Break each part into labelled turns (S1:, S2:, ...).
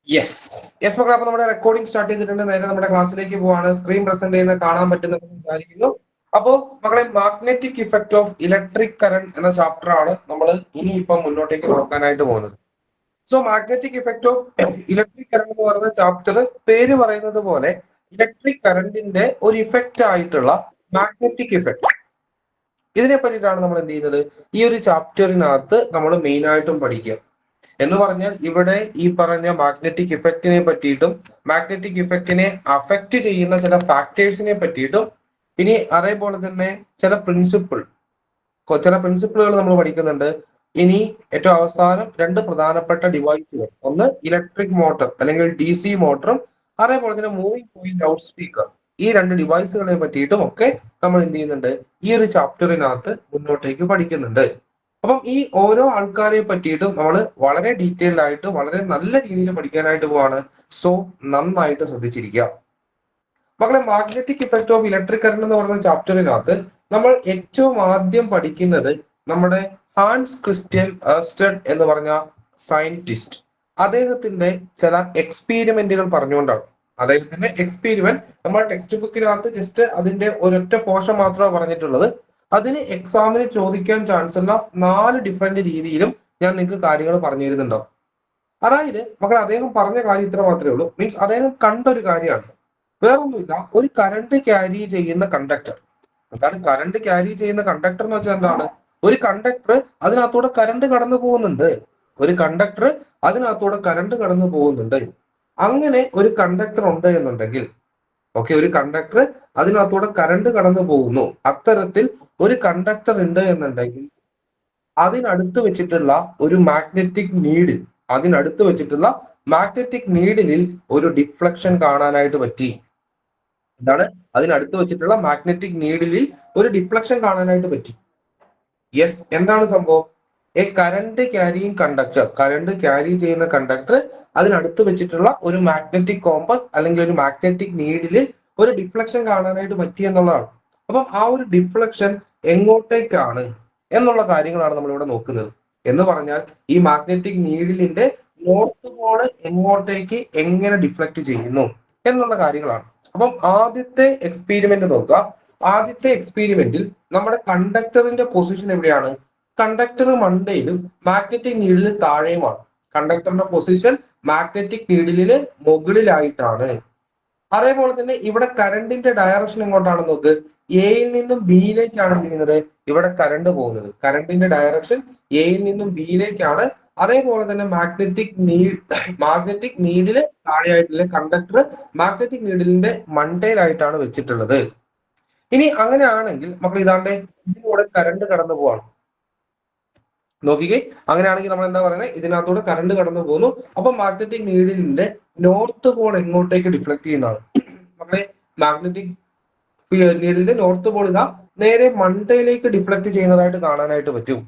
S1: Yes മക്കളെ, അപ്പൊ നമ്മുടെ റെക്കോർഡിംഗ് സ്റ്റാർട്ട് ചെയ്തിട്ടുണ്ട്. നേരെ നമ്മുടെ ക്ലാസ്സിലേക്ക് പോവാണ്. സ്ക്രീൻ പ്രസന്റ് ചെയ്യുന്ന കാണാൻ പറ്റുന്ന വിചാരിക്കുന്നു. അപ്പോ മക്കളെ, magnetic effect of electric current എന്ന ചാപ്റ്റർ ആണ് നമ്മൾ ഇനിയിപ്പം മുന്നോട്ടേക്ക് നോക്കാനായിട്ട് പോകുന്നത്. So magnetic effect of electric current എന്ന് പറയുന്ന ചാപ്റ്റർ പേര് പറയുന്നത് പോലെ ഇലക്ട്രിക് കറന്റിന്റെ ഒരു ഇഫക്റ്റ് ആയിട്ടുള്ള മാഗ്നറ്റിക് ഇഫക്റ്റ്, ഇതിനെ പറ്റിയിട്ടാണ് നമ്മൾ എന്ത് ചെയ്യുന്നത്, ഈ ഒരു ചാപ്റ്ററിനകത്ത് നമ്മൾ മെയിൻ ആയിട്ടും പഠിക്കുക. എന്ന് പറഞ്ഞാൽ ഇവിടെ ഈ പറഞ്ഞ മാഗ്നറ്റിക് ഇഫക്റ്റിനെ പറ്റിയിട്ടും മാഗ്നറ്റിക് ഇഫക്റ്റിനെ അഫക്റ്റ് ചെയ്യുന്ന ചില ഫാക്ടേഴ്സിനെ പറ്റിയിട്ടും, ഇനി അതേപോലെ തന്നെ ചില പ്രിൻസിപ്പിളുകൾ നമ്മൾ പഠിക്കുന്നുണ്ട്. ഇനി ഏറ്റവും അവസാനം രണ്ട് പ്രധാനപ്പെട്ട ഡിവൈസുകൾ, ഒന്ന് ഇലക്ട്രിക് മോട്ടർ അല്ലെങ്കിൽ DC മോട്ടറും അതേപോലെ തന്നെ മൂവിംഗ് പോയിന്റ് ലൗഡ് സ്പീക്കർ, ഈ രണ്ട് ഡിവൈസുകളെ പറ്റിയിട്ടും ഒക്കെ നമ്മൾ എന്ത് ചെയ്യുന്നുണ്ട്, ഈ ഒരു ചാപ്റ്ററിനകത്ത് മുന്നോട്ടേക്ക് പഠിക്കുന്നുണ്ട്. അപ്പം ഈ ഓരോ ആൾക്കാരെ പറ്റിയിട്ടും നമ്മൾ വളരെ ഡീറ്റെയിൽഡ് ആയിട്ട് വളരെ നല്ല രീതിയിൽ പഠിക്കാനായിട്ട് പോവാണ്. സോ നന്നായിട്ട് ശ്രദ്ധിച്ചിരിക്കുക മക്കളെ. Magnetic effect of electric current എന്ന് പറയുന്ന ചാപ്റ്ററിനകത്ത് നമ്മൾ ഏറ്റവും ആദ്യം പഠിക്കുന്നത് നമ്മുടെ ഹാൻസ് ക്രിസ്ത്യൻ ഏർസ്റ്റഡ് എന്ന് പറഞ്ഞ സയന്റിസ്റ്റ്, അദ്ദേഹത്തിന്റെ ചില എക്സ്പീരിമെന്റുകൾ പറഞ്ഞുകൊണ്ടാണ്. അദ്ദേഹത്തിന്റെ എക്സ്പീരിമെന്റ് നമ്മൾ ടെക്സ്റ്റ് ബുക്കിനകത്ത് ജസ്റ്റ് അതിന്റെ ഒരൊറ്റ പോർഷൻ മാത്രമാണ് പറഞ്ഞിട്ടുള്ളത്. അതിന് എക്സാമിന് ചോദിക്കാൻ ചാൻസ് ഉള്ള 4 ഡിഫറെന്റ് രീതിയിലും ഞാൻ നിങ്ങൾക്ക് കാര്യങ്ങൾ പറഞ്ഞു തരുന്നുണ്ടോ. അതായത് മക്കൾ, അദ്ദേഹം പറഞ്ഞ കാര്യം ഇത്ര മാത്രമേ ഉള്ളൂ. മീൻസ് അദ്ദേഹം കണ്ട ഒരു കാര്യമാണ്, വേറൊന്നുമില്ല. ഒരു കറണ്ട് ക്യാരി ചെയ്യുന്ന കണ്ടക്ടർ. എന്താണ് കറണ്ട് ക്യാരി ചെയ്യുന്ന കണ്ടക്ടർ എന്ന് വെച്ചാൽ എന്താണ്? ഒരു കണ്ടക്ടർ, അതിനകത്തൂടെ കറണ്ട് കടന്നു പോകുന്നുണ്ട്. ഒരു കണ്ടക്ടർ അതിനകത്തൂടെ കറണ്ട് കടന്നു പോകുന്നുണ്ട്. അങ്ങനെ ഒരു കണ്ടക്ടർ ഉണ്ട് എന്നുണ്ടെങ്കിൽ, ഓക്കെ, ഒരു കണ്ടക്ടർ അതിനകത്തൂടെ കറണ്ട് കടന്നു പോകുന്നു, അത്തരത്തിൽ ഒരു കണ്ടക്ടർ ഉണ്ട് എന്നുണ്ടെങ്കിൽ അതിനടുത്ത് വെച്ചിട്ടുള്ള ഒരു മാഗ്നറ്റിക് നീഡിൽ, അതിനടുത്ത് വെച്ചിട്ടുള്ള മാഗ്നറ്റിക് നീഡിലിൽ ഒരു ഡിഫ്ലക്ഷൻ കാണാനായിട്ട് പറ്റി. എന്താണ്? അതിനടുത്ത് വെച്ചിട്ടുള്ള മാഗ്നറ്റിക് നീഡിലിൽ ഒരു ഡിഫ്ലക്ഷൻ കാണാനായിട്ട് പറ്റി. യെസ്, എന്താണ് സംഭവം? A current carrying conductor, current carry ചെയ്യുന്ന കണ്ടക്ടർ അതിനടുത്ത് വെച്ചിട്ടുള്ള ഒരു മാഗ്നറ്റിക് കോമ്പസ് അല്ലെങ്കിൽ ഒരു മാഗ്നറ്റിക് നീഡിലിൽ ഒരു ഡിഫ്ലക്ഷൻ കാണാനായിട്ട് പറ്റി എന്നുള്ളതാണ്. അപ്പം ആ ഒരു ഡിഫ്ലക്ഷൻ എങ്ങോട്ടേക്കാണ് എന്നുള്ള കാര്യങ്ങളാണ് നമ്മൾ ഇവിടെ നോക്കുന്നത്. എന്ന് പറഞ്ഞാൽ ഈ മാഗ്നറ്റിക് നീഡിലിന്റെ നോർത്ത് പോള് എങ്ങോട്ടേക്ക് എങ്ങനെ ഡിഫ്ലക്ട് ചെയ്യുന്നു എന്നുള്ള കാര്യങ്ങളാണ്. അപ്പം ആദ്യത്തെ എക്സ്പീരിമെന്റ് നോക്കുക. ആദ്യത്തെ എക്സ്പീരിമെന്റിൽ നമ്മുടെ കണ്ടക്ടറിന്റെ പൊസിഷൻ എവിടെയാണ്? കണ്ടക്ടർ മണ്ടയിലും മാഗ്നറ്റിക് നീഡിൽ താഴെയുമാണ്. കണ്ടക്ടറിന്റെ പൊസിഷൻ മാഗ്നറ്റിക് നീഡിലിന് മുകളിലായിട്ടാണ്. അതേപോലെ തന്നെ ഇവിടെ കറണ്ടിന്റെ ഡയറക്ഷൻ എങ്ങോട്ടാണ് നോക്ക്. എയിൽ നിന്നും ബിയിലേക്കാണ് ചെയ്യുന്നത് ഇവിടെ കറണ്ട് പോകുന്നത്. കറണ്ടിന്റെ ഡയറക്ഷൻ എയിൽ നിന്നും ബിയിലേക്കാണ്. അതേപോലെ തന്നെ മാഗ്നറ്റിക് നീഡില് താഴെയായിട്ടുള്ള കണ്ടക്ടർ മാഗ്നറ്റിക് നീഡിലിന്റെ മണ്ടയിലായിട്ടാണ് വെച്ചിട്ടുള്ളത്. ഇനി അങ്ങനെയാണെങ്കിൽ മക്കൾ ഇതാണ്ട് ഇതിലൂടെ കറണ്ട് കടന്നു പോവാണ്. നോക്കിക്കേ, അങ്ങനെയാണെങ്കിൽ നമ്മൾ എന്താ പറയുന്നത്, ഇതിനകത്തൂടെ കറണ്ട് കടന്നു പോകുന്നു. അപ്പൊ മാഗ്നറ്റിക് നീഡിലിന്റെ നോർത്ത് പോൾ എങ്ങോട്ടേക്ക് ഡിഫ്ലക്ട് ചെയ്യുന്നതാണ്. നമ്മളെ മാഗ്നറ്റിക് നീഡിലിന്റെ നോർത്ത് പോൾ ഇതാ നേരെ മണ്ടയിലേക്ക് ഡിഫ്ലക്ട് ചെയ്യുന്നതായിട്ട് കാണാനായിട്ട് പറ്റും.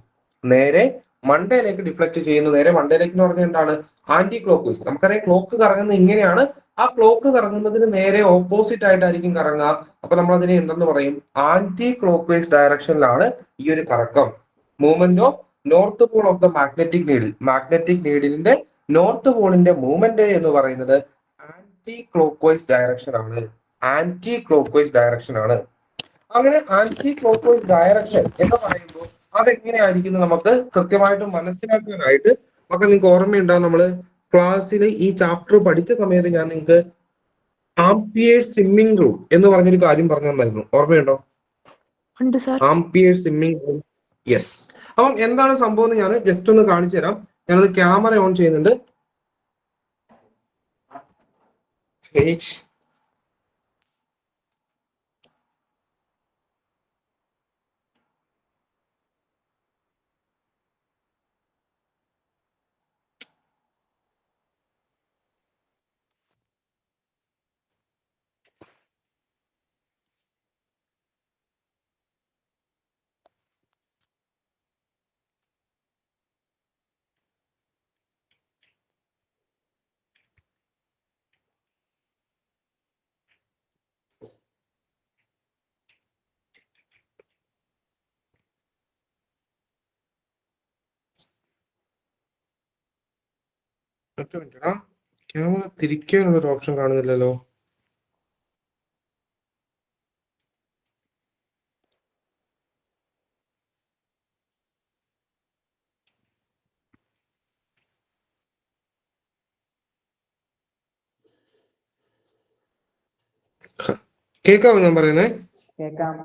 S1: നേരെ മണ്ടയിലേക്ക് ഡിഫ്ലക്ട് ചെയ്യുന്നു. നേരെ മണ്ടയിലേക്ക് എന്ന് പറഞ്ഞാൽ എന്താണ്? Anticlockwise. നമുക്കറിയാം ക്ലോക്ക് കറങ്ങുന്നത് ഇങ്ങനെയാണ്. ആ ക്ലോക്ക് കറങ്ങുന്നതിന് നേരെ ഓപ്പോസിറ്റ് ആയിട്ടായിരിക്കും കറങ്ങുക. അപ്പൊ നമ്മൾ അതിനെ എന്തെന്ന് പറയും? ആന്റി ക്ലോക്ക് വൈസ് ഡയറക്ഷനിലാണ് ഈ ഒരു കറക്കം. Movement of north pole of the magnetic needle, magnetic നീഡിലിന്റെ നോർത്ത് പോളിന്റെ മൂവ്മെന്റ് എന്ന് പറയുന്നത് ആന്റി ക്ലോക്ക് വൈസ് ഡയറക്ഷൻ ആണ്. ആന്റി ക്ലോക്ക് വൈസ് ഡയറക്ഷൻ ആണ്. അങ്ങനെ ആന്റി ക്ലോക്ക് വൈസ് ഡയറക്ഷൻ എന്ന് പറയുമ്പോൾ അതെങ്ങനെയായിരിക്കും നമുക്ക് കൃത്യമായിട്ട് മനസ്സിലാക്കാനായിട്ട് ഒക്കെ നിങ്ങൾക്ക് ഓർമ്മയുണ്ടാവും. നമ്മള് ക്ലാസ്സിൽ ഈ ചാപ്റ്റർ പഠിച്ച സമയത്ത് ഞാൻ നിങ്ങൾക്ക് ആംപിയേഴ്സ് സ്വിമ്മിംഗ് റൂൾ എന്ന് പറഞ്ഞൊരു കാര്യം പറഞ്ഞു തന്നായിരുന്നു. ഓർമ്മയുണ്ടോ?
S2: ഉണ്ട് sir.
S1: Amperes swimming rule. Yes. അപ്പം എന്താണ് സംഭവം എന്ന് ഞാൻ ജസ്റ്റ് ഒന്ന് കാണിച്ചു തരാം. ഞാനത് ക്യാമറ ഓൺ ചെയ്യുന്നുണ്ട്. ഒറ്റ മിനിറ്റ്. ക്യാമറ തിരിക്കാനുള്ളൊരു ഓപ്ഷൻ കാണുന്നില്ലല്ലോ. കേക്കാവോ ഞാൻ പറയുന്നേ?
S2: കേക്കാം.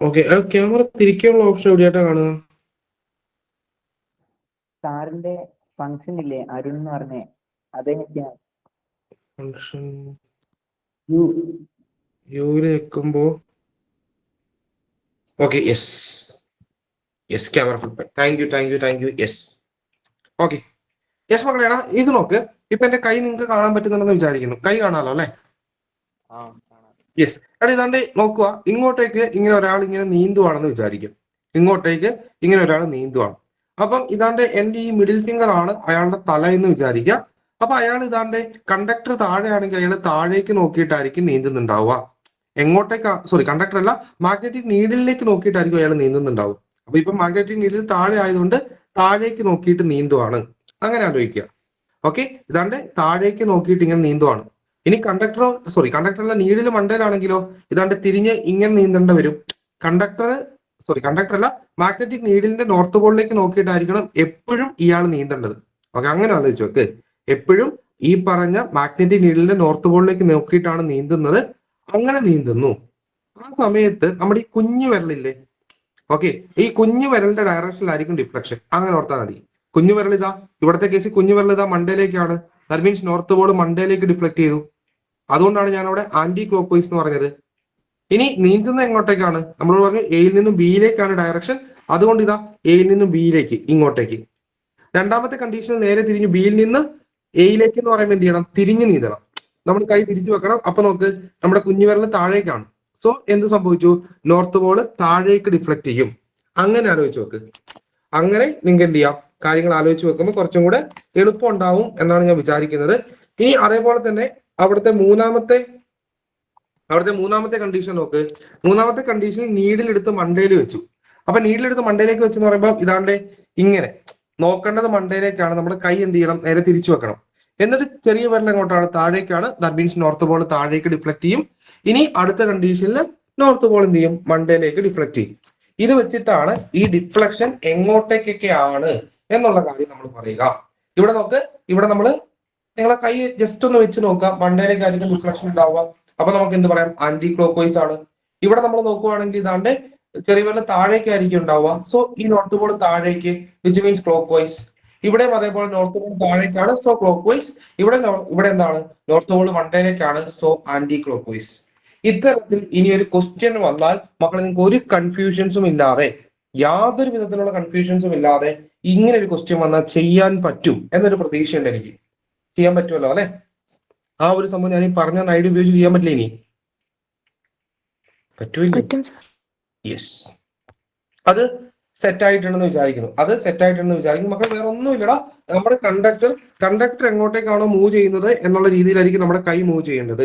S1: ഓക്കെ, ക്യാമറ തിരിക്കാനുള്ള ഓപ്ഷൻ എവിടെയായിട്ടാ കാണുക?
S2: സാറിന്റെ ഫംഗ്ഷൻ ഇല്ലേ അരുൺ എന്ന് പറഞ്ഞേ, അതെനിക്കാ
S1: ഫംഗ്ഷൻ
S2: യു
S1: യൂല് നിൽക്കുമ്പോ okay, yes yes, camera full. Thank you. Yes, okay. Yes മക്കളേടാ, ഇത് നോക്ക്. ഇപ്പൊ എന്റെ കൈ നിങ്ങൾക്ക് കാണാൻ പറ്റുന്നുണ്ടെന്ന് വിചാരിക്കുന്നു. കൈ കാണാലോ അല്ലെ? യെസ്. എടാ ഇതാണ്ട് നോക്കുക, ഇങ്ങോട്ടേക്ക് ഇങ്ങനെ ഒരാൾ ഇങ്ങനെ നീന്തുവാണെന്ന് വിചാരിക്കും. ഇങ്ങോട്ടേക്ക് ഇങ്ങനെ ഒരാൾ നീന്തുവാണ്. അപ്പം ഇതാണ്ട് എന്റെ ഈ മിഡിൽ ഫിംഗർ ആണ് അയാളുടെ തല എന്ന് വിചാരിക്കുക. അപ്പൊ അയാൾ ഇതാണ്ട് കണ്ടക്ടർ താഴെയാണെങ്കിൽ അയാൾ താഴേക്ക് നോക്കിയിട്ടായിരിക്കും നീന്തുന്നുണ്ടാവുക. എങ്ങോട്ടേക്കാ, സോറി കണ്ടക്ടർ അല്ല, മാഗ്നറ്റിക് നീഡിലേക്ക് നോക്കിയിട്ടായിരിക്കും അയാൾ നീന്തുന്നുണ്ടാവും. അപ്പൊ ഇപ്പൊ മാഗ്നറ്റിക് നീഡിൽ താഴെ ആയതുകൊണ്ട് താഴേക്ക് നോക്കിയിട്ട് നീന്തുവാണ്. അങ്ങനെ ആലോചിക്കുക. ഓക്കെ, ഇതാണ്ട് താഴേക്ക് നോക്കിയിട്ട് ഇങ്ങനെ നീന്തുവാണ്. ഇനി കണ്ടക്ടറല്ല, നീഡിൽ മണ്ടയിലാണെങ്കിലോ ഇതാണ്ട് തിരിഞ്ഞ് ഇങ്ങനെ നീന്തേണ്ട വരും. കണ്ടക്ടർ അല്ല, മാഗ്നറ്റിക് നീഡിലിന്റെ നോർത്ത് പോളിലേക്ക് നോക്കിയിട്ടായിരിക്കണം എപ്പോഴും ഇയാൾ നീന്തേണ്ടത്. ഓക്കെ, അങ്ങനെ ആലോചിച്ചു നോക്ക്. എപ്പോഴും ഈ പറഞ്ഞ മാഗ്നറ്റിക് നീഡിലിന്റെ നോർത്ത് പോളിലേക്ക് നോക്കിയിട്ടാണ് നീന്തുന്നത്. അങ്ങനെ നീന്തുന്നു. ആ സമയത്ത് നമ്മുടെ ഈ കുഞ്ഞു വിരലില്ലേ, ഓക്കെ, ഈ കുഞ്ഞു വിരലിന്റെ ഡയറക്ഷനിലായിരിക്കും ഡിഫ്ലക്ഷൻ. അങ്ങനെ ഓർത്താൽ മതി. കുഞ്ഞു വിരൽ ഇതാ, ഇവിടുത്തെ കേസിൽ കുഞ്ഞു വിരൽ ഇതാ മണ്ടയിലേക്കാണ്. ദാറ്റ് മീൻസ് നോർത്ത് പോൾ മണ്ടയിലേക്ക് ഡിഫ്ലക്ട് ചെയ്തു. അതുകൊണ്ടാണ് ഞാൻ അവിടെ ആന്റി ക്ലോക്ക് വൈസ് എന്ന് പറഞ്ഞത്. ഇനി നീന്തുന്ന എങ്ങോട്ടേക്കാണ്? നമ്മൾ പറഞ്ഞു എയിൽ നിന്നും ബിയിലേക്കാണ് ഡയറക്ഷൻ. അതുകൊണ്ട് ഇതാ എയിൽ നിന്നും ബിയിലേക്ക് ഇങ്ങോട്ടേക്ക്. രണ്ടാമത്തെ കണ്ടീഷനിൽ നേരെ തിരിഞ്ഞ് ബിയിൽ നിന്ന് എയിലേക്ക് എന്ന് പറയുമ്പോൾ എന്ത് ചെയ്യണം? തിരിഞ്ഞു നീന്തണം. നമ്മൾ കൈ തിരിച്ചു വെക്കണം. അപ്പൊ നോക്ക്, നമ്മുടെ കുഞ്ഞുവിരൽ താഴേക്കാണ്. സോ എന്ത് സംഭവിച്ചു? നോർത്ത് പോള് താഴേക്ക് ഡിഫ്ലക്ട് ചെയ്യും. അങ്ങനെ ആലോചിച്ച് നോക്ക്. അങ്ങനെ നിങ്ങൾക്ക് എന്ത് ചെയ്യാം? കാര്യങ്ങൾ ആലോചിച്ച് വെക്കുമ്പോൾ കുറച്ചും കൂടെ എളുപ്പം ഉണ്ടാവും എന്നാണ് ഞാൻ വിചാരിക്കുന്നത്. ഇനി അതേപോലെ തന്നെ അവിടുത്തെ മൂന്നാമത്തെ കണ്ടീഷൻ നോക്ക്. മൂന്നാമത്തെ കണ്ടീഷൻ നീഡിലെടുത്ത് മണ്ടയിൽ വെച്ചു. അപ്പൊ നീഡിലെടുത്ത് മണ്ടയിലേക്ക് വെച്ചെന്ന് പറയുമ്പോൾ ഇതാണ്ട് ഇങ്ങനെ നോക്കേണ്ടത് മണ്ടയിലേക്കാണ്. നമ്മുടെ കൈ എന്ത് ചെയ്യണം? നേരെ തിരിച്ചു വെക്കണം. എന്നിട്ട് ചെറിയ വിരൽ എങ്ങോട്ടാണ്? താഴേക്കാണ്. ദാറ്റ് മീൻസ് നോർത്ത് പോൾ താഴേക്ക് ഡിഫ്ലക്ട് ചെയ്യും. ഇനി അടുത്ത കണ്ടീഷനിൽ നോർത്ത് പോൾ എന്ത് ചെയ്യും? മണ്ടയിലേക്ക് ഡിഫ്ലക്ട് ചെയ്യും. ഇത് വെച്ചിട്ടാണ് ഈ ഡിഫ്ലക്ഷൻ എങ്ങോട്ടേക്കൊക്കെ ആണ് എന്നുള്ള കാര്യം നമ്മൾ പറയുക. ഇവിടെ നോക്ക്, ഇവിടെ നമ്മൾ നിങ്ങളെ കൈ ജസ്റ്റ് ഒന്ന് വെച്ച് നോക്കാം. മണ്ടയിലേക്കായിരിക്കും ഡിഫ്ലക്ഷൻ ഉണ്ടാവുക. അപ്പൊ നമുക്ക് എന്ത് പറയാം? ആന്റി ക്ലോക്ക് വൈസ് ആണ്. ഇവിടെ നമ്മൾ നോക്കുവാണെങ്കിൽ ഇതാണ്ട് ചെറിയ വിരൽ താഴേക്കായിരിക്കും ഉണ്ടാവുക. സോ ഈ നോർത്ത് പോൾ താഴേക്ക്, വിച്ച് മീൻസ് ക്ലോക്ക് വൈസ്. ഇവിടെയും അതേപോലെ നോർത്ത് പോൾ താഴേക്കാണ്, സോ ക്ലോക്ക് വൈസ്. ഇവിടെ എന്താണ്? നോർത്ത് പോൾ മണ്ടയിലേക്കാണ്, സോ ആന്റി ക്ലോക്ക് വൈസ്. ഇത്തരത്തിൽ ഇനി ഒരു ക്വസ്റ്റ്യൻ വന്നാൽ മക്കളെ നിങ്ങൾക്ക് ഒരു കൺഫ്യൂഷൻസും ഇല്ലാതെ, യാതൊരു വിധത്തിലുള്ള കൺഫ്യൂഷൻസും ഇല്ലാതെ ഇങ്ങനെ ഒരു ക്വസ്റ്റ്യൻ വന്നാൽ ചെയ്യാൻ പറ്റും എന്നൊരു പ്രതീക്ഷയുണ്ട് എനിക്ക്. ചെയ്യാൻ പറ്റുമല്ലോ അല്ലെ? ആ ഒരു സംഭവം ഞാൻ ഈ പറഞ്ഞ ഐഡിയ ഉപയോഗിച്ച് ചെയ്യാൻ പറ്റില്ല. ഇനി പറ്റൂല്ലോ? യെസ്, അത് സെറ്റ് ആയിട്ടുണ്ടെന്ന് വിചാരിക്കുന്നു. മക്കൾ വേറെ ഒന്നുമില്ലടാ. നമ്മുടെ കണ്ടക്ടർ എങ്ങോട്ടേക്കാണോ മൂവ് ചെയ്യുന്നത് എന്നുള്ള രീതിയിലായിരിക്കും നമ്മുടെ കൈ മൂവ് ചെയ്യേണ്ടത്.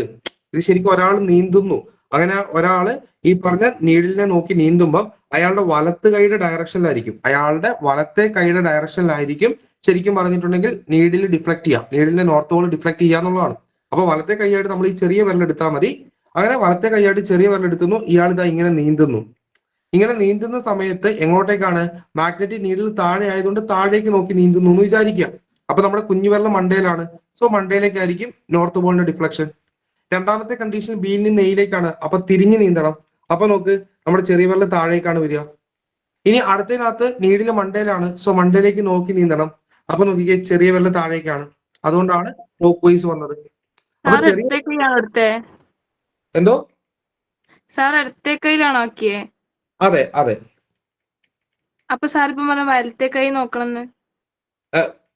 S1: ഇത് ശരിക്കും ഒരാൾ നീന്തുന്നു. അങ്ങനെ ഒരാള് ഈ പറഞ്ഞ നീഡിലിനെ നോക്കി നീന്തുമ്പോൾ അയാളുടെ വലത്തെ കൈയുടെ ഡയറക്ഷനിലായിരിക്കും ശരിക്കും പറഞ്ഞിട്ടുണ്ടെങ്കിൽ നീഡിൽ ഡിഫ്ലക്ട് ചെയ്യാം. നീഡിലിന്റെ നോർത്ത് പോൾ ഡിഫ്ലക്ട് ചെയ്യുക എന്നുള്ളതാണ്. അപ്പൊ വലത്തെ കൈയായിട്ട് നമ്മൾ ഈ ചെറിയ വിരൽ എടുത്താൽ മതി. അങ്ങനെ വലത്തെ കൈയായിട്ട് ചെറിയ വിരൽ എടുത്തുന്നു. ഇയാൾ ഇതാ ഇങ്ങനെ നീന്തുന്നു. ഇങ്ങനെ നീന്തുന്ന സമയത്ത് എങ്ങോട്ടേക്കാണ്? മാഗ്നറ്റിക് നീഡിൽ താഴെ ആയതുകൊണ്ട് താഴേക്ക് നോക്കി നീന്തുന്നു എന്ന് വിചാരിക്കുക. അപ്പൊ നമ്മുടെ കുഞ്ഞുവിരൽ മണ്ടയിലാണ്. സോ മണ്ടയിലേക്കായിരിക്കും നോർത്ത് പോളിന്റെ ഡിഫ്ലക്ഷൻ. രണ്ടാമത്തെ കണ്ടീഷൻ ബിയിൽ നിന്ന് എയിലേക്കാണ്. അപ്പൊ തിരിഞ്ഞു നീന്തണം. അപ്പൊ നോക്ക്, നമ്മുടെ ചെറിയ വിരൽ താഴേക്കാണ് വരിക. ഇനി അടുത്തതിനകത്ത് നീഡിൽ മണ്ടയിലാണ്. സോ മണ്ടയിലേക്ക് നോക്കി നീന്തണം. അപ്പൊ നോക്കിക്കേ, ചെറിയ വിരൽ താഴേക്കാണ്. അതുകൊണ്ടാണ് ക്ലോക്ക് വൈസ് വന്നത്. അപ്പൊ എന്തോ
S3: സാർ ഇടത്തെ കൈയിലാണോ ആക്കിയേ?
S1: അതെ അതെ.
S3: അപ്പൊ സാർ ഇപ്പം പറഞ്ഞ വലത്തെ കൈ നോക്കണമെന്ന്.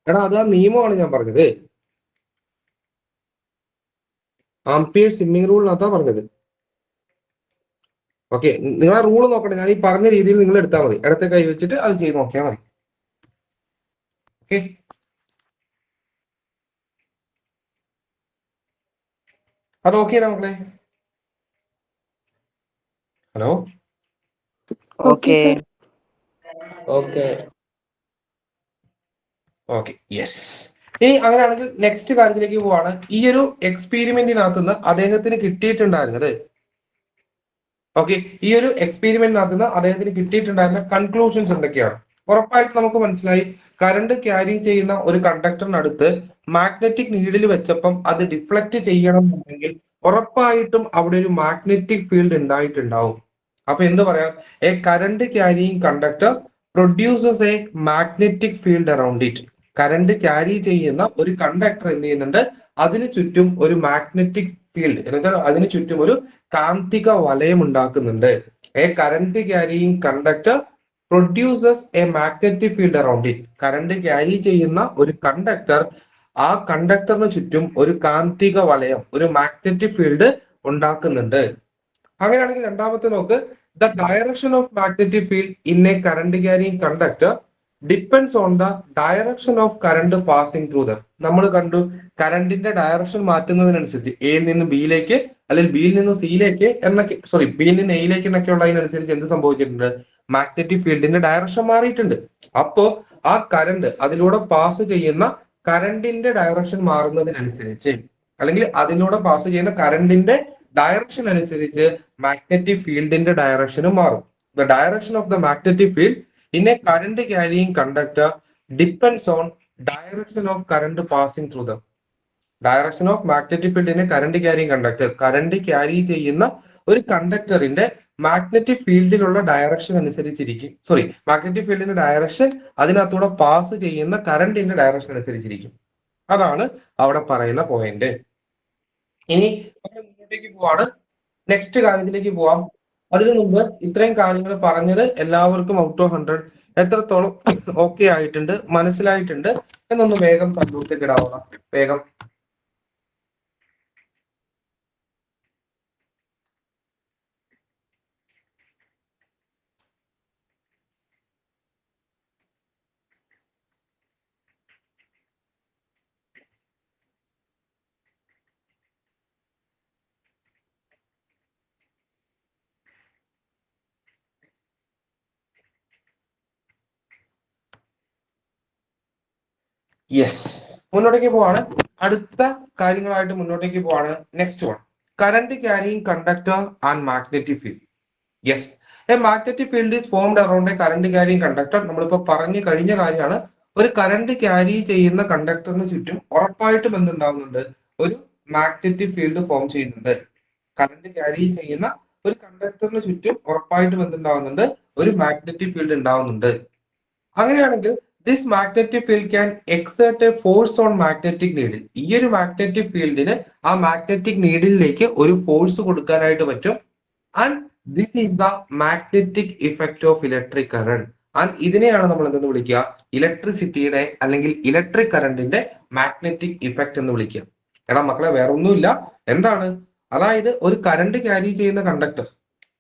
S1: എടാ അത് ആ നിയമമാണ് ഞാൻ പറഞ്ഞത്. ആംപിയർ സ്വിമ്മിംഗ് റൂളിനകത്താ പറഞ്ഞത്. ഓക്കെ, നിങ്ങളെ റൂൾ നോക്കട്ടെ. ഞാൻ ഈ പറഞ്ഞ രീതിയിൽ നിങ്ങൾ എടുത്താൽ മതി. ഇടത്തെ കൈ വെച്ചിട്ട് അത് ചെയ്ത് നോക്കിയാൽ മതി. ഓക്കെ, അത് ഓക്കെ നമ്മളെ. Hello,
S2: okay.
S1: Okay. Okay, yes. ഇനി അങ്ങനെയാണെങ്കിൽ നെക്സ്റ്റ് കാര്യത്തിലേക്ക് പോവാണ്. ഈ ഒരു എക്സ്പീരിമെന്റിനകത്ത് നിന്ന് അദ്ദേഹത്തിന് കിട്ടിയിട്ടുണ്ടായിരുന്നത്, ഓക്കെ, ഈ ഒരു എക്സ്പീരിമെന്റിനകത്ത് നിന്ന് അദ്ദേഹത്തിന് കിട്ടിയിട്ടുണ്ടായിരുന്ന കൺക്ലൂഷൻസ് എന്തൊക്കെയാണ്? ഉറപ്പായിട്ട് നമുക്ക് മനസ്സിലായി, കറണ്ട് ക്യാരി ചെയ്യുന്ന ഒരു കണ്ടക്ടറിനടുത്ത് മാഗ്നറ്റിക് നീഡിൽ വെച്ചപ്പം അത് ഡിഫ്ലക്ട് ചെയ്യണം എന്നുണ്ടെങ്കിൽ ഉറപ്പായിട്ടും അവിടെ ഒരു മാഗ്നറ്റിക് ഫീൽഡ് ഉണ്ടായിട്ടുണ്ടാവും. അപ്പൊ എന്ത് പറയാം? A current carrying conductor produces A magnetic field around it. Current carry ചെയ്യുന്ന ഒരു കണ്ടക്ടർ എന്ത് ചെയ്യുന്നുണ്ട്? അതിന് ചുറ്റും ഒരു മാഗ്നറ്റിക് ഫീൽഡ് എന്ന് വെച്ചാൽ അതിന് ചുറ്റും ഒരു കാന്തിക വലയം ഉണ്ടാക്കുന്നുണ്ട്. A current carrying conductor produces A magnetic field around it. Current carry ചെയ്യുന്ന ഒരു കണ്ടക്ടർ ആ കണ്ടക്ടറിന് ചുറ്റും ഒരു കാന്തിക വലയം, ഒരു മാഗ്നറ്റിക് ഫീൽഡ് ഉണ്ടാക്കുന്നുണ്ട്. അങ്ങനെയാണെങ്കിൽ രണ്ടാമത്തെ നോക്ക്, the direction of magnetic field in A current carrying conductor depends on the direction of current passing through the. നമ്മൾ കണ്ടു, കറണ്ടിന്റെ ഡയറക്ഷൻ മാറ്റുന്നതിനനുസരിച്ച് എയിൽ നിന്ന് ബിയിലേക്ക് അല്ലെങ്കിൽ ബിയിൽ നിന്ന് സിയിലേക്ക് എന്നൊക്കെ, സോറി, ബിയിൽ നിന്ന് എയിലേക്ക് എന്നൊക്കെ ഉള്ളതിനനുസരിച്ച് എന്ത് സംഭവിച്ചിട്ടുണ്ട്? മാഗ്നറ്റിക് ഫീൽഡിന്റെ ഡയറക്ഷൻ മാറിയിട്ടുണ്ട്. അപ്പോ ആ കറണ്ട്, അതിലൂടെ പാസ് ചെയ്യുന്ന കറണ്ടിന്റെ ഡയറക്ഷൻ മാറുന്നതിനനുസരിച്ച്, അല്ലെങ്കിൽ അതിലൂടെ പാസ് ചെയ്യുന്ന കറണ്ടിന്റെ ഡയറക്ഷൻ അനുസരിച്ച് മാഗ്നറ്റിക് ഫീൽഡിന്റെ ഡയറക്ഷനും മാറും. The direction of the magnetic field in A current carrying conductor depends on direction of current passing through the. Direction of magnetic field in A current carrying conductor, current carry ചെയ്യുന്ന ഒരു കണ്ടക്ടറിന്റെ magnetic ഫീൽഡിലുള്ള direction അനുസരിച്ചിരിക്കും, sorry, magnetic ഫീൽഡിന്റെ direction അതിനകത്തൂടെ pass ചെയ്യുന്ന കറണ്ടിന്റെ direction അനുസരിച്ചിരിക്കും. അതാണ് അവിടെ പറയുന്ന പോയിന്റ്. ഇനി നമ്മൾ മുന്നോട്ടേക്ക് പോവാണ്, നെക്സ്റ്റ് കാര്യത്തിലേക്ക് പോവാം. അതിനു മുമ്പ് ഇത്രയും കാര്യങ്ങൾ പറഞ്ഞത് എല്ലാവർക്കും ഔട്ട് ഓഫ് 100 എത്രത്തോളം ഓക്കെ ആയിട്ടുണ്ട്, മനസ്സിലായിട്ടുണ്ട് എന്നൊന്ന് വേഗം കമ്പ്യൂട്ടർ ഇടാവുന്ന വേഗം. യെസ്, മുന്നോട്ടേക്ക് പോവാണ്. അടുത്ത കാര്യങ്ങളായിട്ട് മുന്നോട്ടേക്ക് പോവാണ്. Next one, current carrying conductor and magnetic field. Yes, A magnetic field is formed around a current carrying conductor. നമ്മളിപ്പോ പറഞ്ഞു കഴിഞ്ഞ കാര്യമാണ്. ഒരു കറണ്ട് ക്യാരി ചെയ്യുന്ന കണ്ടക്ടറിന് ചുറ്റും ഉറപ്പായിട്ടും എന്തുണ്ടാവുന്നുണ്ട്? ഒരു മാഗ്നറ്റിക് ഫീൽഡ് ഫോം ചെയ്യുന്നുണ്ട്. കറണ്ട് ക്യാരി ചെയ്യുന്ന ഒരു കണ്ടക്ടറിന് ചുറ്റും ഉറപ്പായിട്ടും എന്തുണ്ടാവുന്നുണ്ട്? ഒരു മാഗ്നറ്റിക് ഫീൽഡ് ഉണ്ടാവുന്നുണ്ട്. അങ്ങനെയാണെങ്കിൽ this magnetic field can exert A force on magnetic needle. ഈ ഒരു മാഗ്നറ്റിക് ഫീൽഡിന് ആ മാഗ്നറ്റിക് നീഡിലേക്ക് ഒരു ഫോഴ്സ് കൊടുക്കാനായിട്ട് പറ്റും. And this is the magnetic effect of electric current. And ഇതിനെയാണ് നമ്മൾ എന്തെന്ന് വിളിക്കുക? ഇലക്ട്രിസിറ്റിയുടെ അല്ലെങ്കിൽ ഇലക്ട്രിക് കറണ്ടിന്റെ മാഗ്നറ്റിക് ഇഫക്റ്റ് എന്ന് വിളിക്കുക. എടാ മക്കളെ, വേറെ ഒന്നുമില്ല. എന്താണ്? അതായത് ഒരു കറണ്ട് ക്യാരി ചെയ്യുന്ന കണ്ടക്ടർ,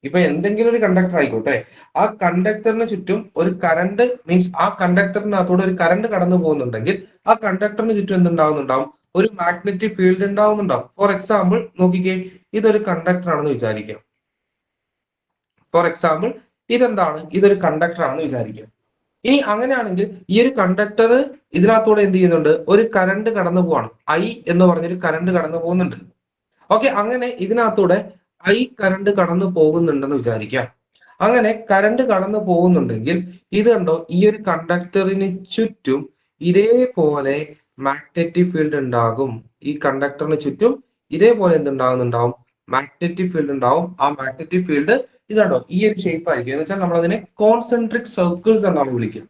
S1: ഇപ്പൊ എന്തെങ്കിലും ഒരു കണ്ടക്ടർ ആയിക്കോട്ടെ, ആ കണ്ടക്ടറിന് ചുറ്റും ഒരു കറണ്ട്, മീൻസ് ആ കണ്ടക്ടറിനകത്തൂടെ ഒരു കറണ്ട് കടന്നു പോകുന്നുണ്ടെങ്കിൽ ആ കണ്ടക്ടറിന് ചുറ്റും എന്തുണ്ടാവുന്നുണ്ടാവും? ഒരു മാഗ്നറ്റിക് ഫീൽഡ് ഉണ്ടാവുന്നുണ്ടാവും. ഫോർ എക്സാമ്പിൾ നോക്കിക്കേ, ഇതൊരു കണ്ടക്ടർ ആണെന്ന് വിചാരിക്കാം. ഫോർ എക്സാമ്പിൾ ഇതെന്താണ്? ഇതൊരു കണ്ടക്ടർ ആണെന്ന് വിചാരിക്കാം. ഇനി അങ്ങനെയാണെങ്കിൽ ഈ ഒരു കണ്ടക്ടർ ഇതിനകത്തൂടെ എന്ത് ചെയ്യുന്നുണ്ട്? ഒരു കറണ്ട് കടന്നു പോവാണ്. ഐ എന്ന് പറഞ്ഞൊരു കറണ്ട് കടന്നു പോകുന്നുണ്ട്. ഓക്കെ, അങ്ങനെ ഇതിനകത്തൂടെ ഐ കറണ്ട് കടന്നു പോകുന്നുണ്ടെന്ന് വിചാരിക്കാം. അങ്ങനെ കറണ്ട് കടന്നു പോകുന്നുണ്ടെങ്കിൽ ഇത് കണ്ടോ, ഈ ഒരു കണ്ടക്ടറിന് ചുറ്റും ഇതേപോലെ മാഗ്നറ്റിക് ഫീൽഡ് ഉണ്ടാകും. ഈ കണ്ടക്ടറിന് ചുറ്റും ഇതേപോലെ എന്തുണ്ടാകുന്നുണ്ടാവും? മാഗ്നറ്റിക് ഫീൽഡ് ഉണ്ടാവും. ആ മാഗ്നറ്റിക് ഫീൽഡ് ഇതാണോ, ഈ ഒരു ഷേപ്പ് ആയിരിക്കും. എന്ന് വെച്ചാൽ നമ്മൾ അതിനെ കോൺസെൻട്രിക് സർക്കിൾസ് എന്നാണ് വിളിക്കുക.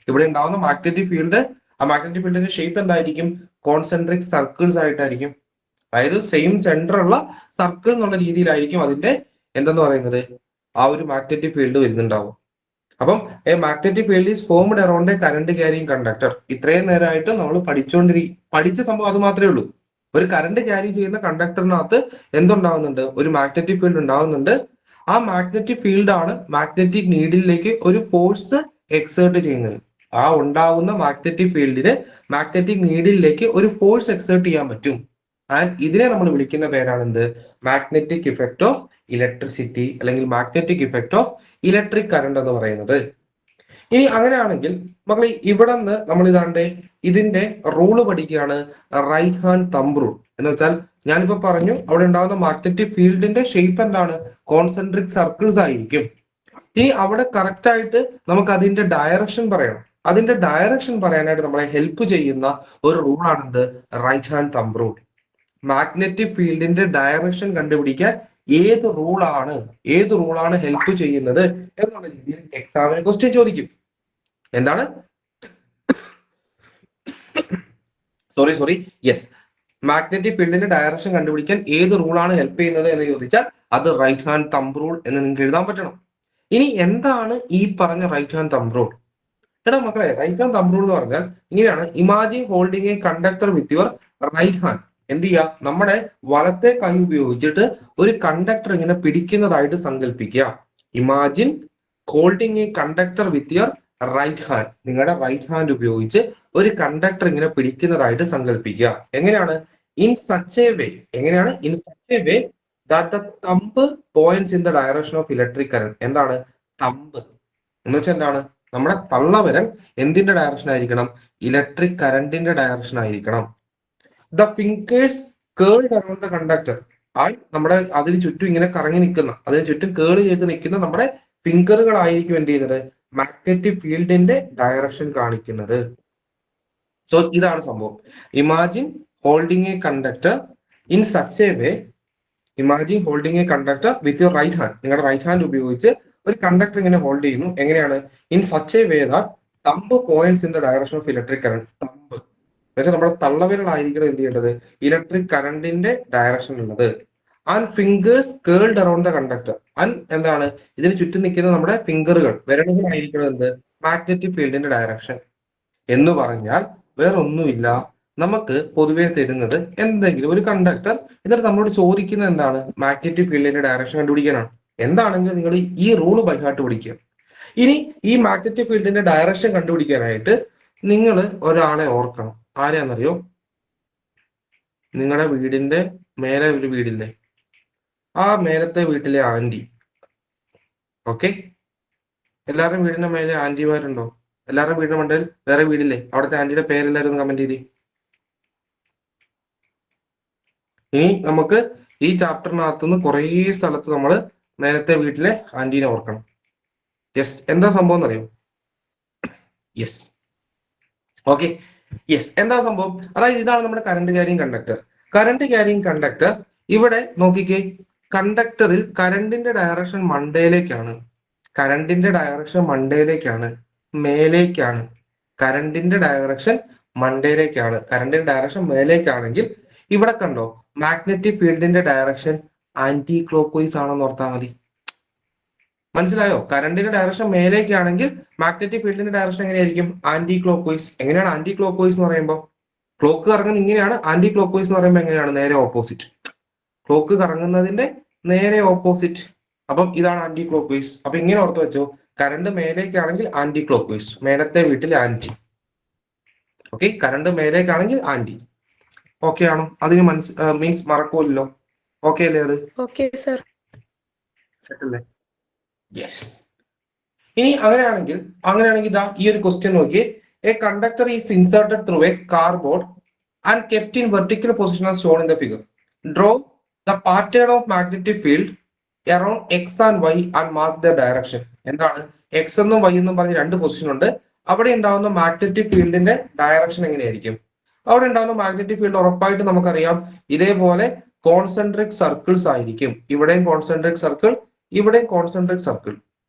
S1: ഇവിടെ ഉണ്ടാവുന്ന മാഗ്നറ്റിക് ഫീൽഡ്, ആ മാഗ്നറ്റിക് ഫീൽഡിന്റെ ഷേപ്പ് എന്തായിരിക്കും? കോൺസെൻട്രിക് സർക്കിൾസ് ആയിട്ടായിരിക്കും. അതായത് സെയിം സെന്റർ ഉള്ള സർക്കിൾ എന്നുള്ള രീതിയിലായിരിക്കും അതിന്റെ എന്തെന്ന് പറയുന്നത്, ആ ഒരു മാഗ്നറ്റിക് ഫീൽഡ് വരുന്നുണ്ടാവും. അപ്പം a magnetic field is formed around a current carrying conductor. ഇത്രയും നേരമായിട്ട് നമ്മൾ പഠിച്ച സംഭവം അത് മാത്രമേ ഉള്ളൂ. ഒരു കറണ്ട് ക്യാരി ചെയ്യുന്ന കണ്ടക്ടറിനകത്ത് എന്തുണ്ടാവുന്നുണ്ട്? ഒരു മാഗ്നറ്റിക് ഫീൽഡ് ഉണ്ടാവുന്നുണ്ട്. ആ മാഗ്നറ്റിക് ഫീൽഡ് ആണ് മാഗ്നറ്റിക് നീഡിലേക്ക് ഒരു ഫോഴ്സ് എക്സേർട്ട് ചെയ്യുന്നത്. ആ ഉണ്ടാവുന്ന മാഗ്നറ്റിക് ഫീൽഡിന് മാഗ്നറ്റിക് നീഡിലേക്ക് ഒരു ഫോഴ്സ് എക്സേർട്ട് ചെയ്യാൻ പറ്റും. ആൻഡ് ഇതിനെ നമ്മൾ വിളിക്കുന്ന പേരാണ് എന്ത്? മാഗ്നറ്റിക് ഇഫക്റ്റ് ഓഫ് ഇലക്ട്രിസിറ്റി അല്ലെങ്കിൽ magnetic effect of electric current എന്ന് പറയുന്നത്. ഇനി അങ്ങനെയാണെങ്കിൽ മക്കളെ ഇവിടെ നിന്ന് നമ്മൾ ഇതാണ്ട് ഇതിന്റെ റൂള് പഠിക്കുകയാണ്, റൈറ്റ് ഹാൻഡ് തമ്പ് റൂൾ. എന്ന് വെച്ചാൽ ഞാനിപ്പോ പറഞ്ഞു അവിടെ ഉണ്ടാകുന്ന മാഗ്നറ്റിക് ഫീൽഡിന്റെ ഷേപ്പ് എന്താണ്, കോൺസെൻട്രിക് സർക്കിൾസ് ആയിരിക്കും. ഇനി അവിടെ കറക്റ്റ് ആയിട്ട് നമുക്ക് അതിന്റെ ഡയറക്ഷൻ പറയണം. അതിന്റെ ഡയറക്ഷൻ പറയാനായിട്ട് നമ്മളെ ഹെൽപ്പ് ചെയ്യുന്ന ഒരു റൂളാണെന്ത്, right hand thumb rule. Magnetic ഫീൽഡിന്റെ ഡയറക്ഷൻ കണ്ടുപിടിക്കാൻ ഏത് റൂളാണ് ഹെൽപ്പ് ചെയ്യുന്നത് എന്നുള്ള രീതിയിൽ എക്സാമിന് ക്വസ്റ്റ്യൻ ചോദിക്കും. എന്താണ്, സോറി യെസ്, മാഗ്നറ്റിക് ഫീൽഡിന്റെ ഡയറക്ഷൻ കണ്ടുപിടിക്കാൻ ഏത് റൂളാണ് ഹെൽപ്പ് ചെയ്യുന്നത് എന്ന് ചോദിച്ചാൽ അത് റൈറ്റ് ഹാൻഡ് തമ്പ് റൂൾ എന്ന് നിങ്ങൾക്ക് എഴുതാൻ പറ്റണം. ഇനി എന്താണ് ഈ പറഞ്ഞ റൈറ്റ് ഹാൻഡ് തമ്പ് റൂൾ? എടാ മക്കളെ, റൈറ്റ് ഹാൻഡ് തമ്പ് റൂൾ എന്ന് പറഞ്ഞാൽ ഇങ്ങനെയാണ്, imagine holding a conductor with your right hand. എന്ത് ചെയ്യുക, നമ്മുടെ വലത്തെ കൈ ഉപയോഗിച്ചിട്ട് ഒരു കണ്ടക്ടർ ഇങ്ങനെ പിടിക്കുന്നതായിട്ട് സങ്കല്പിക്കുക. Imagine holding a conductor with your right hand. നിങ്ങളുടെ റൈറ്റ് ഹാൻഡ് ഉപയോഗിച്ച് ഒരു കണ്ടക്ടർ ഇങ്ങനെ പിടിക്കുന്നതായിട്ട് സങ്കല്പിക്കുക. എങ്ങനെയാണ്, ഇൻ സച്ച് എ വേ, എങ്ങനെയാണ്, in such a way that the thumb points in the direction of electric current. എന്താണ് തമ്പ് എന്ന് വെച്ചാൽ എന്താണ്, നമ്മുടെ തള്ളവിരൽ എന്തിന്റെ ഡയറക്ഷൻ ആയിരിക്കണം, ഇലക്ട്രിക് കറന്റിന്റെ ഡയറക്ഷൻ ആയിരിക്കണം. The fingers curled around the conductor. നമ്മുടെ അതിന് ചുറ്റും ഇങ്ങനെ കറങ്ങി നിൽക്കുന്ന, അതിന് ചുറ്റും കേള് ചെയ്ത് നിൽക്കുന്ന നമ്മുടെ ഫിംഗറുകളായിരിക്കും എന്ത് ചെയ്യുന്നത്, മാഗ്നറ്റിക് ഫീൽഡിന്റെ ഡയറക്ഷൻ കാണിക്കുന്നത്. സോ ഇതാണ് സംഭവം. Imagine holding a conductor in such a way, imagine holding a conductor with your right hand. നിങ്ങളുടെ റൈറ്റ് ഹാൻഡ് ഉപയോഗിച്ച് ഒരു കണ്ടക്ടർ ഇങ്ങനെ ഹോൾഡ് ചെയ്യുന്നു. എങ്ങനെയാണ്, in such a way that thumb points in the direction of electric current. Thumb എന്നുവെച്ചാൽ നമ്മുടെ തള്ളവിരലായിരിക്കണം എന്ത് ചെയ്യേണ്ടത്, ഇലക്ട്രിക് കറന്റിന്റെ ഡയറക്ഷൻ ഉള്ളത്. And fingers curled around the conductor. And എന്താണ്, ഇതിന് ചുറ്റും നിൽക്കുന്ന നമ്മുടെ ഫിംഗറുകൾ, വിരലുകളായിരിക്കണം എന്ത്, മാഗ്നറ്റിക് ഫീൽഡിന്റെ ഡയറക്ഷൻ. എന്ന് പറഞ്ഞാൽ വേറെ ഒന്നുമില്ല, നമുക്ക് പൊതുവെ തരുന്നത് എന്തെങ്കിലും ഒരു കണ്ടക്ടർ, എന്നിട്ട് നമ്മളോട് ചോദിക്കുന്നത് എന്താണ്, മാഗ്നറ്റിക് ഫീൽഡിന്റെ ഡയറക്ഷൻ കണ്ടുപിടിക്കാനാണ്. എന്താണെങ്കിലും നിങ്ങൾ ഈ റൂള് ബൈഹാർട്ട് പഠിക്കുക. ഇനി ഈ മാഗ്നറ്റിക് ഫീൽഡിന്റെ ഡയറക്ഷൻ കണ്ടുപിടിക്കാനായിട്ട് നിങ്ങൾ ഒരാളെ ഓർക്കണം. ആരെയാണെന്നറിയോ, നിങ്ങളുടെ വീടിന്റെ മേലെ ഒരു വീടില്ലേ, ആ മേലത്തെ വീട്ടിലെ ആന്റി. ഓക്കെ, എല്ലാവരുടെയും വീടിന്റെ മേലെ ആന്റിമാരുണ്ടോ? എല്ലാവരുടെയും വീടിന്റെ മണ്ടയിൽ വേറെ വീടില്ലേ? അവിടുത്തെ ആന്റിയുടെ പേരെല്ലാവരും കമന്റ് ചെയ്തേ. ഇനി നമുക്ക് ഈ ചാപ്റ്ററിനകത്തുനിന്ന് കുറേ സ്ഥലത്ത് നമ്മൾ നേരത്തെ വീട്ടിലെ ആന്റീനെ ഓർക്കണം. യെസ്, എന്താ സംഭവം എന്നറിയോ? യെസ്, ഓക്കെ, യെസ്, എന്താ സംഭവം? അതായത് ഇതാണ് നമ്മുടെ current carrying conductor. Current carrying conductor ഇവിടെ നോക്കിക്കേ, കണ്ടക്ടറിൽ കറണ്ടിന്റെ ഡയറക്ഷൻ മണ്ടയിലേക്കാണ്, കറണ്ടിന്റെ ഡയറക്ഷൻ മണ്ടയിലേക്കാണ്, മേലേക്കാണ്. കറണ്ടിന്റെ ഡയറക്ഷൻ മണ്ടയിലേക്കാണ്, കറണ്ടിന്റെ ഡയറക്ഷൻ മേലേക്കാണെങ്കിൽ ഇവിടെ കണ്ടോ, മാഗ്നറ്റിക് ഫീൽഡിന്റെ ഡയറക്ഷൻ ആന്റി ക്ലോക്ക് വൈസ് ആണെന്ന് ഓർത്താൽ മതി. മനസ്സിലായോ? കറണ്ടിന്റെ ഡയറക്ഷൻ മേലേക്കാണെങ്കിൽ മാഗ്നറ്റിക് ഫീൽഡിന്റെ ഡയറക്ഷൻ എങ്ങനെയായിരിക്കും, ആന്റി ക്ലോക്ക് വൈസ്. എങ്ങനെയാണ് ആന്റി ക്ലോക്ക് വൈസ് എന്ന് പറയുമ്പോൾ, ക്ലോക്ക് കറങ്ങുന്നത് ഇങ്ങനെയാണ്. ആന്റി ക്ലോക്ക് വൈസ് എന്ന് പറയുമ്പോൾ എങ്ങനെയാണ്, നേരെ ഓപ്പോസിറ്റ്. ക്ലോക്ക് കറങ്ങുന്നതിന്റെ നേരെ ഓപ്പോസിറ്റ്. അപ്പം ഇതാണ് ആന്റി ക്ലോക്ക് വൈസ്. അപ്പൊ ഇങ്ങനെ ഓർത്ത് വെച്ചോ, കറണ്ട് മേലേക്കാണെങ്കിൽ ആന്റി ക്ലോക്ക് വൈസ്, മേലത്തെ വീട്ടിൽ ആന്റി. ഓക്കെ, കറണ്ട് മേലേക്കാണെങ്കിൽ ആന്റി. ഓക്കെ ആണോ? അതിന് മീൻസ് മറക്കൂല്ലോ. ഓക്കെ അല്ലേ? അത്
S4: ഓക്കെ സർ.
S1: സെറ്റല്ലേ? യെസ്. ഇനി അങ്ങനെയാണെങ്കിൽ ഇതാ ഈ ഒരു ക്വസ്റ്റ്യൻ നോക്കിയേ. A conductor is inserted through a cardboard and kept in vertical position as shown in the figure. Draw the pattern of magnetic field around X and Y and mark the direction. എന്താണ്, X എന്നും Y എന്നും പറഞ്ഞ് രണ്ട് position ഉണ്ട്. അവിടെ ഉണ്ടാവുന്ന magnetic ഫീൽഡിന്റെ direction എങ്ങനെയായിരിക്കും? അവിടെ ഉണ്ടാകുന്ന മാഗ്നറ്റിക് ഫീൽഡ് ഉറപ്പായിട്ട് നമുക്കറിയാം ഇതേപോലെ കോൺസെൻട്രിക് സർക്കിൾസ് ആയിരിക്കും. ഇവിടെയും കോൺസെൻട്രിക് സർക്കിൾ, ഇവിടെയും കോൺസെൻട്രിക് സർക്കിൾ.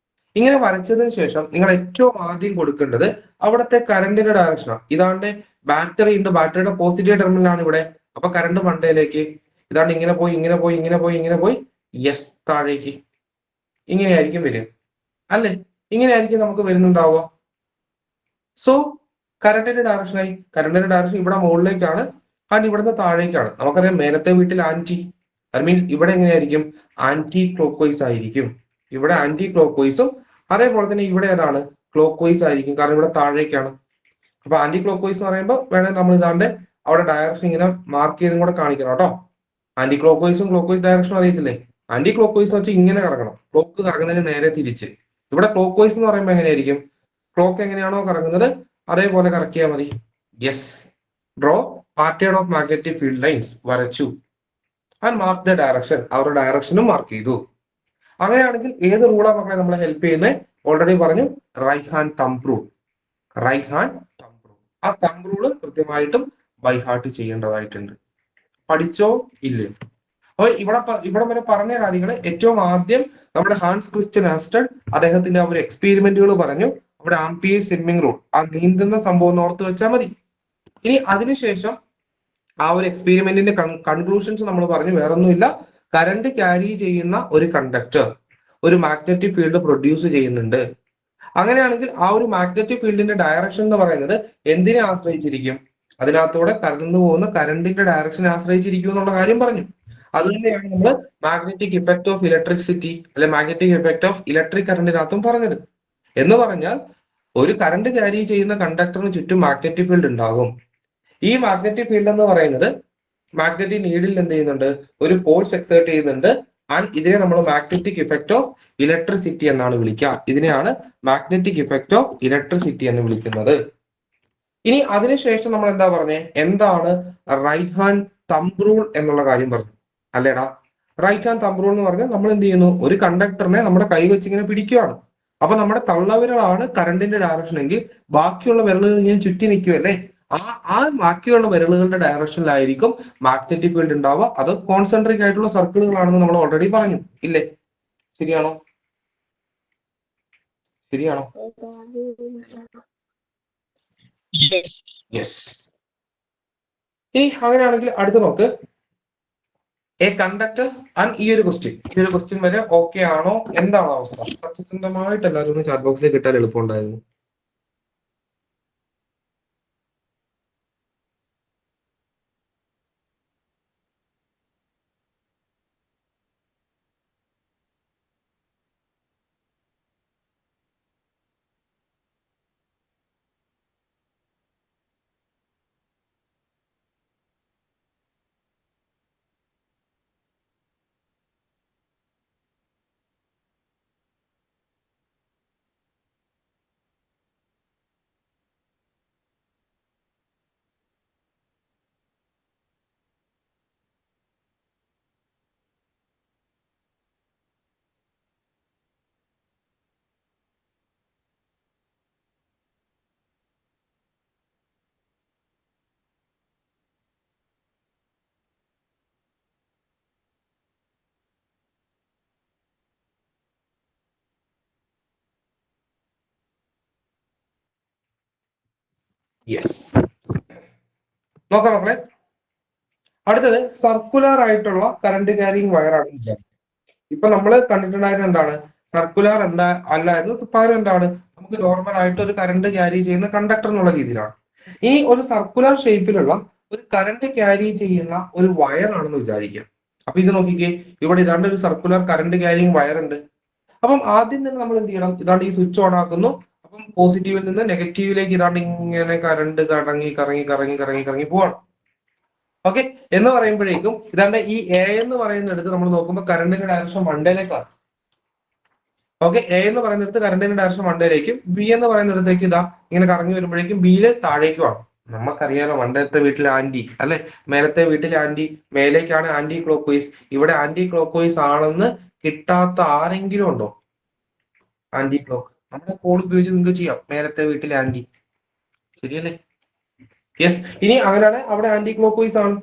S1: ഇങ്ങനെ വരച്ചതിന് ശേഷം നിങ്ങൾ ഏറ്റവും ആദ്യം കൊടുക്കേണ്ടത് അവിടുത്തെ കറണ്ടിന്റെ ഡയറക്ഷനാണ്. ഇതാണ്ട് ബാറ്ററി ഉണ്ട്, ബാറ്ററിയുടെ പോസിറ്റീവ് ടെർമിനലാണ് ഇവിടെ. അപ്പൊ കറണ്ട് മണ്ടയിലേക്ക്, ഇതാണ്ട് ഇങ്ങനെ പോയി ഇങ്ങനെ പോയി ഇങ്ങനെ പോയി ഇങ്ങനെ പോയി, യെസ്, താഴേക്ക്. ഇങ്ങനെയായിരിക്കും വരിക അല്ലേ? ഇങ്ങനെയായിരിക്കും നമുക്ക് വരുന്നുണ്ടാവുക. സോ കറണ്ടിന്റെ ഡയറക്ഷനായി, കറണ്ടിന്റെ ഡയറക്ഷൻ ഇവിടെ മുകളിലേക്കാണ് ആൻഡ് ഇവിടുന്ന് താഴേക്കാണ്. നമുക്കറിയാം മേലത്തെ വീട്ടിൽ ആന്റി, അത് മീൻസ് ഇവിടെ എങ്ങനെയായിരിക്കും, ആന്റി ക്ലോക്ക് വൈസ് ആയിരിക്കും. ഇവിടെ ആന്റി ക്ലോക്ക് വൈസും അതേപോലെ തന്നെ ഇവിടെ ഏതാണ്, ക്ലോക്ക് വൈസ് ആയിരിക്കും, കാരണം ഇവിടെ താഴേക്കാണ്. അപ്പൊ ആന്റി ക്ലോക്ക് വൈസ് എന്ന് പറയുമ്പോൾ വേണമെങ്കിൽ നമ്മൾ ഇതാണ്ട് അവിടെ ഡയറക്ഷൻ ഇങ്ങനെ മാർക്ക് ചെയ്തും കൂടെ കാണിക്കണം കേട്ടോ. ആന്റി ക്ലോക്ക് വൈസും ക്ലോക്ക് വൈസ് ഡയറക്ഷനും അറിയത്തില്ലേ? ആന്റി ക്ലോക്ക് വൈസ് എന്ന് വെച്ചാൽ ഇങ്ങനെ കറങ്ങണം, ക്ലോക്ക് കറങ്ങുന്നതിന് നേരെ തിരിച്ച്. ഇവിടെ ക്ലോക്ക് വൈസ് എന്ന് പറയുമ്പോൾ എങ്ങനെയായിരിക്കും, ക്ലോക്ക് എങ്ങനെയാണോ കറങ്ങുന്നത് അതേപോലെ കറക്കിയാൽ മതി. Yes, draw pattern of magnetic field lines വരച്ചു. ആൻഡ് മാർക്ക് ദ ഡയറക്ഷൻ, അവരുടെ ഡയറക്ഷനും മാർക്ക് ചെയ്തു. അങ്ങനെയാണെങ്കിൽ ഏത് റൂളാണ് മക്കളെ നമ്മളെ ഹെൽപ്പ് ചെയ്യുന്നത്? ഓൾറെഡി പറഞ്ഞു, right hand thumb rule. Right hand thumb rule. ആ തംബ് റൂള് കൃത്യമായിട്ടും ബൈ ഹാർട്ട് ചെയ്യേണ്ടതായിട്ടുണ്ട്. പഠിച്ചോ ഇല്ലേ? അപ്പൊ ഇവിടെ വരെ പറഞ്ഞ കാര്യങ്ങൾ ഏറ്റവും ആദ്യം നമ്മുടെ ഹാൻസ് ക്രിസ്റ്റ്യൻ ആസ്റ്റൺ അദ്ദേഹത്തിന്റെ ആ ഒരു എക്സ്പെരിമെന്റുകൾ പറഞ്ഞു. അവിടെ ആംപിയർ സ്വിമ്മിംഗ് റൂൾ, ആ നീന്തുന്ന സംഭവം ഓർത്ത് വെച്ചാൽ മതി. ഇനി അതിനുശേഷം ആ ഒരു എക്സ്പെരിമെന്റിന്റെ കൺക്ലൂഷൻസ് നമ്മൾ പറഞ്ഞു. വേറൊന്നുമില്ല, കറണ്ട് ക്യാരി ചെയ്യുന്ന ഒരു കണ്ടക്ടർ ഒരു മാഗ്നറ്റിക് ഫീൽഡ് പ്രൊഡ്യൂസ് ചെയ്യുന്നുണ്ട്. അങ്ങനെയാണെങ്കിൽ ആ ഒരു മാഗ്നറ്റിക് ഫീൽഡിന്റെ ഡയറക്ഷൻ എന്ന് പറയുന്നത് എന്തിനെ ആശ്രയിച്ചിരിക്കും? അതിനകത്തൂടെ കടന്നു പോകുന്ന കറണ്ടിന്റെ ഡയറക്ഷനെ ആശ്രയിച്ചിരിക്കും എന്നുള്ള കാര്യം പറഞ്ഞു. അത് തന്നെയാണ് നമ്മൾ മാഗ്നറ്റിക് ഇഫക്റ്റ് ഓഫ് ഇലക്ട്രിസിറ്റി അല്ലെ മാഗ്നറ്റിക് ഇഫക്റ്റ് ഓഫ് ഇലക്ട്രിക് കറണ്ടിനകത്തും പറഞ്ഞത്. എന്ന് പറഞ്ഞാൽ ഒരു കറണ്ട് ക്യാരി ചെയ്യുന്ന കണ്ടക്ടറിന് ചുറ്റും മാഗ്നറ്റിക് ഫീൽഡ് ഉണ്ടാകും. ഈ മാഗ്നറ്റിക് ഫീൽഡ് എന്ന് പറയുന്നത് മാഗ്നറ്റിക് നീഡിൽ എന്ത് ചെയ്യുന്നുണ്ട്? ഒരു ഫോഴ്സ് എക്സേർട്ട് ചെയ്യുന്നുണ്ട്. ആൻഡ് ഇതിനെ നമ്മൾ മാഗ്നറ്റിക് ഇഫക്റ്റ് ഓഫ് ഇലക്ട്രിസിറ്റി എന്നാണ് വിളിക്കുക. ഇതിനെയാണ് മാഗ്നറ്റിക് ഇഫക്റ്റ് ഓഫ് ഇലക്ട്രിസിറ്റി എന്ന് വിളിക്കുന്നത്. ഇനി അതിനുശേഷം നമ്മൾ എന്താ പറഞ്ഞേ? എന്താണ് റൈറ്റ് ഹാൻഡ് തംബ് റൂൾ എന്നുള്ള കാര്യം പറഞ്ഞു അല്ലേടാ? റൈറ്റ് ഹാൻഡ് തംബ് റൂൾ എന്ന് പറഞ്ഞാൽ നമ്മൾ എന്ത് ചെയ്യുന്നു? ഒരു കണ്ടക്ടറിനെ നമ്മുടെ കൈ വെച്ച് ഇങ്ങനെ പിടിക്കുകയാണ്. അപ്പൊ നമ്മുടെ തള്ളവിരലാണ് കറണ്ടിന്റെ ഡയറക്ഷൻ എങ്കിൽ ബാക്കിയുള്ള വിരലുകൾ ഇങ്ങനെ ചുറ്റി നിൽക്കുമല്ലേ? ആ ബാക്കിയുള്ള വിരലുകളുടെ ഡയറക്ഷനിലായിരിക്കും മാഗ്നറ്റിക് ഫീൽഡ് ഉണ്ടാവുക. അത് കോൺസെൻട്രിക് ആയിട്ടുള്ള സർക്കിളുകളാണെന്ന് നമ്മൾ ഓൾറെഡി പറഞ്ഞു ഇല്ലേ? ശരിയാണോ? ശരിയാണോ? യെസ്. ഇനി അങ്ങനെയാണെങ്കിൽ അടുത്ത് നോക്ക്, എ കണ്ടക്ടർ ആൻഡ് ഈ ഒരു ക്വസ്റ്റ്യൻ വരെ ഓക്കെ ആണോ? എന്താണ് അവസ്ഥ? സത്യസന്ധമായിട്ട് എല്ലാവരും ഒന്ന് ചാറ്റ് ബോക്സിലേക്ക് ഇട്ടാൽ എളുപ്പമുണ്ടായിരുന്നു. യെസ്, നോക്കാം മക്കളെ. അടുത്തത് സർക്കുലർ ആയിട്ടുള്ള കറണ്ട് ക്യാരിങ് വയറാണ് വിചാരിക്കുക. ഇപ്പൊ നമ്മൾ കണ്ടിട്ടുണ്ടായിരുന്നത് എന്താണ്? സർക്കുലർ അല്ലായിരുന്നു, പകരം എന്താണ്? നമുക്ക് നോർമൽ ആയിട്ട് ഒരു കറണ്ട് ക്യാരി ചെയ്യുന്ന കണ്ടക്ടർ എന്നുള്ള രീതിയിലാണ്. ഈ ഒരു സർക്കുലർ ഷേപ്പിലുള്ള ഒരു കറണ്ട് ക്യാരി ചെയ്യുന്ന ഒരു വയറാണെന്ന് വിചാരിക്കുക. അപ്പൊ ഇത് നോക്കിക്കേ, ഇവിടെ ഇതാണ്ട് ഒരു സർക്കുലർ കറണ്ട് ക്യാരിങ് വയർ ഉണ്ട്. അപ്പം ആദ്യം തന്നെ നമ്മൾ എന്ത് ചെയ്യണം? ഇതാണ്ട് ഈ സ്വിച്ച് ഓൺ ആക്കുന്നു. അപ്പം പോസിറ്റീവിൽ നിന്ന് നെഗറ്റീവിലേക്ക് ഇതാണ്ട് ഇങ്ങനെ കറണ്ട് കറങ്ങി പോവാണ്. ഓക്കെ എന്ന് പറയുമ്പോഴേക്കും ഇതാണ്ട് ഈ എ എന്ന് പറയുന്നിടത്ത് നമ്മൾ നോക്കുമ്പോൾ കറണ്ടിന്റെ ഡയറക്ഷൻ മണ്ടയിലേക്കാണ്. ഓക്കെ, എ എന്ന് പറയുന്നിടത്ത് കറണ്ടിന്റെ ഡയറക്ഷൻ മണ്ടയിലേക്കും, ബി എന്ന് പറയുന്നിടത്തേക്ക് ഇതാ ഇങ്ങനെ കറങ്ങി വരുമ്പോഴേക്കും ബിയില് താഴേക്കുമാണ്. നമുക്കറിയാലോ മണ്ടത്തെ വീട്ടിലെ ആന്റി അല്ലെ, മേലത്തെ വീട്ടിലെ ആന്റി, മേലേക്കാണ് ആന്റി ക്ലോക്ക് വൈസ്. ഇവിടെ ആന്റി ക്ലോക്ക് വൈസ് ആണെന്ന് കിട്ടാത്ത ആരെങ്കിലും ഉണ്ടോ? ആന്റി ക്ലോക്ക് നമ്മുടെ കോൾ ഉപയോഗിച്ച് നിങ്ങൾക്ക് ചെയ്യാം. മേലത്തെ വീട്ടിലെ ആന്റി, ശരിയല്ലേ? യെസ്. ഇനി അങ്ങനെയാണ് അവിടെ ആന്റി ക്ലോക്ക് വൈസ് ആണ്.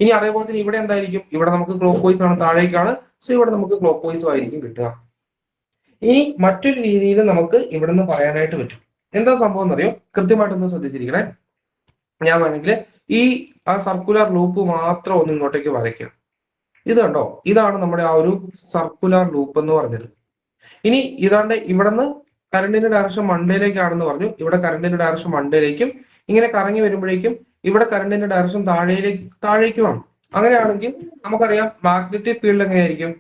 S1: ഇനി അതേപോലെ തന്നെ ഇവിടെ എന്തായിരിക്കും? ഇവിടെ നമുക്ക് ക്ലോക്ക് വൈസ് ആണ്, താഴേക്കാണ്. സോ ഇവിടെ നമുക്ക് ക്ലോക്ക് വൈസും ആയിരിക്കും കിട്ടുക. ഇനി മറ്റൊരു രീതിയിൽ നമുക്ക് ഇവിടെ നിന്ന് പറയാനായിട്ട് പറ്റും. എന്താ സംഭവം എന്നറിയോ? കൃത്യമായിട്ടൊന്ന് ശ്രദ്ധിച്ചിരിക്കണേ. ഞാൻ വേണമെങ്കിൽ ഈ ആ സർക്കുലർ ലൂപ്പ് മാത്രം ഒന്ന് ഇങ്ങോട്ടേക്ക് വരയ്ക്കാം. ഇത് കണ്ടോ? ഇതാണ് നമ്മുടെ ആ ഒരു സർക്കുലർ ലൂപ്പ് എന്ന് പറഞ്ഞത്. ഇനി ഇതാണ്ട് ഇവിടെ നിന്ന് കറണ്ടിന്റെ ഡയറക്ഷൻ മണ്ടയിലേക്കാണെന്ന് പറഞ്ഞു. ഇവിടെ കറണ്ടിന്റെ ഡയറക്ഷൻ മണ്ടയിലേക്കും ഇങ്ങനെ കറങ്ങി വരുമ്പോഴേക്കും ഇവിടെ കറണ്ടിന്റെ ഡയറക്ഷൻ താഴേക്കുമാണ്. അങ്ങനെയാണെങ്കിൽ നമുക്കറിയാം മാഗ്നറ്റിക് ഫീൽഡ് എങ്ങനെയായിരിക്കും?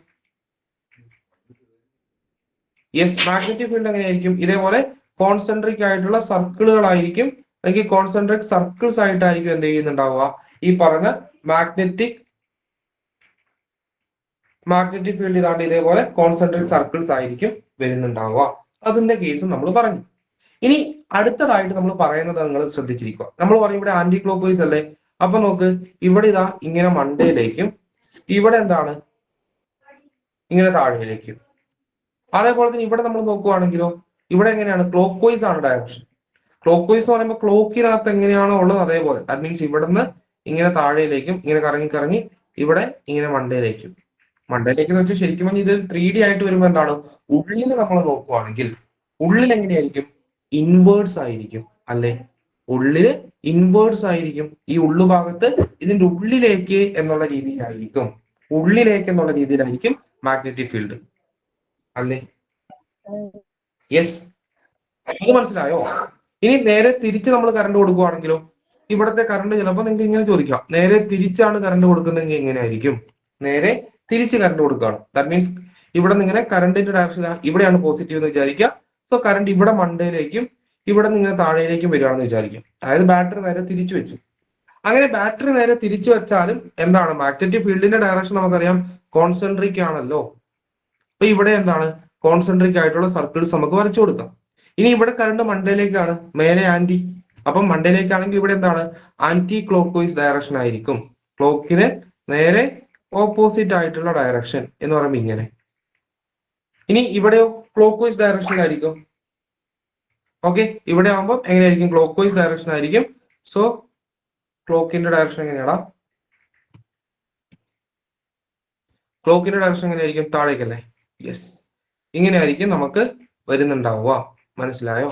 S1: യെസ്, മാഗ്നറ്റിക് ഫീൽഡ് എങ്ങനെയായിരിക്കും? ഇതേപോലെ കോൺസെൻട്രിക് ആയിട്ടുള്ള സർക്കിളുകളായിരിക്കും, അല്ലെങ്കിൽ കോൺസെൻട്രിക് സർക്കിൾസ് ആയിട്ടായിരിക്കും എന്ത് ചെയ്യുന്നുണ്ടാവുക? ഈ പറഞ്ഞ മാഗ്നറ്റിക് ഫീൽഡ് ഇതാണ്ട് ഇതേപോലെ കോൺസെൻട്രിക് സർക്കിൾസ് ആയിരിക്കും വരുന്നുണ്ടാവുക. അതിന്റെ കേസ് നമ്മൾ പറഞ്ഞു. ഇനി അടുത്തതായിട്ട് നമ്മൾ പറയുന്നത് നിങ്ങൾ ശ്രദ്ധിച്ചിരിക്കുക. നമ്മൾ പറയും ഇവിടെ ആന്റി ക്ലോക്ക് വൈസ് അല്ലേ, അപ്പൊ നോക്ക് ഇവിടെ ഇതാ ഇങ്ങനെ മണ്ടയിലേക്കും ഇവിടെ എന്താണ് ഇങ്ങനെ താഴേയിലേക്കും. അതേപോലെ തന്നെ ഇവിടെ നമ്മൾ നോക്കുവാണെങ്കിലോ ഇവിടെ എങ്ങനെയാണ് ക്ലോക്ക് വൈസ് ആണ് ഡയറക്ഷൻ. ക്ലോക്ക് വൈസ് എന്ന് പറയുമ്പോൾ ക്ലോക്കിനകത്ത് എങ്ങനെയാണോ ഉള്ളത് അതേപോലെ. ദാറ്റ് മീൻസ് ഇവിടുന്ന് ഇങ്ങനെ താഴേയിലേക്കും ഇങ്ങനെ കറങ്ങി കറങ്ങി ഇവിടെ ഇങ്ങനെ മണ്ടയിലേക്കും. മണ്ടയിലേക്ക് എന്ന് വെച്ചാൽ ശരിക്കും പറഞ്ഞാൽ ഇത് 3D ആയിട്ട് വരുമ്പോൾ എന്താണ് ഉള്ളിൽ നമ്മൾ നോക്കുവാണെങ്കിൽ ഉള്ളിൽ എങ്ങനെയായിരിക്കും ഇൻവേർഡ്സ് ആയിരിക്കും അല്ലെ. ഉള്ളില് ഇൻവേർഡ്സ് ആയിരിക്കും. ഈ ഉള്ളുഭാഗത്ത് ഇതിന്റെ ഉള്ളിലേക്ക് എന്നുള്ള രീതിയിലായിരിക്കും മാഗ്നറ്റിക് ഫീൽഡ് അല്ലേ. യെസ്, അത് മനസ്സിലായോ? ഇനി നേരെ തിരിച്ച് നമ്മൾ കറണ്ട് കൊടുക്കുവാണെങ്കിലോ ഇവിടത്തെ കറണ്ട് ചിലപ്പോൾ നിങ്ങൾക്ക് ഇങ്ങനെ ചോദിക്കാം, നേരെ തിരിച്ചാണ് കറണ്ട് കൊടുക്കുന്നതെങ്കിൽ എങ്ങനെയായിരിക്കും? നേരെ തിരിച്ച് കറണ്ട് കൊടുക്കുകയാണ്. ദാറ്റ് മീൻസ് ഇവിടെ നിന്ന് ഇങ്ങനെ കറണ്ടിന്റെ ഡയറക്ഷൻ ഇവിടെയാണ് പോസിറ്റീവ് എന്ന് വിചാരിക്കുക. സോ കറണ്ട് ഇവിടെ മണ്ടയിലേക്കും ഇവിടെ നിന്ന് ഇങ്ങനെ താഴേയിലേക്കും വരികയാണെന്ന് വിചാരിക്കും. അതായത് ബാറ്ററി നേരെ തിരിച്ചു വെച്ചു. അങ്ങനെ ബാറ്ററി നേരെ തിരിച്ചു വെച്ചാലും എന്താണ് മാഗ്നറ്റിക് ഫീൽഡിന്റെ ഡയറക്ഷൻ നമുക്കറിയാം കോൺസെൻട്രിക് ആണല്ലോ. അപ്പൊ ഇവിടെ എന്താണ് കോൺസെൻട്രിക് ആയിട്ടുള്ള സർക്കിൾസ് നമുക്ക് വരച്ചു കൊടുക്കാം. ഇനി ഇവിടെ കറണ്ട് മണ്ടയിലേക്കാണ്, മേലെ ആന്റി. അപ്പം മണ്ടയിലേക്കാണെങ്കിൽ ഇവിടെ എന്താണ് ആന്റി ക്ലോക്ക് വൈസ് ഡയറക്ഷൻ ആയിരിക്കും. ക്ലോക്കിന് നേരെ ഓപ്പോസിറ്റ് ആയിട്ടുള്ള ഡയറക്ഷൻ എന്ന് പറയുമ്പോൾ ഇങ്ങനെ. ഇനി ഇവിടെയോ ക്ലോക്ക് വൈസ് ഡയറക്ഷൻ ആയിരിക്കും. ഓക്കെ, ഇവിടെ ആകുമ്പോൾ എങ്ങനെയായിരിക്കും ക്ലോക്ക് വൈസ് ഡയറക്ഷൻ ആയിരിക്കും. സോ ക്ലോക്കിന്റെ ഡയറക്ഷൻ എങ്ങനെയാടാ? ക്ലോക്കിന്റെ ഡയറക്ഷൻ എങ്ങനെയായിരിക്കും? താഴേക്കല്ലേ. യെസ്, ഇങ്ങനെയായിരിക്കും നമുക്ക് വരുന്നുണ്ടാവുക. മനസ്സിലായോ?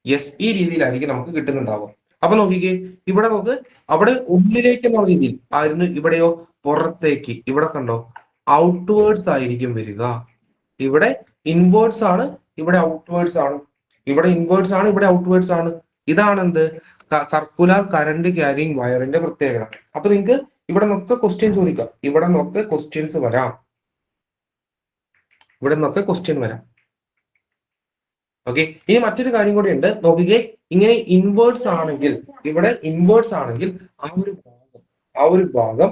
S1: യെസ്, ഈ രീതിയിലായിരിക്കും നമുക്ക് കിട്ടുന്നുണ്ടാവുക. അപ്പൊ നോക്കിക്കേ, ഇവിടെ നോക്ക്, അവിടെ ഉള്ളിലേക്ക് എന്നുള്ള രീതിയിൽ ആയിരുന്നു. ഇവിടെയോ പുറത്തേക്ക്. ഇവിടെ കണ്ടോ ഔട്ട്വേർഡ്സ് ആയിരിക്കും വരിക. ഇവിടെ ഇൻവേർഡ്സ് ആണ്, ഇവിടെ ഔട്ട്വേർഡ്സ് ആണ്. ഇവിടെ ഇൻവേർഡ്സ് ആണ്, ഇവിടെ ഔട്ട്വേർഡ്സ് ആണ്. ഇതാണ് എന്ത് സർക്കുലർ കറണ്ട് ക്യാരിങ് വയറിന്റെ പ്രത്യേകത. അപ്പൊ നിങ്ങൾക്ക് ഇവിടെ നിന്നൊക്കെ ക്വസ്റ്റ്യൻ ചോദിക്കാം. ഇവിടെ നിന്നൊക്കെ ക്വസ്റ്റ്യൻസ് വരാം. ഓക്കെ, ഇനി മറ്റൊരു കാര്യം കൂടി ഉണ്ട്. നോക്കിക്കേ, ഇങ്ങനെ ഇൻവേർഡ്സ് ആണെങ്കിൽ, ഇവിടെ ഇൻവേർഡ്സ് ആണെങ്കിൽ ആ ഒരു ഭാഗം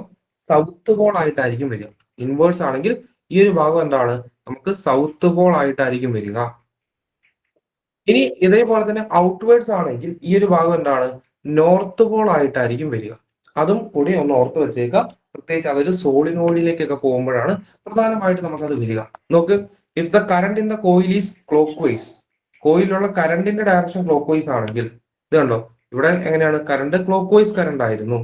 S1: സൗത്ത് പോൾ ആയിട്ടായിരിക്കും വരിക. ഇൻവേർഡ്സ് ആണെങ്കിൽ ഈ ഒരു ഭാഗം എന്താണ് നമുക്ക് സൗത്ത് പോൾ ആയിട്ടായിരിക്കും വരിക. ഇനി ഇതേപോലെ തന്നെ ഔട്ട്വേർഡ്സ് ആണെങ്കിൽ ഈ ഒരു ഭാഗം എന്താണ് നോർത്ത് പോൾ ആയിട്ടായിരിക്കും വരിക. അതും കൂടി ഒന്ന് ഓർത്ത് വെച്ചേക്കാം. പ്രത്യേകിച്ച് അതൊരു സോളിനോയിഡിലേക്കൊക്കെ പോകുമ്പോഴാണ് പ്രധാനമായിട്ട് നമുക്കത് വരിക. നോക്ക്, if the current in the coil is clockwise, കോയിലുള്ള കറണ്ടിന്റെ ഡയറക്ഷൻ ക്ലോക്ക് വൈസ് ആണെങ്കിൽ ഇത് കണ്ടോ, ഇവിടെ എങ്ങനെയാണ് കറണ്ട് ക്ലോക്ക് വൈസ് കറണ്ട് ആയിരുന്നു.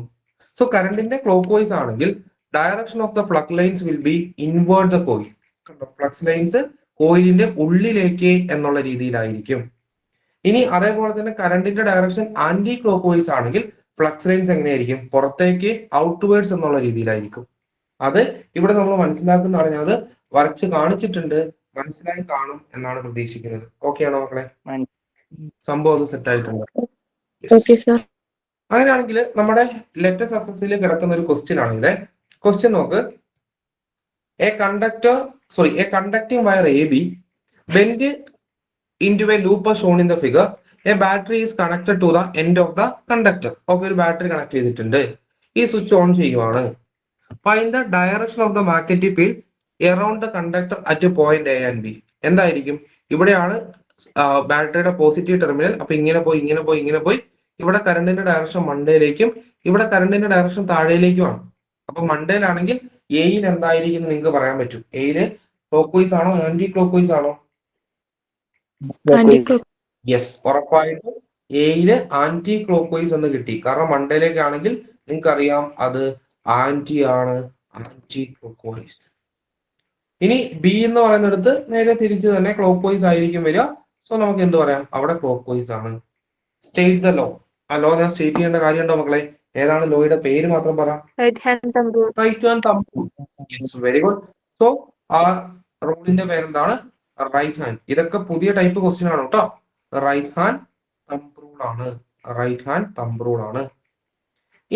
S1: സോ കറണ്ടിന്റെ ക്ലോക്ക് വൈസ് ആണെങ്കിൽ direction of the flux lines will be inward the coil. കണ്ടോ, ഫ്ലക്സ് ലൈൻസ് കോയിലിന്റെ ഉള്ളിലേക്ക് എന്നുള്ള രീതിയിലായിരിക്കും. ഇനി അതേപോലെ തന്നെ കറണ്ടിന്റെ ഡയറക്ഷൻ ആന്റി ക്ലോക്ക് വൈസ് ആണെങ്കിൽ ഫ്ലക്സ് ലൈൻസ് എങ്ങനെയായിരിക്കും പുറത്തേക്ക് ഔട്ട്വേർഡ്സ് എന്നുള്ള രീതിയിലായിരിക്കും. അത് ഇവിടെ നമ്മൾ മനസ്സിലാക്കുന്നതാണ്. ഞാനത് വരച്ച് കാണിച്ചിട്ടുണ്ട്, മനസ്സിലായി കാണും എന്നാണ് പ്രതീക്ഷിക്കുന്നത്. ഓക്കെ ആണോ മക്കളെ? സംഭവം അത് സെറ്റ് ആയിട്ടുണ്ട്. അങ്ങനെയാണെങ്കിൽ നമ്മുടെ ലെറ്റസ് അസസിൽ കിടക്കുന്ന ഒരു ക്വസ്റ്റ്യൻ ആണെങ്കിൽ ക്വസ്റ്റ്യൻ നോക്ക്. A conducting wire AB bent into a loop shown in the figure. A battery is connected to the end of the conductor. Okay, ഒരു ബാറ്ററി കണക്ട് ചെയ്തിട്ടുണ്ട്. ഈ സ്വിച്ച് ഓൺ ചെയ്യുവാണ്. Find the direction of the magnetic field around the conductor at point A and B. എന്തായിരിക്കും? ഇവിടെയാണ് ബാറ്ററിയുടെ positive terminal. അപ്പൊ ഇങ്ങനെ പോയി ഇവിടെ കറണ്ടിന്റെ ഡയറക്ഷൻ മണ്ടയിലേക്കും ഇവിടെ കറണ്ടിന്റെ ഡയറക്ഷൻ താഴേയിലേക്കുമാണ്. അപ്പൊ മണ്ടയിലാണെങ്കിൽ എയിൽ എന്തായിരിക്കും എന്ന് നിങ്ങൾക്ക് പറയാൻ പറ്റും. എയില് ക്ലോക്ക് വൈസ് ആണോ ആന്റി ക്ലോക്ക് വൈസ് ആണോ? യെസ്, ഉറപ്പായിട്ടും എയില് ആന്റി ക്ലോക്ക് വൈസ് എന്ന് കിട്ടി. കാരണം മണ്ടയിലേക്കാണെങ്കിൽ നിങ്ങൾക്ക് അറിയാം അത് ആന്റി ആണ്, ആന്റി ക്ലോക്ക് വൈസ്. ഇനി ബി എന്ന് പറയുന്നിടത്ത് നേരെ തിരിച്ച് തന്നെ ക്ലോക്ക് വൈസ് ആയിരിക്കും വരിക. സോ നമുക്ക് എന്ത് പറയാം, അവിടെ ക്ലോക്ക് വൈസ് ആണ്. State the law. ആ ലോ ഞാൻ സ്റ്റേറ്റ് ചെയ്യേണ്ട കാര്യമുണ്ടോ മക്കളെ? ഏതാണ് ലോയുടെ പേര് മാത്രം പറ. Right hand thumb rule. Very good. So ആ റൂളിന്റെ പേരെന്താണ്? Right hand. ഇതൊക്കെ പുതിയ ടൈപ്പ് ക്വസ്റ്റ്യൻ ആണ് കേട്ടോ. റൈറ്റ് ഹാൻഡ് തമ്പ് റൂൾ ആണ്.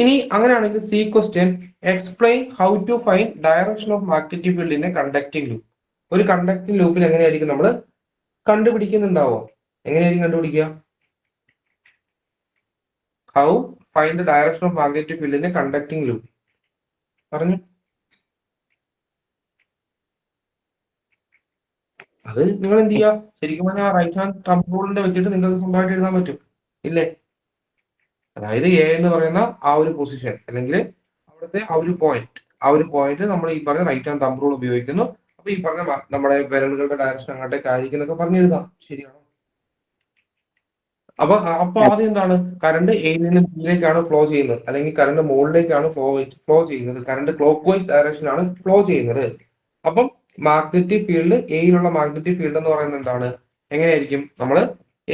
S1: ഇനി അങ്ങനെയാണെങ്കിൽ C question, explain how to find direction of magnetic field in a conducting loop. ഒരു കണ്ടക്ടിംഗ് ലൂപ്പിൽ എങ്ങനെയായിരിക്കും നമ്മൾ കണ്ടുപിടിക്കുന്നുണ്ടാവോ? എങ്ങനെയായിരിക്കും കണ്ടുപിടിക്കുക? How find the direction of magnetic field in a conducting loop. പറഞ്ഞു. അത് നിങ്ങൾ എന്ത് ചെയ്യുക, ശരിക്കും പറഞ്ഞാൽ റൈറ്റ് ഹാൻഡ് തമ്പ് റൂളിന്റെ വെച്ചിട്ട് നിങ്ങൾക്ക് സ്വന്തമായിട്ട് എഴുതാൻ പറ്റും ഇല്ലേ? അതായത് എ എന്ന് പറയുന്ന ആ ഒരു പൊസിഷൻ അല്ലെങ്കിൽ അവിടുത്തെ ആ ഒരു പോയിന്റ് നമ്മൾ ഈ പറഞ്ഞ റൈറ്റ് ഹാൻഡ് തമ്പ് റൂൾ ഉപയോഗിക്കുന്നു. അപ്പൊ ഈ പറഞ്ഞ നമ്മുടെ വിരലുകളുടെ ഡയറക്ഷൻ അങ്ങോട്ടേക്ക് ആയിരിക്കും എന്നൊക്കെ പറഞ്ഞു എഴുതാം. ശരിയാണോ? അപ്പൊ ആദ്യം എന്താണ്, കറണ്ട് എയിൽ നിന്ന് ബിയിലേക്കാണ് ഫ്ലോ ചെയ്യുന്നത്, അല്ലെങ്കിൽ കറണ്ട് മുകളിലേക്കാണ് ഫ്ലോ ചെയ്യുന്നത്, കറണ്ട് ക്ലോക്ക് വൈസ് ഡയറക്ഷനാണ് ഫ്ലോ ചെയ്യുന്നത്. അപ്പം മാഗ്നറ്റിക് ഫീൽഡ്, എയിലുള്ള മാഗ്നറ്റിക് ഫീൽഡ് എന്ന് പറയുന്നത് എന്താണ്, എങ്ങനെയായിരിക്കും? നമ്മൾ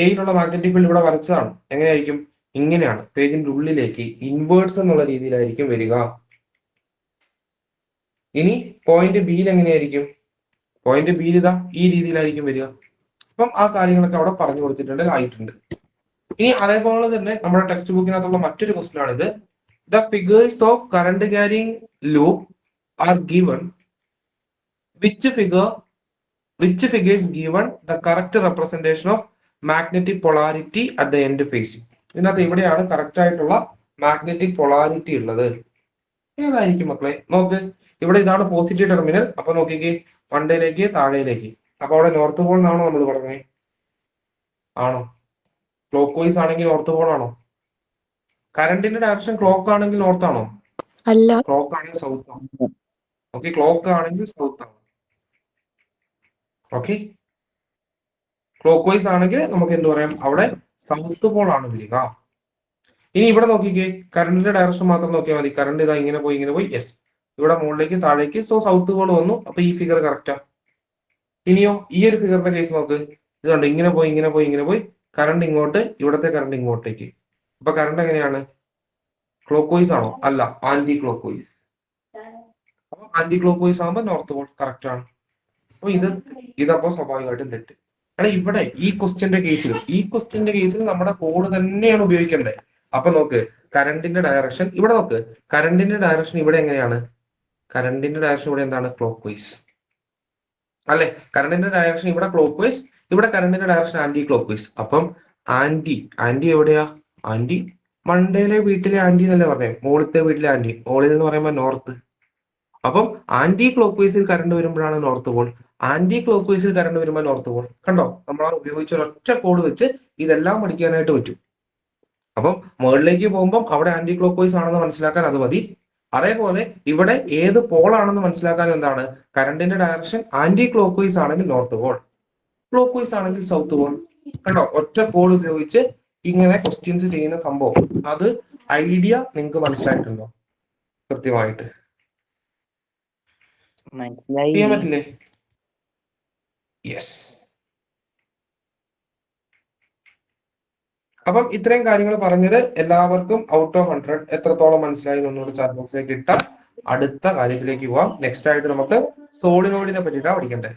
S1: എയിലുള്ള മാഗ്നറ്റിക് ഫീൽഡ് ഇവിടെ വരച്ചതാണ്. എങ്ങനെയായിരിക്കും? ഇങ്ങനെയാണ്, പേജിന്റെ ഉള്ളിലേക്ക് ഇൻവേർട്സ് എന്നുള്ള രീതിയിലായിരിക്കും വരിക. ഇനി പോയിന്റ് ബിയിൽ എങ്ങനെയായിരിക്കും? പോയിന്റ് ബിയിൽ ഇതാ ഈ രീതിയിലായിരിക്കും വരിക. അപ്പം ആ കാര്യങ്ങളൊക്കെ അവിടെ പറഞ്ഞു കൊടുത്തിട്ടുണ്ട്, ആയിട്ടുണ്ട്. ഇനി അതേപോലെ തന്നെ നമ്മുടെ ടെക്സ്റ്റ് ബുക്കിനകത്തുള്ള മറ്റൊരു ക്വസ്റ്റ്യൻ ആണിത്. The figures of current carrying loop are given. Which figures given the correct representation of magnetic polarity at the end face. ഇതിനകത്ത് ഇവിടെയാണ് കറക്റ്റ് ആയിട്ടുള്ള മാഗ്നറ്റിക് പൊളാരിറ്റി ഉള്ളത്. ഏതായിരിക്കും മക്കളെ? നോക്ക്, ഇവിടെ ഇതാണ് പോസിറ്റീവ് ടെർമിനൽ. അപ്പൊ നോക്കിക്കേ, മണ്ടയിലേക്ക് താഴേയിലേക്ക്. അപ്പൊ അവിടെ നോർത്ത് പോൾ എന്നാണോ നമ്മൾ പറഞ്ഞത്? ആണോ? ക്ലോക്ക് വൈസ് ആണെങ്കിൽ നോർത്ത് പോൾ ആണോ? കറണ്ടിന്റെ ഡയറക്ഷൻ ക്ലോക്ക് ആണെങ്കിൽ നോർത്ത് ആണോ?
S3: അല്ല.
S1: ക്ലോക്ക് ആണെങ്കിൽ സൗത്ത് ആണ്. ഓക്കെ, ക്ലോക്ക് ആണെങ്കിൽ സൗത്ത് ആണ്. ഓക്കെ, ക്ലോക്ക് വൈസ് ആണെങ്കിൽ നമുക്ക് എന്ത് പറയാം, അവിടെ സൗത്ത് പോൾ ആണ് വരിക. ഇനി ഇവിടെ നോക്കിക്കേ, കറണ്ടിന്റെ ഡയറക്ഷൻ മാത്രം നോക്കിയാൽ മതി. കറണ്ട് ഇതാ ഇങ്ങനെ പോയി. യെസ്, ഇവിടെ മുകളിലേക്ക് താഴേക്ക്, സോ സൗത്ത് പോൾ വന്നു. അപ്പൊ ഈ ഫിഗർ കറക്റ്റാ. ഇനിയോ ഈ ഒരു ഫിഗറിന്റെ കേസ് നോക്ക്, ഇതുണ്ട്, ഇങ്ങനെ പോയി കറണ്ട് ഇങ്ങോട്ട്, ഇവിടത്തെ കറണ്ട് ഇങ്ങോട്ടേക്ക്. അപ്പൊ കറണ്ട് എങ്ങനെയാണ്? ക്ലോക്ക് വൈസ് ആണോ? അല്ല, ആന്റി ക്ലോക്ക് വൈസ്. അപ്പൊ ആന്റി ക്ലോക്ക് വൈസ് ആകുമ്പോൾ നോർത്ത് പോൾ കറക്റ്റ് ആണ്. അപ്പൊ ഇതപ്പോ സ്വാഭാവികമായിട്ടും തെറ്റ്. കാരണം ഇവിടെ ഈ ക്വസ്റ്റ്യന്റെ കേസിൽ നമ്മുടെ കോഡ് തന്നെയാണ് ഉപയോഗിക്കേണ്ടത്. അപ്പൊ നോക്ക്, കറണ്ടിന്റെ ഡയറക്ഷൻ ഇവിടെ നോക്ക്, കറണ്ടിന്റെ ഡയറക്ഷൻ ഇവിടെ എങ്ങനെയാണ്? കറണ്ടിന്റെ ഡയറക്ഷൻ ഇവിടെ എന്താണ്? ക്ലോക്ക് വൈസ് അല്ലെ? കറണ്ടിന്റെ ഡയറക്ഷൻ ഇവിടെ ക്ലോക്ക് വൈസ്, ഇവിടെ കറണ്ടിന്റെ ഡയറക്ഷൻ ആന്റി ക്ലോക്ക് വൈസ്. അപ്പം ആന്റി എവിടെയാ? ആന്റി മണ്ടയിലെ വീട്ടിലെ ആന്റി എന്നല്ലേ പറഞ്ഞേ, മുകളിലത്തെ വീട്ടിലെ ആന്റി. മുകളിൽ എന്ന് പറയുമ്പോൾ നോർത്ത്. അപ്പം ആന്റി ക്ലോക്ക് വൈസിൽ കറണ്ട് വരുമ്പോഴാണ് നോർത്ത് പോൾ, ആന്റി ക്ലോക്ക് വൈസിൽ കറണ്ട് വരുമ്പോൾ നോർത്ത് പോൾ. കണ്ടോ, നമ്മൾ ആ ഉപയോഗിച്ച ഒരൊറ്റ കോഡ് വെച്ച് ഇതെല്ലാം പഠിക്കാനായിട്ട് പറ്റും. അപ്പം മുകളിലേക്ക് പോകുമ്പോൾ അവിടെ ആന്റി ക്ലോക്ക് വൈസ് ആണെന്ന് മനസ്സിലാക്കാൻ അത് മതി. അതേപോലെ ഇവിടെ ഏത് പോൾ ആണെന്ന് മനസ്സിലാക്കാൻ എന്താണ്, കറണ്ടിന്റെ ഡയറക്ഷൻ ആന്റി ക്ലോക്ക് വൈസ് ആണെങ്കിൽ നോർത്ത് പോൾ, ക്ലോക്ക് വൈസ് ആണെങ്കിൽ സൗത്ത് പോൾ. കണ്ടോ, ഒറ്റ കോഡ് ഉപയോഗിച്ച് ഇങ്ങനെ ക്വസ്റ്റ്യൻസ് ചെയ്യുന്ന സംഭവം, അത് ഐഡിയ നിങ്ങൾക്ക് മനസ്സിലായിട്ടുണ്ടോ കൃത്യമായിട്ട്?
S2: മനസ്സിലായി.
S1: ചെയ്യാൻ പറ്റില്ലേ? യെസ്. അപ്പം ഇത്രയും കാര്യങ്ങൾ പറഞ്ഞത് എല്ലാവർക്കും ഔട്ട് ഓഫ് 100 എത്രത്തോളം മനസ്സിലായി എന്നോട് ചാറ്റ് ബോക്സിലേക്ക് ഇട്ടാൽ അടുത്ത കാര്യത്തിലേക്ക് പോവാം. നെക്സ്റ്റ് ആയിട്ട് നമുക്ക് സോളിനോയിഡിനെ പറ്റിയിട്ടാണ് പഠിക്കണ്ടേ.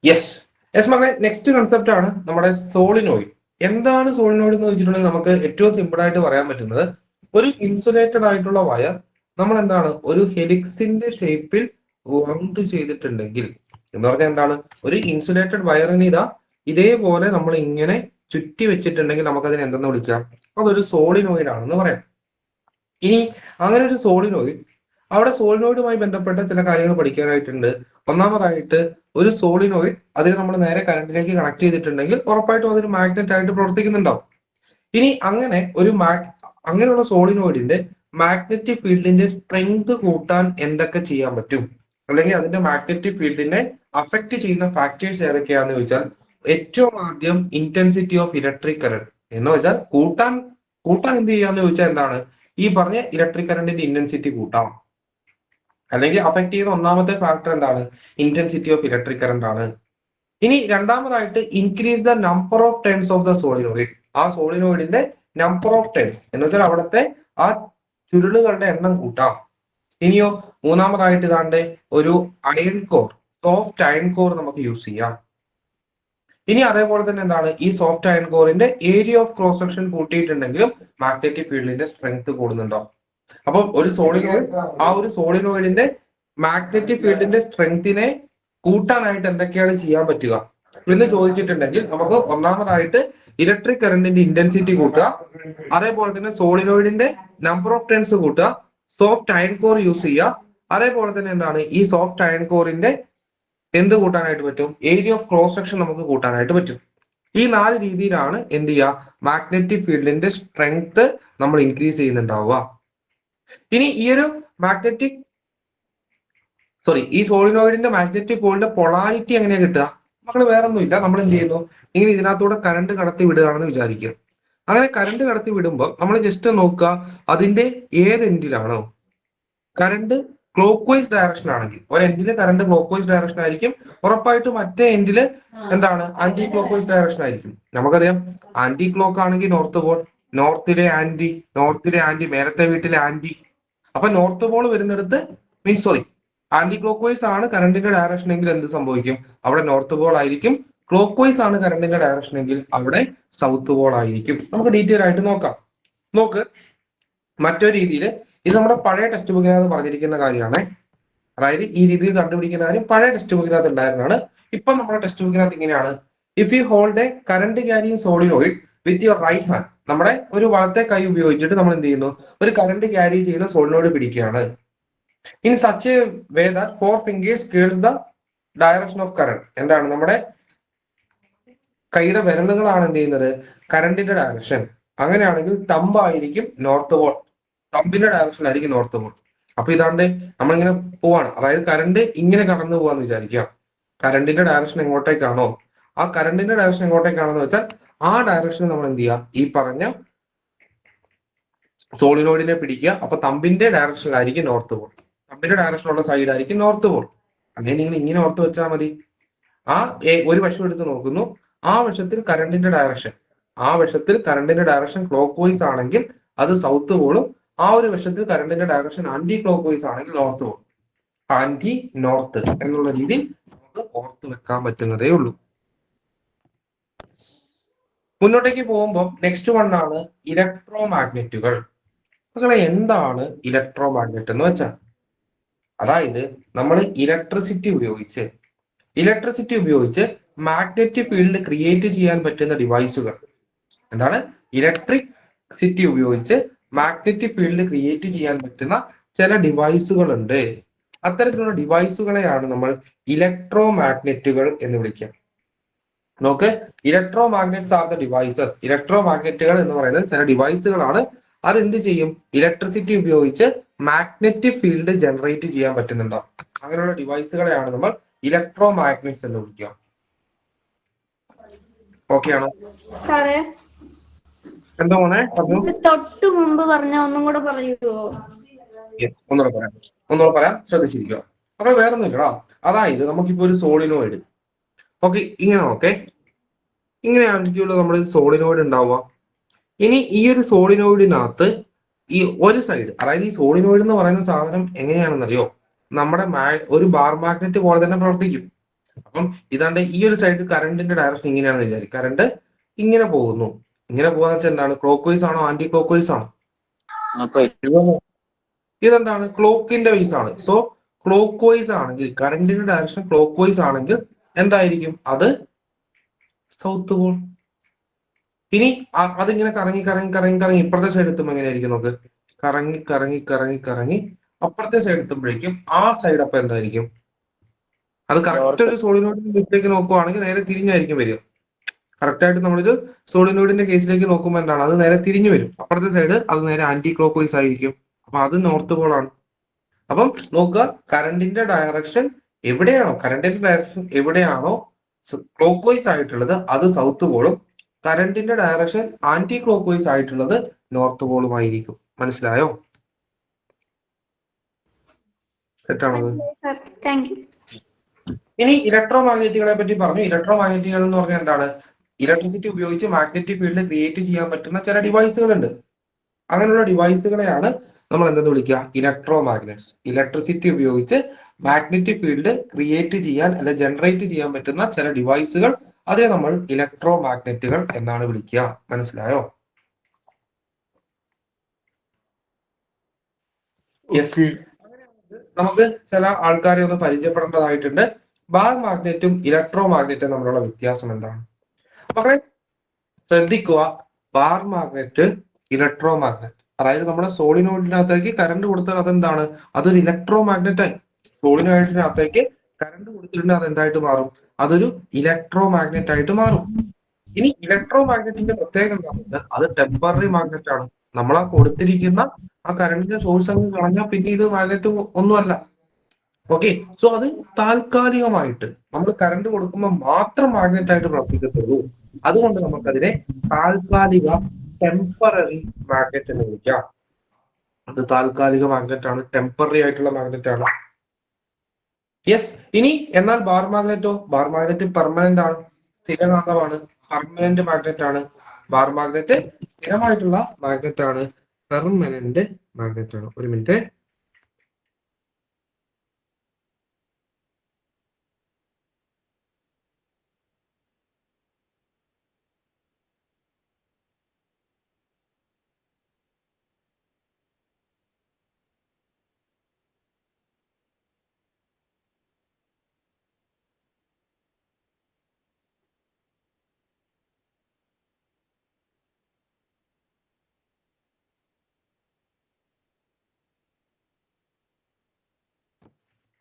S1: യെസ് യെസ് മക്കളെ, നെക്സ്റ്റ് കൺസെപ്റ്റ് ആണ് നമ്മുടെ സോളിനോയിഡ്. എന്താണ് സോളിനോയിഡ് എന്ന് വെച്ചിട്ടുണ്ടെങ്കിൽ നമുക്ക് ഏറ്റവും സിമ്പിൾ ആയിട്ട് പറയാൻ പറ്റുന്നത്, ഒരു ഇൻസുലേറ്റഡ് ആയിട്ടുള്ള വയർ നമ്മൾ എന്താണ് ഒരു ഹെലിക്സിന്റെ ഷേപ്പിൽ റൗണ്ട് ചെയ്തിട്ടുണ്ടെങ്കിൽ എന്ന് പറഞ്ഞാൽ എന്താണ്, ഒരു ഇൻസുലേറ്റഡ് വയറിന് ഇതേപോലെ നമ്മൾ ഇങ്ങനെ ചുറ്റി വെച്ചിട്ടുണ്ടെങ്കിൽ നമുക്കതിനെ എന്തെന്ന് വിളിക്കാം, അതൊരു സോളിനോയിഡ് ആണെന്ന് പറയാം. ഇനി അങ്ങനെ ഒരു സോളിനോയിഡ്, അവിടെ സോളിനോയിഡുമായി ബന്ധപ്പെട്ട ചില കാര്യങ്ങൾ പഠിക്കാനായിട്ടുണ്ട്. ഒന്നാമതായിട്ട് ഒരു സോളിനോയിഡ് അതിന് നമ്മൾ നേരെ കറണ്ടിലേക്ക് കണക്ട് ചെയ്തിട്ടുണ്ടെങ്കിൽ ഉറപ്പായിട്ടും അതൊരു മാഗ്നറ്റ് ആയിട്ട് പ്രവർത്തിക്കുന്നുണ്ടാവും. ഇനി അങ്ങനെയുള്ള സോളിനോയിഡിന്റെ മാഗ്നറ്റിക് ഫീൽഡിന്റെ സ്ട്രെങ്ത് കൂട്ടാൻ എന്തൊക്കെ ചെയ്യാൻ പറ്റും, അല്ലെങ്കിൽ അതിന്റെ മാഗ്നറ്റിക് ഫീൽഡിനെ അഫക്ട് ചെയ്യുന്ന ഫാക്ടേഴ്സ് ഏതൊക്കെയാണെന്ന് ചോദിച്ചാൽ, ഏറ്റവും ആദ്യം ഇന്റൻസിറ്റി ഓഫ് ഇലക്ട്രിക് കറന്റ് എന്ന് വെച്ചാൽ കൂട്ടാൻ എന്ത് ചെയ്യാന്ന് ചോദിച്ചാൽ എന്താണ്, ഈ പറഞ്ഞ ഇലക്ട്രിക് കറന്റിന്റെ ഇന്റൻസിറ്റി കൂട്ടാം. അല്ലെങ്കിൽ അഫക്ട് ചെയ്യുന്ന ഒന്നാമത്തെ ഫാക്ടർ എന്താണ്, ഇന്റൻസിറ്റി ഓഫ് ഇലക്ട്രിക് കറന്റ് ആണ്. ഇനി രണ്ടാമതായിട്ട് increase the number of turns of the solenoid. ആ സോളിനോയിഡിന്റെ നമ്പർ ഓഫ് ടേൺസ് എന്ന് വെച്ചാൽ അവിടുത്തെ ആ ചുരുളുകളുടെ എണ്ണം കൂട്ടാം. ഇനിയോ മൂന്നാമതായിട്ട് ഇതാണ്ട് ഒരു iron core, soft iron core നമുക്ക് യൂസ് ചെയ്യാം. ഇനി അതേപോലെ തന്നെ എന്താണ്, ഈ സോഫ്റ്റ് അയൺ കോറിന്റെ ഏരിയ ഓഫ് ക്രോസ് സെക്ഷൻ കൂട്ടിയിട്ടുണ്ടെങ്കിലും മാഗ്നറ്റിക് ഫീൽഡിന്റെ സ്ട്രെങ്ത് കൂടുന്നുണ്ടാവും. അപ്പൊ ഒരു സോളിനോയിഡിന്റെ മാഗ്നറ്റിക് ഫീൽഡിന്റെ സ്ട്രെങ്തിനെ കൂട്ടാനായിട്ട് എന്തൊക്കെയാണ് ചെയ്യാൻ പറ്റുക എന്ന് ചോദിച്ചിട്ടുണ്ടെങ്കിൽ, നമുക്ക് ഒന്നാമതായിട്ട് ഇലക്ട്രിക് കറന്റിന്റെ ഇന്റൻസിറ്റി കൂട്ടുക, അതേപോലെ തന്നെ സോളിനോയിഡിന്റെ നമ്പർ ഓഫ് ടേൺസ് കൂട്ടുക, സോഫ്റ്റ് അയൺ കോർ യൂസ് ചെയ്യുക, അതേപോലെ തന്നെ എന്താണ്, ഈ സോഫ്റ്റ് അയൺ കോറിന്റെ എന്ത് കൂട്ടാനായിട്ട് പറ്റും, ഏരിയ ഓഫ് ക്രോസ് സെക്ഷൻ നമുക്ക് കൂട്ടാനായിട്ട് പറ്റും. ഈ 4 രീതിയിലാണ് എന്ത് ചെയ്യുക, മാഗ്നറ്റിക് ഫീൽഡിന്റെ സ്ട്രെങ്ത് നമ്മൾ ഇൻക്രീസ് ചെയ്യുന്നുണ്ടാവുക. ഇനി ഈ സോളിനോയിഡിന്റെ മാഗ്നറ്റിക് പോളിന്റെ പൊളാരിറ്റി എങ്ങനെയാ കിട്ടുക, മക്കൾ വേറെ ഒന്നുമില്ല, നമ്മൾ എന്ത് ചെയ്യുന്നു, ഇങ്ങനെ ഇതിനകത്തൂടെ കറണ്ട് കടത്തി വിടുകയാണെന്ന് വിചാരിക്കുക. അങ്ങനെ കറണ്ട് കടത്തി വിടുമ്പോൾ നമ്മൾ ജസ്റ്റ് നോക്കുക, അതിന്റെ ഏത് എൻഡിലാണോ കറണ്ട് ക്ലോക്ക് വൈസ് ഡയറക്ഷൻ ആണെങ്കിൽ, ഒരു എൻഡില് കറണ്ട് ക്ലോക്ക് വൈസ് ഡയറക്ഷൻ ആയിരിക്കും, ഉറപ്പായിട്ടും മറ്റേ എൻഡില് എന്താണ് ആന്റി ക്ലോക്ക് വൈസ് ഡയറക്ഷൻ ആയിരിക്കും. നമുക്കറിയാം ആന്റി ക്ലോക്ക് ആണെങ്കിൽ നോർത്ത് പോൾ, നോർത്തിലെ ആന്റി മേലത്തെ വീട്ടിലെ ആന്റി. അപ്പൊ നോർത്ത് പോൾ വരുന്നിടത്ത് ആന്റി ക്ലോക്ക് വൈസ് ആണ് കറണ്ടിന്റെ ഡയറക്ഷൻ എങ്കിൽ എന്ത് സംഭവിക്കും, അവിടെ നോർത്ത് പോൾ ആയിരിക്കും. ക്ലോക്ക് വൈസ് ആണ് കറണ്ടിന്റെ ഡയറക്ഷൻ എങ്കിൽ അവിടെ സൗത്ത് പോൾ ആയിരിക്കും. നമുക്ക് ഡീറ്റെയിൽ ആയിട്ട് നോക്ക് മറ്റൊരു രീതിയിൽ, ഇത് നമ്മുടെ പഴയ ടെക്സ്റ്റ് ബുക്കിനകത്ത് പറഞ്ഞിരിക്കുന്ന കാര്യമാണ്. അതായത് ഈ രീതിയിൽ കണ്ടുപിടിക്കുന്ന കാര്യം പഴയ ടെക്സ്റ്റ് ബുക്കിനകത്ത് ഉണ്ടായിരുന്നതാണ്. ഇപ്പൊ നമ്മുടെ ടെക്സ്റ്റ് ബുക്കിനകത്ത് ഇങ്ങനെയാണ്, if you hold a current carrying solenoid with your right hand, നമ്മുടെ ഒരു വലത്തെ കൈ ഉപയോഗിച്ചിട്ട് നമ്മൾ എന്ത് ചെയ്യുന്നു, ഒരു കറണ്ട് ക്യാരി ചെയ്യുന്ന സോളിനോയിഡ് പിടിക്കുകയാണ്. In such a way that 4 fingers curls the direction of current. എന്താണ്, നമ്മുടെ കൈയുടെ വിരലുകളാണ് എന്ത് ചെയ്യുന്നത്, കറണ്ടിന്റെ ഡയറക്ഷൻ. അങ്ങനെയാണെങ്കിൽ തമ്പ് ആയിരിക്കും നോർത്ത് പോൾ, തമ്പിന്റെ ഡയറക്ഷൻ ആയിരിക്കും നോർത്ത് പോൾ. അപ്പൊ ഇതാണ്ട് നമ്മളിങ്ങനെ പോവാണ്, അതായത് കറണ്ട് ഇങ്ങനെ കടന്നു പോവാന്ന് വിചാരിക്കുക. കറണ്ടിന്റെ ഡയറക്ഷൻ എങ്ങോട്ടേക്കാണോ, ആ കറണ്ടിന്റെ ഡയറക്ഷൻ എങ്ങോട്ടേക്കാണെന്ന് വെച്ചാൽ ആ ഡയറക്ഷനിൽ നമ്മൾ എന്ത് ചെയ്യുക, ഈ പറഞ്ഞ സോളിനോയിഡിനെ പിടിക്കുക. അപ്പൊ തമ്പിന്റെ ഡയറക്ഷനിലായിരിക്കും നോർത്ത് പോൾ, തമ്പിന്റെ ഡയറക്ഷനുള്ള സൈഡ് ആയിരിക്കും നോർത്ത് പോൾ. അങ്ങനെ നിങ്ങൾ ഇങ്ങനെ ഓർത്ത് വെച്ചാൽ മതി. ഒരു വശം എടുത്ത് നോക്കുന്നു, ആ വശത്തിൽ കറണ്ടിന്റെ ഡയറക്ഷൻ ക്ലോക്ക് വൈസ് ആണെങ്കിൽ അത് സൗത്ത് പോളും, ആ ഒരു വശത്തിൽ കറണ്ടിന്റെ ഡയറക്ഷൻ ആന്റി ക്ലോക്ക് വൈസ് ആണെങ്കിൽ നോർത്ത് പോളും. ആന്റി നോർത്ത് എന്നുള്ള രീതിയിൽ നമുക്ക് ഓർത്ത് വെക്കാൻ പറ്റുന്നതേ ഉള്ളൂ. മുന്നോട്ടേക്ക് പോകുമ്പോൾ നെക്സ്റ്റ് വൺ ആണ് ഇലക്ട്രോ മാഗ്നറ്റുകൾ. മക്കളെ, എന്താണ് ഇലക്ട്രോ മാഗ്നറ്റ് എന്ന് വെച്ചാൽ, അതായത് നമ്മൾ ഇലക്ട്രിസിറ്റി ഉപയോഗിച്ച് മാഗ്നറ്റിക് ഫീൽഡ് ക്രിയേറ്റ് ചെയ്യാൻ പറ്റുന്ന ഡിവൈസുകൾ. എന്താണ്, ഇലക്ട്രിസിറ്റി ഉപയോഗിച്ച് മാഗ്നറ്റിക് ഫീൽഡ് ക്രിയേറ്റ് ചെയ്യാൻ പറ്റുന്ന ചില ഡിവൈസുകൾ ഉണ്ട്. അത്തരത്തിലുള്ള ഡിവൈസുകളെയാണ് നമ്മൾ ഇലക്ട്രോ മാഗ്നറ്റുകൾ എന്ന് വിളിക്കുക. നോക്ക്, electromagnets are the devices. ഇലക്ട്രോ മാഗ്നറ്റുകൾ എന്ന് പറയുന്നത് ചില ഡിവൈസുകളാണ്. അതെന്ത് ചെയ്യും, ഇലക്ട്രിസിറ്റി ഉപയോഗിച്ച് മാഗ്നറ്റിക് ഫീൽഡ് ജനറേറ്റ് ചെയ്യാൻ പറ്റുന്നുണ്ടോ, അങ്ങനെയുള്ള ഡിവൈസുകളെയാണ് നമ്മൾ ഇലക്ട്രോ മാഗ്നറ്റ്സ് എന്ന് വിളിക്കുക. ഓക്കെ ആണോ
S4: സാറേ?
S1: എന്താ മോനെ പറഞ്ഞു?
S4: തൊട്ടു മുമ്പ് പറഞ്ഞ ഒന്നും കൂടെ പറയുമോ?
S1: ഒന്നുകൂടെ പറയാം, ശ്രദ്ധിച്ചിരിക്കുക. അപ്പൊ വേറെ ഒന്നുമില്ലടാ. അതായത് നമുക്കിപ്പോ ഒരു സോളിനോയിഡ്, ഓക്കെ, ഇങ്ങനെ നോക്കേ, ഇങ്ങനെയാണെങ്കിലും നമ്മൾ സോളിനോയിഡ് ഉണ്ടാവുക. ഇനി ഈ ഒരു സോളിനോയിഡിനകത്ത് ഈ ഒരു സൈഡ്, അതായത് ഈ സോളിനോയിഡ് എന്ന് പറയുന്ന സാധനം എങ്ങനെയാണെന്നറിയോ, നമ്മുടെ ഒരു ബാർ മാഗ്നറ്റ് പോലെ തന്നെ പ്രവർത്തിക്കും. അപ്പം ഇതാണ്ട് ഈ ഒരു സൈഡ് കറണ്ടിന്റെ ഡയറക്ഷൻ ഇങ്ങനെയാണെന്ന് വിചാരിക്കും. കറണ്ട് ഇങ്ങനെ പോകുന്നു. ഇങ്ങനെ പോകാന്ന് വെച്ചാൽ എന്താണ്? ക്ലോക്ക് വൈസ് ആണോ ആന്റി ക്ലോക്ക് വൈസ് ആണോ? ഇതെന്താണ്? ക്ലോക്കിന്റെ വൈസ് ആണ്. സോ ക്ലോക്ക് വൈസ് ആണെങ്കിൽ കറണ്ടിന്റെ ഡയറക്ഷൻ ക്ലോക്ക് വൈസ് ആണെങ്കിൽ എന്തായിരിക്കും? അത് സൗത്ത് പോൾ. ഇനി അതിങ്ങനെ കറങ്ങി കറങ്ങി കറങ്ങി കറങ്ങി ഇപ്പുറത്തെ സൈഡ് എത്തുമ്പോൾ എങ്ങനെയായിരിക്കും? നമുക്ക് കറങ്ങി കറങ്ങി കറങ്ങി കറങ്ങി അപ്പുറത്തെ സൈഡ് എത്തുമ്പോഴേക്കും ആ സൈഡ് അപ്പൊ എന്തായിരിക്കും? അത് കറക്റ്റ് ഒരു സോളിനോയിഡിന്റെ കേസിലേക്ക് നോക്കുവാണെങ്കിൽ നേരെ തിരിഞ്ഞായിരിക്കും വരിക. കറക്റ്റ് ആയിട്ട് നമ്മളൊരു സോളിനോയിഡിന്റെ കേസിലേക്ക് നോക്കുമ്പോൾ എന്താണ്? അത് നേരെ തിരിഞ്ഞു വരും. അപ്പുറത്തെ സൈഡ് അത് നേരെ ആന്റി ക്ലോക്ക് വൈസ് ആയിരിക്കും. അപ്പൊ അത് നോർത്ത് പോൾ ആണ്. അപ്പം നോക്കുക, കറണ്ടിന്റെ ഡയറക്ഷൻ എവിടെയാണോ ക്ലോക്ക് വൈസ് ആയിട്ടുള്ളത് അത് സൗത്ത് പോളും, കറണ്ടിന്റെ ഡയറക്ഷൻ ആന്റി ക്ലോക്ക് വൈസ് ആയിട്ടുള്ളത് നോർത്ത് പോളുമായിരിക്കും. മനസ്സിലായോ? സെറ്റാണോ?
S4: Sir thank you.
S1: ഇനി ഇലക്ട്രോ മാഗ്നറ്റിക്കുകളെ പറ്റി പറഞ്ഞു. ഇലക്ട്രോ മാഗ്നറ്റിക്കുകൾ എന്ന് പറഞ്ഞാൽ എന്താണ്? ഇലക്ട്രിസിറ്റി ഉപയോഗിച്ച് മാഗ്നറ്റിക് ഫീൽഡ് ക്രിയേറ്റ് ചെയ്യാൻ പറ്റുന്ന ചില ഡിവൈസുകൾ ഉണ്ട്. അങ്ങനെയുള്ള ഡിവൈസുകളെയാണ് നമ്മൾ എന്തെന്ന് വിളിക്കുക? Electro magnets. ഇലക്ട്രിസിറ്റി ഉപയോഗിച്ച് മാഗ്നറ്റിക് ഫീൽഡ് ക്രിയേറ്റ് ചെയ്യാൻ അല്ലെ ജനറേറ്റ് ചെയ്യാൻ പറ്റുന്ന ചില ഡിവൈസുകൾ, അതേ നമ്മൾ ഇലക്ട്രോ മാഗ്നറ്റുകൾ എന്നാണ് വിളിക്കുക. മനസ്സിലായോ? യെസ്. നമുക്ക് ചില ആൾക്കാരെ ഒന്ന് പരിചയപ്പെടേണ്ടതായിട്ടുണ്ട്. ബാർ മാഗ്നറ്റും ഇലക്ട്രോ മാഗ്നറ്റും തമ്മിലുള്ള വ്യത്യാസം എന്താണ്? മക്കളെ ശ്രദ്ധിക്കുക, ബാർ മാഗ്നറ്റ്, ഇലക്ട്രോ മാഗ്നറ്റ്, അതായത് നമ്മുടെ സോളിനോയിഡിനകത്തേക്ക് കറണ്ട് കൊടുത്താൽ അതെന്താണ്? അതൊരു ഇലക്ട്രോ മാഗ്നറ്റ് ആയി. സോളിനോയിഡിനകത്തേക്ക് കറണ്ട് കൊടുത്തിട്ടുണ്ടെങ്കിൽ അത് എന്തായിട്ട് മാറും? അതൊരു ഇലക്ട്രോ മാഗ്നറ്റ് ആയിട്ട് മാറും. ഇനി ഇലക്ട്രോ മാഗ്നറ്റിന്റെ പ്രത്യേകത എന്താണെന്ന് വെച്ചാൽ അത് ടെമ്പററി മാഗ്നറ്റ് ആണ്. നമ്മളാ കൊടുത്തിരിക്കുന്ന ആ കറണ്ടിന്റെ സോഴ്സ് അങ്ങ് കളഞ്ഞാൽ പിന്നെ ഇത് മാഗ്നറ്റ് ഒന്നുമല്ല. ഓക്കെ, സോ അത് താൽക്കാലികമായിട്ട് നമ്മൾ കറണ്ട് കൊടുക്കുമ്പോൾ മാത്രം മാഗ്നറ്റ് ആയിട്ട് പ്രവർത്തിക്കത്തുള്ളൂ. അതുകൊണ്ട് നമുക്കതിനെ താൽക്കാലിക ടെമ്പററി മാഗ്നറ്റ് എന്ന് വിളിക്കാം. അത് താൽക്കാലിക മാഗ്നറ്റ് ആണ്, ടെമ്പററി ആയിട്ടുള്ള മാഗ്നറ്റ് ആണ്. യെസ്. ഇനി എന്നാൽ bar magneto? Bar magnet permanent ആണ്, സ്ഥിരകാന്തമാണ്, പെർമനന്റ് മാഗ്നറ്റ് ആണ്. ബാർ മാഗ്നറ്റ് സ്ഥിരമായിട്ടുള്ള മാഗ്നറ്റ് ആണ്, പെർമനന്റ് മാഗ്നറ്റ് ആണ്. ഒരു മിനിറ്റ്.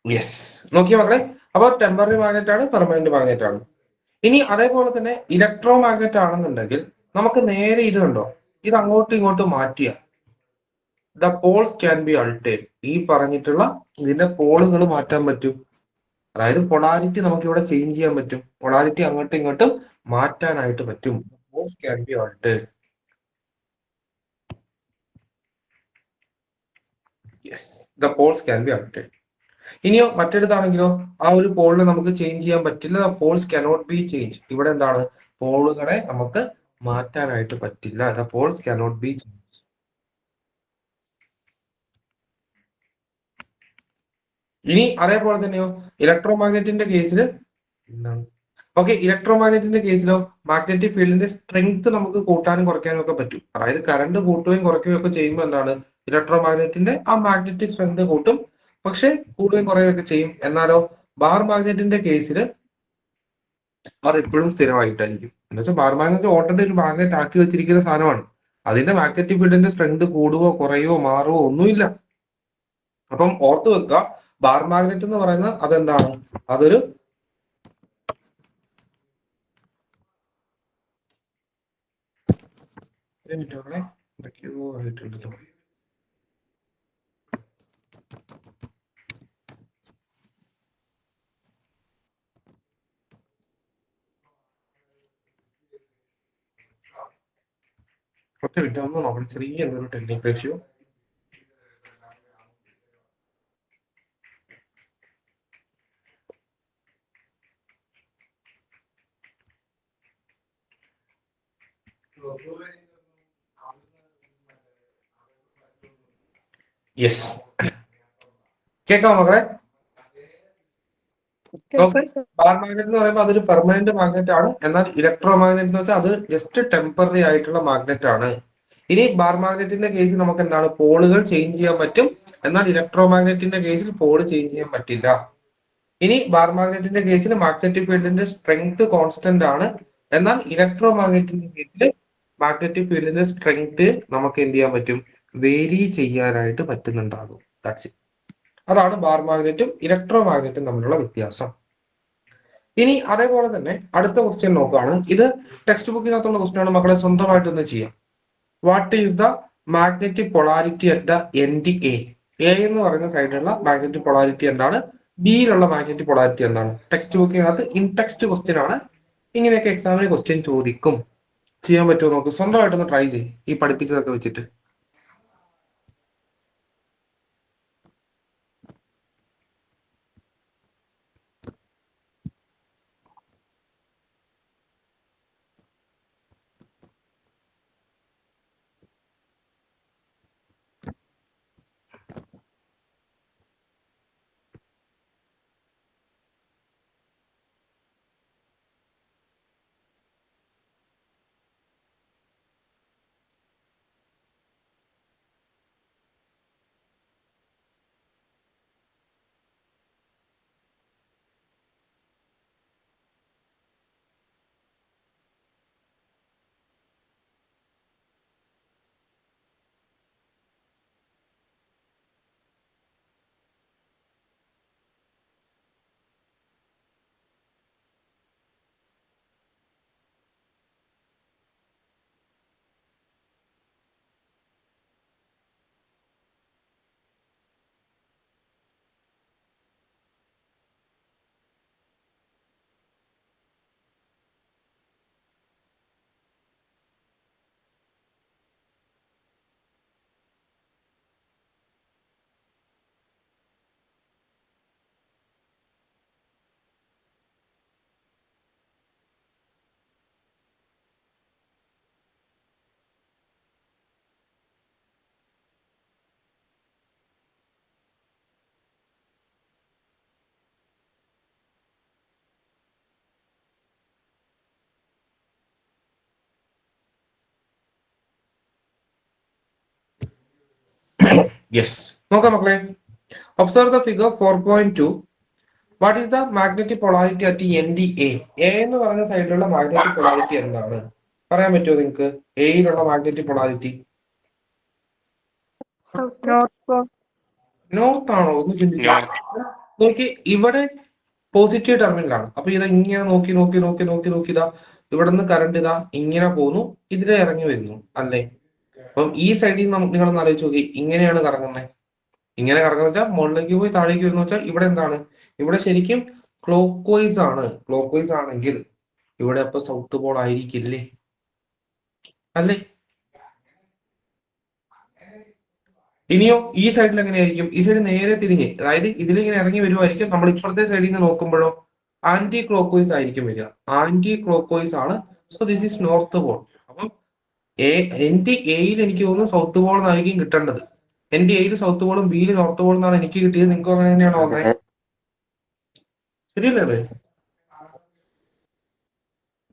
S1: യെസ്, നോക്കിയ മക്കളെ, അപ്പൊ ടെമ്പററി മാഗ്നറ്റ് ആണ്, പെർമനന്റ് മാഗ്നറ്റ് ആണ്. ഇനി അതേപോലെ തന്നെ ഇലക്ട്രോ മാഗ്നറ്റ് ആണെന്നുണ്ടെങ്കിൽ നമുക്ക് നേരെ ഇത് കണ്ടോ, ഇത് അങ്ങോട്ടും ഇങ്ങോട്ടും മാറ്റിയ the poles can be altered. ഈ പറഞ്ഞിട്ടുള്ള ഇതിന്റെ പോളുകൾ മാറ്റാൻ പറ്റും. അതായത് പൊളാരിറ്റി നമുക്ക് ഇവിടെ ചേഞ്ച് ചെയ്യാൻ പറ്റും. പൊളാരിറ്റി അങ്ങോട്ടും ഇങ്ങോട്ടും മാറ്റാനായിട്ട് പറ്റും. Poles can be altered. Yes, the poles can be altered. ഇനിയോ മറ്റെടുത്താണെങ്കിലോ ആ ഒരു പോളിനെ നമുക്ക് ചേഞ്ച് ചെയ്യാൻ പറ്റില്ല. Poles cannot be change. ഇവിടെ എന്താണ്? പോളുകളെ നമുക്ക് മാറ്റാനായിട്ട് പറ്റില്ല. The poles cannot be change. ഇനി അതേപോലെ തന്നെയോ ഇലക്ട്രോ മാഗ്നറ്റിന്റെ കേസിൽ എന്താണ്? ഓക്കെ, ഇലക്ട്രോ മാഗ്നറ്റിന്റെ കേസിലോ മാഗ്നറ്റിക് ഫീൽഡിന്റെ സ്ട്രെങ്ത് നമുക്ക് കൂട്ടാനും കുറയ്ക്കാനും ഒക്കെ പറ്റും. അതായത് കറണ്ട് കൂട്ടുകയും കുറയ്ക്കുകയും ഒക്കെ ചെയ്യുമ്പോൾ എന്താണ്? ഇലക്ട്രോ മാഗ്നറ്റിന്റെ ആ മാഗ്നറ്റിക് സ്ട്രെങ്ത് കൂട്ടും, പക്ഷെ കൂടുകയും കുറയുകയൊക്കെ ചെയ്യും. എന്നാലോ ബാർ മാഗ്നറ്റിന്റെ കേസിൽ അവർ എപ്പോഴും സ്ഥിരമായിട്ടായിരിക്കും. എന്ന് വെച്ചാൽ ബാർ മാഗ്നറ്റ് ഓൾറെഡി ഒരു മാഗ്നറ്റ് ആക്കി വെച്ചിരിക്കുന്ന സാധനമാണ്. അതിന്റെ മാഗ്നറ്റിക് ഫീൽഡിന്റെ സ്ട്രെങ്ത് കൂടുവോ കുറയുവോ മാറുവോ ഒന്നുമില്ല. അപ്പം ഓർത്ത് വെക്കുക, ബാർ മാഗ്നറ്റ് എന്ന് പറയുന്നത് അതെന്താണ്? അതൊരു എന്തൊക്കെയോ ആയിട്ടുണ്ടല്ലോ. ഒറ്റ മിനിറ്റ് ഒന്ന് നോക്കണം, ചെറിയ എന്തൊരു ടെക്നിക് റേഷ്യോ. യെസ്, കേൾക്കാം മക്കളെ? നോക്ക്, ബാർ മാഗ്നറ്റ് എന്ന് പറയുമ്പോൾ അതൊരു പെർമനന്റ് മാഗ്നറ്റ് ആണ്. എന്നാൽ ഇലക്ട്രോ മാഗ്നറ്റ് എന്ന് വെച്ചാൽ അത് ജസ്റ്റ് ടെമ്പററി ആയിട്ടുള്ള മാഗ്നറ്റ് ആണ്. ഇനി ബാർ മാഗ്നറ്റിന്റെ കേസിൽ നമുക്ക് എന്താണ് പോളുകൾ ചേഞ്ച് ചെയ്യാൻ പറ്റും. എന്നാൽ ഇലക്ട്രോ മാഗ്നറ്റിന്റെ കേസിൽ പോള് ചേഞ്ച് ചെയ്യാൻ പറ്റില്ല. ഇനി ബാർ മാഗ്നറ്റിന്റെ കേസിൽ മാഗ്നറ്റിക് ഫീൽഡിന്റെ സ്ട്രെങ്ത് കോൺസ്റ്റന്റ് ആണ്. എന്നാൽ ഇലക്ട്രോ മാഗ്നറ്റിന്റെ കേസിൽ മാഗ്നറ്റിക് ഫീൽഡിന്റെ സ്ട്രെങ്ത് നമുക്ക് എന്ത് ചെയ്യാൻ പറ്റും, വേരി ചെയ്യാനായിട്ട് പറ്റുന്നുണ്ടാകും. That's it. അതാണ് ബാർ മാഗ്നറ്റും ഇലക്ട്രോ മാഗ്നറ്റും തമ്മിലുള്ള വ്യത്യാസം. ഇനി അതേപോലെ തന്നെ അടുത്ത ക്വസ്റ്റ്യൻ നോക്കുകയാണ്. ഇത് ടെക്സ്റ്റ് ബുക്കിനകത്തുള്ള ക്വസ്റ്റ്യൻ ആണ്, മക്കളെ സ്വന്തമായിട്ടൊന്ന് ചെയ്യാം. What is the magnetic polarity at the end A? A എന്ന് പറയുന്ന സൈഡിലുള്ള മാഗ്നറ്റിക് പൊളാരിറ്റി എന്താണ്, ബിയിലുള്ള മാഗ്നറ്റിക് പൊളാരിറ്റി എന്താണ്? ടെക്സ്റ്റ് ബുക്കിനകത്ത് ഇൻ ടെക്സ്റ്റ് ക്വസ്റ്റ്യൻ ആണ്. ഇങ്ങനെയൊക്കെ എക്സാമിന് ക്വസ്റ്റ്യൻ ചോദിക്കും. ചെയ്യാൻ പറ്റുമോ നോക്ക്, സ്വന്തമായിട്ടൊന്ന് ട്രൈ ചെയ്യും ഈ പഠിപ്പിച്ചതൊക്കെ വെച്ചിട്ട്. യെസ്, നോക്കാം മക്കളെ. Observe the figure 4.2. What is the magnetic polarity at end A? A എന്ന് പറയുന്ന സൈഡിലുള്ള മാഗ്നറ്റിക് പൊളാരിറ്റി എന്താണ് പറയാൻ പറ്റുമോ നിങ്ങൾക്ക്? എയിലുള്ള മാഗ്നറ്റിക് പൊളാരിറ്റി നോർത്ത് ആണോ? ഒന്ന് ചിന്തിച്ചു നോക്കി. ഇവിടെ പോസിറ്റീവ് ടെർമിനലാണ്. അപ്പൊ ഇത് ഇങ്ങനെ നോക്കി നോക്കി നോക്കി നോക്കി നോക്കി ഇതാ ഇവിടെ നിന്ന് കറണ്ട് ഇതാ ഇങ്ങനെ പോകുന്നു, ഇതിലെ ഇറങ്ങി വരുന്നു അല്ലേ? അപ്പം ഈ സൈഡിൽ നിങ്ങളൊന്ന് ആലോചിച്ച് നോക്കി, ഇങ്ങനെയാണ് കറങ്ങുന്നത്. ഇങ്ങനെ കറങ്ങുന്ന വെച്ചാൽ മുകളിലേക്ക് പോയി താഴേക്ക് വരുന്ന വെച്ചാൽ ഇവിടെ എന്താണ്, ഇവിടെ ശരിക്കും ക്ലോക്ക് വൈസ് ആണ്. ക്ലോക്ക് വൈസ് ആണെങ്കിൽ ഇവിടെ അപ്പൊ സൗത്ത് പോൾ ആയിരിക്കില്ലേ അല്ലേ? ഇനിയോ ഈ സൈഡിൽ എങ്ങനെയായിരിക്കും? ഈ സൈഡ് നേരെ തിരിഞ്ഞ്, അതായത് ഇതിലിങ്ങനെ ഇറങ്ങി വരുമായിരിക്കും. നമ്മൾ ഇപ്പുറത്തെ സൈഡിൽ നിന്ന് നോക്കുമ്പോഴോ ആന്റി ക്ലോക്ക് വൈസ് ആയിരിക്കും വരിക. ആന്റി ക്ലോക്ക് വൈസ് ആണ്. So this is north Paul. അപ്പം എന്റെ എയിൽ എനിക്ക് തോന്നുന്നു സൗത്ത് പോൾ എന്നായിരിക്കും കിട്ടേണ്ടത്. എന്റെ എയിൽ സൗത്ത് പോളും ബിയിൽ നോർത്ത് പോൾ എന്നാണ് എനിക്ക് കിട്ടിയത്. നിങ്ങൾക്ക് അങ്ങനെ തന്നെയാണോ വന്നത്? ശരിയല്ലേ അത്?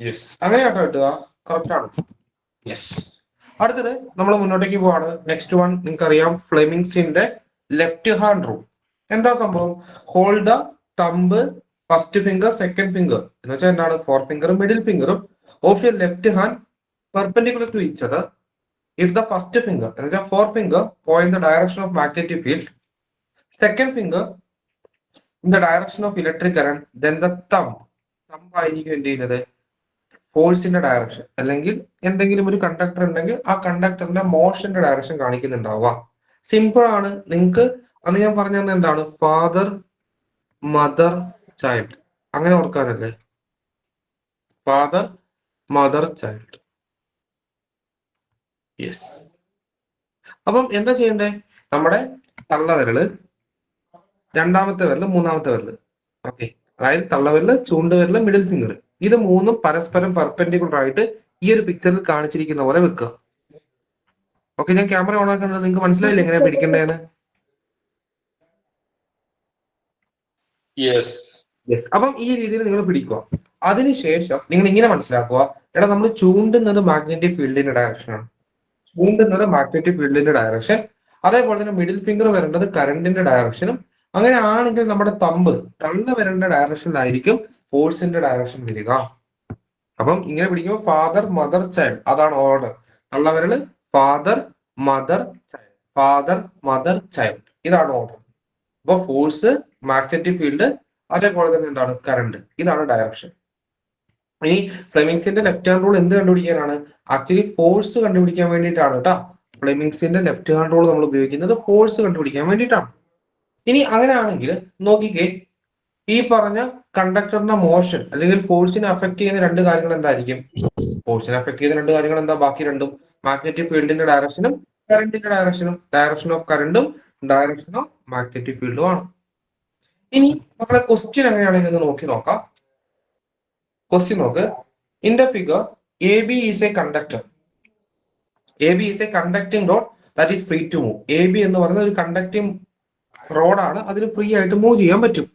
S1: യെസ്, അങ്ങനെയാട്ടോ കിട്ടുക. കറക്റ്റ് ആണ്. യെസ്. അടുത്തത് നമ്മൾ മുന്നോട്ടേക്ക് പോവാണ്. നെക്സ്റ്റ് വൺ നിങ്ങൾക്കറിയാം, ഫ്ലെമിങ്സിന്റെ ലെഫ്റ്റ് ഹാൻഡ് റൂൾ. എന്താ സംഭവം? Hold the thumb, first finger, second finger എന്ന് വെച്ചാൽ എന്താണ്, ഫോർ ഫിംഗറും മിഡിൽ ഫിംഗറും of your left hand perpendicular to each other. If the first finger, that is the forefinger, point the direction of magnetic field, second finger in the direction of electric current, then the thumb ആയിരിക്കും എന്ത് ചെയ്യുന്നത്, ഫോഴ്സിന്റെ direction. അല്ലെങ്കിൽ എന്തെങ്കിലും ഒരു conductor ഉണ്ടെങ്കിൽ ആ കണ്ടക്ടറിന്റെ മോഷന്റെ direction കാണിക്കുന്നുണ്ടാവുക. Simple ആണ്. നിങ്ങൾക്ക് അന്ന് ഞാൻ പറഞ്ഞു തന്നെ എന്താണ്, ഫാദർ മദർ ചൈൽഡ്, അങ്ങനെ ഓർക്കാനല്ലേ, ഫാദർ മദർ ചൈൽഡ്. യെസ്. അപ്പം എന്താ ചെയ്യണ്ടേ, നമ്മുടെ തള്ളവിരല്, രണ്ടാമത്തെ വിരല്, മൂന്നാമത്തെ വിരല്, ഓക്കെ, അതായത് തള്ളവിരല്, ചൂണ്ടുവിരല്, മിഡിൽ ഫിംഗർ, ഇത് മൂന്നും പരസ്പരം പെർപെൻഡിക്കുലർ ആയിട്ട് ഈ ഒരു പിക്ചറിൽ കാണിച്ചിരിക്കുന്ന പോലെ വെക്കുക. ഓക്കെ, ഞാൻ ക്യാമറ ഓൺ ആക്കുന്നത് നിങ്ങൾക്ക് മനസ്സിലായില്ലേ എങ്ങനെയാ പിടിക്കേണ്ടതെന്ന്?
S5: യെസ്.
S1: യെസ്. അപ്പം ഈ രീതിയിൽ നിങ്ങൾ പിടിക്കുക. അതിനുശേഷം നിങ്ങൾ ഇങ്ങനെ മനസ്സിലാക്കുക, എടാ നമ്മൾ ചൂണ്ടുന്നത് മാഗ്നറ്റിക് ഫീൽഡിന്റെ ഡയറക്ഷനാണ്. ചൂണ്ടുന്നത് മാഗ്നറ്റിക് ഫീൽഡിന്റെ ഡയറക്ഷൻ. അതേപോലെ തന്നെ മിഡിൽ ഫിംഗർ വരേണ്ടത് കറണ്ടിന്റെ ഡയറക്ഷനും. അങ്ങനെ ആണെങ്കിൽ നമ്മുടെ തമ്പ് തള്ള വരേണ്ട ഡയറക്ഷനിലായിരിക്കും ഫോഴ്സിന്റെ ഡയറക്ഷൻ വരിക. അപ്പം ഇങ്ങനെ പിടിക്കുമ്പോൾ ഫാദർ മദർ ചൈൽഡ്, അതാണ് ഓർഡർ. തള്ളവിരല് father mother child, father mother child, ഇതാണ് ഓർഡർ. അപ്പൊ ഫോഴ്സ്, മാഗ്നറ്റിക് ഫീൽഡ്, അതേപോലെ തന്നെ എന്താണ് കറണ്ട്, ഇതാണ് ഡയറക്ഷൻ. ഇനി ഫ്ലെമിങ്സിന്റെ ലെഫ്റ്റ് ഹാൻഡ് റൂൾ എന്ത് കണ്ടുപിടിക്കാനാണ്? ആക്ച്വലി ഫോഴ്സ് കണ്ടുപിടിക്കാൻ വേണ്ടിയിട്ടാണ് കേട്ടോ. ഫ്ലെമിങ്സിന്റെ ലെഫ്റ്റ് ഹാൻഡ് റൂൾ നമ്മൾ ഉപയോഗിക്കുന്നത് ഫോഴ്സ് കണ്ടുപിടിക്കാൻ വേണ്ടിയിട്ടാണ്. ഇനി അങ്ങനെയാണെങ്കിൽ നോക്കിക്കേ, ഈ പറഞ്ഞ കണ്ടക്ടറിന്റെ മോഷൻ അല്ലെങ്കിൽ ഫോഴ്സിനെ അഫക്ട് ചെയ്യുന്ന രണ്ട് കാര്യങ്ങൾ എന്തായിരിക്കും? ഫോഴ്സിനെ അഫക്ട് ചെയ്യുന്ന രണ്ട് കാര്യങ്ങൾ എന്താ? ബാക്കി രണ്ടും മാഗ്നറ്റിക് ഫീൽഡിന്റെ ഡയറക്ഷനും കറണ്ടിന്റെ ഡയറക്ഷനും. ഡയറക്ഷൻ ഓഫ് കറണ്ടും ഡയറക്ഷൻ ഓഫ് മാഗ്നറ്റിക് ഫീൽഡും ആണ്. ഇനി നമ്മുടെ ക്വസ്റ്റ്യൻ എങ്ങനെയാണെങ്കിൽ നോക്കി നോക്കാം. ക്വസ്റ്റ്യൻ നോക്ക്. In the figure A B is a conductor. A B is a conducting rod that is free to move. A B എന്ന് പറയുന്നത് ഒരു കണ്ടക്ടിങ് റോഡാണ്, അതിന് ഫ്രീ ആയിട്ട് മൂവ് ചെയ്യാൻ പറ്റും.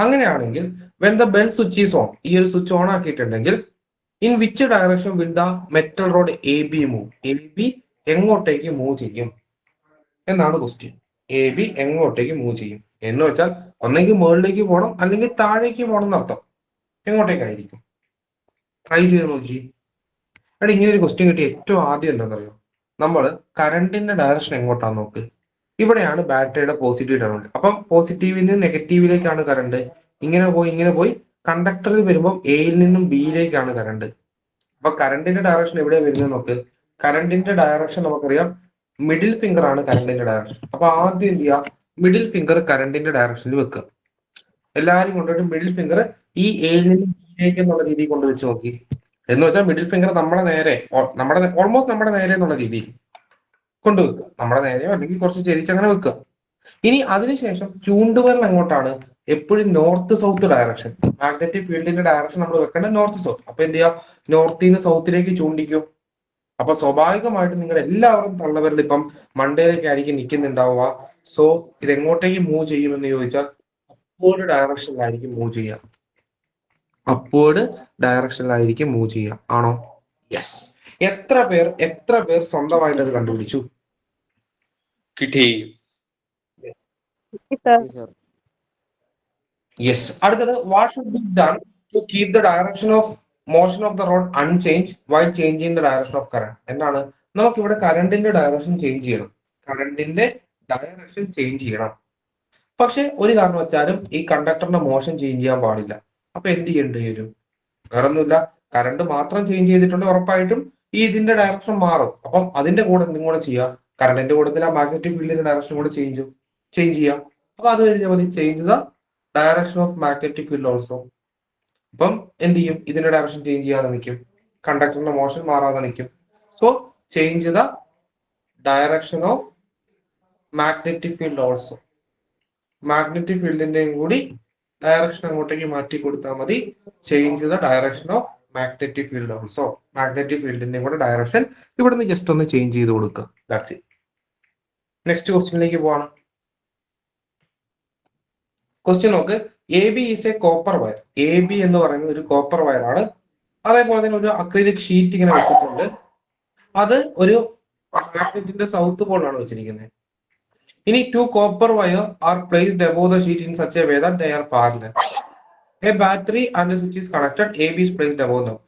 S1: അങ്ങനെയാണെങ്കിൽ when the bell switch is on, ഈ ഒരു സ്വിച്ച് ഓൺ ആക്കിയിട്ടുണ്ടെങ്കിൽ in which direction will the metal rod A B move? A B എങ്ങോട്ടേക്ക് മൂവ് ചെയ്യും എന്നാണ് ക്വസ്റ്റ്യൻ. എ ബി എങ്ങോട്ടേക്ക് മൂവ് ചെയ്യും എന്ന് വെച്ചാൽ ഒന്നെങ്കിൽ മുകളിലേക്ക് പോകണം അല്ലെങ്കിൽ താഴേക്ക് പോകണം എന്നർത്ഥം. എങ്ങോട്ടേക്കായിരിക്കും? ട്രൈ ചെയ്ത് നോക്കി. അവിടെ ഇങ്ങനെ ഒരു ക്വസ്റ്റ്യൻ കിട്ടിയ ഏറ്റവും ആദ്യം എന്താണെന്നറിയോ? നമ്മൾ കറണ്ടിന്റെ ഡയറക്ഷൻ എങ്ങോട്ടാന്ന് നോക്ക്. ഇവിടെയാണ് ബാറ്ററിയുടെ പോസിറ്റീവ് ടെർമിനൽ. അപ്പം പോസിറ്റീവിൽ നിന്ന് നെഗറ്റീവിലേക്കാണ് കറണ്ട്. ഇങ്ങനെ പോയി കണ്ടക്ടറിൽ വരുമ്പോൾ എയിൽ നിന്നും ബിയിലേക്കാണ് കറണ്ട്. അപ്പൊ കറണ്ടിന്റെ ഡയറക്ഷൻ എവിടെ വരുന്നത് നോക്ക്. കറണ്ടിന്റെ ഡയറക്ഷൻ നമുക്കറിയാം, മിഡിൽ ഫിംഗർ ആണ് കറണ്ടിന്റെ ഡയറക്ഷൻ. അപ്പൊ ആദ്യം എന്ത് ചെയ്യുക? മിഡിൽ ഫിംഗർ കറണ്ടിന്റെ ഡയറക്ഷനിൽ വെക്കുക. എല്ലാവരും കൊണ്ടുപോയിട്ട് മിഡിൽ ഫിംഗർ ഈ എയിൽ നിന്നും ബിയിലേക്ക് എന്നുള്ള രീതിയിൽ കൊണ്ടുവച്ച് നോക്കി. എന്ന് വെച്ചാൽ മിഡിൽ ഫിംഗർ നമ്മുടെ നേരെ, ഓൾമോസ്റ്റ് നമ്മുടെ നേരെ എന്നുള്ള രീതിയിൽ കൊണ്ടുവെക്കുക. നമ്മുടെ നേരെയോ അല്ലെങ്കിൽ കുറച്ച് ചെരിച്ചങ്ങനെ വെക്കുക. ഇനി അതിനുശേഷം ചൂണ്ടുവിരൽ എങ്ങോട്ടാണ്? എപ്പോഴും നോർത്ത് സൗത്ത് ഡയറക്ഷൻ. മാഗ്നറ്റിക് ഫീൽഡിന്റെ ഡയറക്ഷൻ നമ്മൾ വെക്കേണ്ടത് നോർത്ത് സൗത്ത്. അപ്പൊ എന്ത് ചെയ്യുക? നോർത്തിൽ നിന്ന് സൗത്തിലേക്ക് ചൂണ്ടിക്കും. അപ്പൊ സ്വാഭാവികമായിട്ടും നിങ്ങൾ എല്ലാവരും തള്ളവിരൽ ഇപ്പം മണ്ടയിലേക്ക് ആയിരിക്കും നിൽക്കുന്നുണ്ടാവുക. സോ ഇത് എങ്ങോട്ടേക്ക് മൂവ് ചെയ്യുമെന്ന് ചോദിച്ചാൽ അപ്വേർഡ് ഡയറക്ഷനിലായിരിക്കും മൂവ് ചെയ്യുക. അപ്വേർഡ് ഡയറക്ഷനിലായിരിക്കും മൂവ് ചെയ്യുക. ആണോ? യെസ്. എത്ര പേർ സ്വന്തമായിട്ട് അത് കണ്ടുപിടിച്ചു? കിട്ടി? യെസ്. അടുത്തത്, what should be done to keep the direction of motion of the rod unchange while changing the direction of current? എന്താണ്? നമുക്ക് ഇവിടെ കറണ്ടിന്റെ ഡയറക്ഷൻ ചേഞ്ച് ചെയ്യണം. കറണ്ടിന്റെ ഡയറക്ഷൻ ചേഞ്ച് ചെയ്യണം. പക്ഷെ ഒരു കാരണവശാലും ഈ കണ്ടക്ടറിന്റെ മോഷൻ ചേഞ്ച് ചെയ്യാൻ പാടില്ല. അപ്പൊ എന്ത് ചെയ്യേണ്ടി വരും? വേറൊന്നുമില്ല, കറണ്ട് മാത്രം ചേഞ്ച് ചെയ്തിട്ടുണ്ട് ഉറപ്പായിട്ടും ഈ ഇതിന്റെ ഡയറക്ഷൻ മാറും. അപ്പം അതിന്റെ കൂടെ എന്തും കൂടെ ചെയ്യുക? കറണ്ടിന്റെ കൂട്ടത്തിൽ ആ മാഗ്നറ്റിക് ഫീൽഡിന്റെ ഡയറക്ഷൻ കൂടെ ചേഞ്ച് ചെയ്യുക. അപ്പൊ അത് കഴിഞ്ഞാൽ മതി change the direction of magnetic field also. അപ്പം എന്ത് ചെയ്യും? ഇതിന്റെ ഡയറക്ഷൻ ചേഞ്ച് ചെയ്യാതെ നിൽക്കും, കണ്ടക്ടറിന്റെ മോഷൻ മാറാതെ നിൽക്കും. So change the direction of magnetic field also. Magnetic ഫീൽഡിന്റെയും കൂടി ഡയറക്ഷൻ അങ്ങോട്ടേക്ക് മാറ്റി കൊടുത്താൽ മതി. Change the direction of magnetic field also. Magnetic ഫീൽഡിന്റെയും കൂടെ ഡയറക്ഷൻ ഇവിടുന്ന് ജസ്റ്റ് ഒന്ന് ചേഞ്ച് ചെയ്ത് കൊടുക്കുക. That's it. നെക്സ്റ്റ് ക്വസ്റ്റ്യനിലേക്ക് പോവാണ്. ക്വസ്റ്റ്യൻ നോക്ക്. A B is A copper wire. A B എന്ന് പറയുന്നത് ഒരു കോപ്പർ വയർ ആണ്. അതേപോലെ തന്നെ ഒരു അക്രിലിക് ഷീറ്റ് ഇങ്ങനെ വെച്ചിട്ടുണ്ട്. അത് ഒരു മാഗ്നറ്റിന്റെ സൗത്ത് പോളാണ് വെച്ചിരിക്കുന്നത്. ഇനി two copper wire are placed above the sheet in such a way that they are parallel. A battery and a switch is connected. AB is placed above them.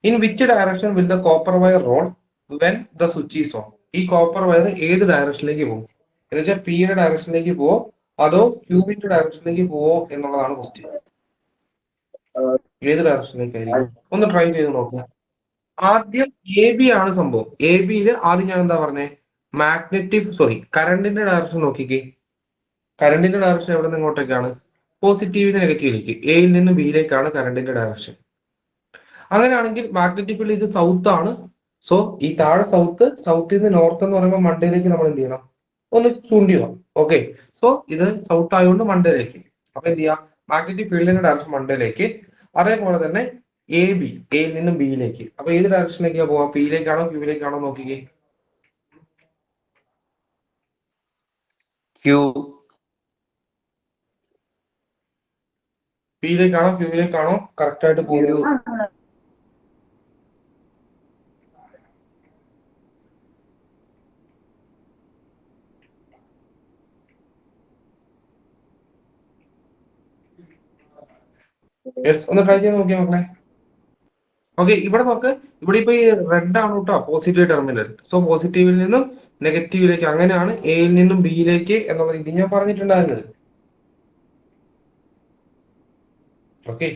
S1: In which direction will the copper wire roll when the switch is on? ഈ copper wire ഏത് ഡയറക്ഷനിലേക്ക് പോകും? എന്ന് വെച്ചാൽ പിയുടെ ഡയറക്ഷനിലേക്ക് പോവോ അതോ ക്യൂബിന്റെ ഡയറക്ഷനിലേക്ക് പോവോ എന്നുള്ളതാണ് ക്വസ്റ്റ്യൻ. ഏത് ഡയറക്ഷനിലേക്കായിരിക്കും? ഒന്ന് ട്രൈ ചെയ്ത് നോക്കുക. ആദ്യം എ ബി ആണ് സംഭവം. എ ബിയിൽ ആദ്യം ഞാൻ എന്താ പറഞ്ഞേ? കറണ്ടിന്റെ ഡയറക്ഷൻ നോക്കിക്കേ. കറണ്ടിന്റെ ഡയറക്ഷൻ എവിടെ നിന്ന് ഇങ്ങോട്ടേക്കാണ്? പോസിറ്റീവിൽ നിന്ന് നെഗറ്റീവിലേക്ക്. എയിൽ നിന്ന് ബിയിലേക്കാണ് കറണ്ടിന്റെ ഡയറക്ഷൻ. അങ്ങനെയാണെങ്കിൽ മാഗ്നറ്റിക് ഫീൽഡ് ഇത് സൗത്ത് ആണ്. സോ ഈ താഴെ സൗത്തിൽ നിന്ന് നോർത്ത് എന്ന് പറയുമ്പോൾ മണ്ടയിലേക്ക് നമ്മൾ എന്ത് ചെയ്യണം? ഒന്ന് ചൂണ്ടിയോ. ഓക്കെ, സോ ഇത് സൗത്ത് ആയതുകൊണ്ട് മണ്ടയിലേക്ക്. അപ്പൊ എന്ത് ചെയ്യാം? മാഗ്നറ്റിക് ഫീൽഡിന്റെ ഡയറക്ഷൻ മണ്ടയിലേക്ക്. അതേപോലെ തന്നെ എയിൽ നിന്നും ബിയിലേക്ക്. അപ്പൊ ഏത് ഡയറക്ഷനിലേക്കാണ് പോവാം? പിയിലേക്കാണോ ക്യൂബിലേക്കാണോ നോക്കിക്കേ. പിയിലേക്കാണോ ക്യൂവിലേക്കാണോ കറക്റ്റ് ആയിട്ട് പോകുന്നത്? യെസ്, ഒന്ന് ട്രൈ ചെയ്ത് നോക്കിയാൽ മക്കളെ. ഓക്കെ, ഇവിടെ നോക്ക്. ഇവിടെ ഇപ്പൊ ഈ റെഡ് ആണ് കേട്ടോ പോസിറ്റീവ് ടെർമിനൽ. സോ പോസിറ്റീവിൽ നിന്നും നെഗറ്റീവിലേക്ക്, അങ്ങനെയാണ് എയിൽ നിന്നും ബിയിലേക്ക് എന്നുള്ള രീതി ഞാൻ പറഞ്ഞിട്ടുണ്ടായിരുന്നത്. ഓക്കെ,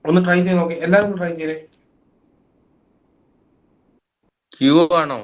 S1: ഒന്ന് ട്രൈ ചെയ്ത് നോക്കി. എല്ലാവരും ഒന്ന് ട്രൈ ചെയ്തേ.
S5: ക്യൂ ആണോ?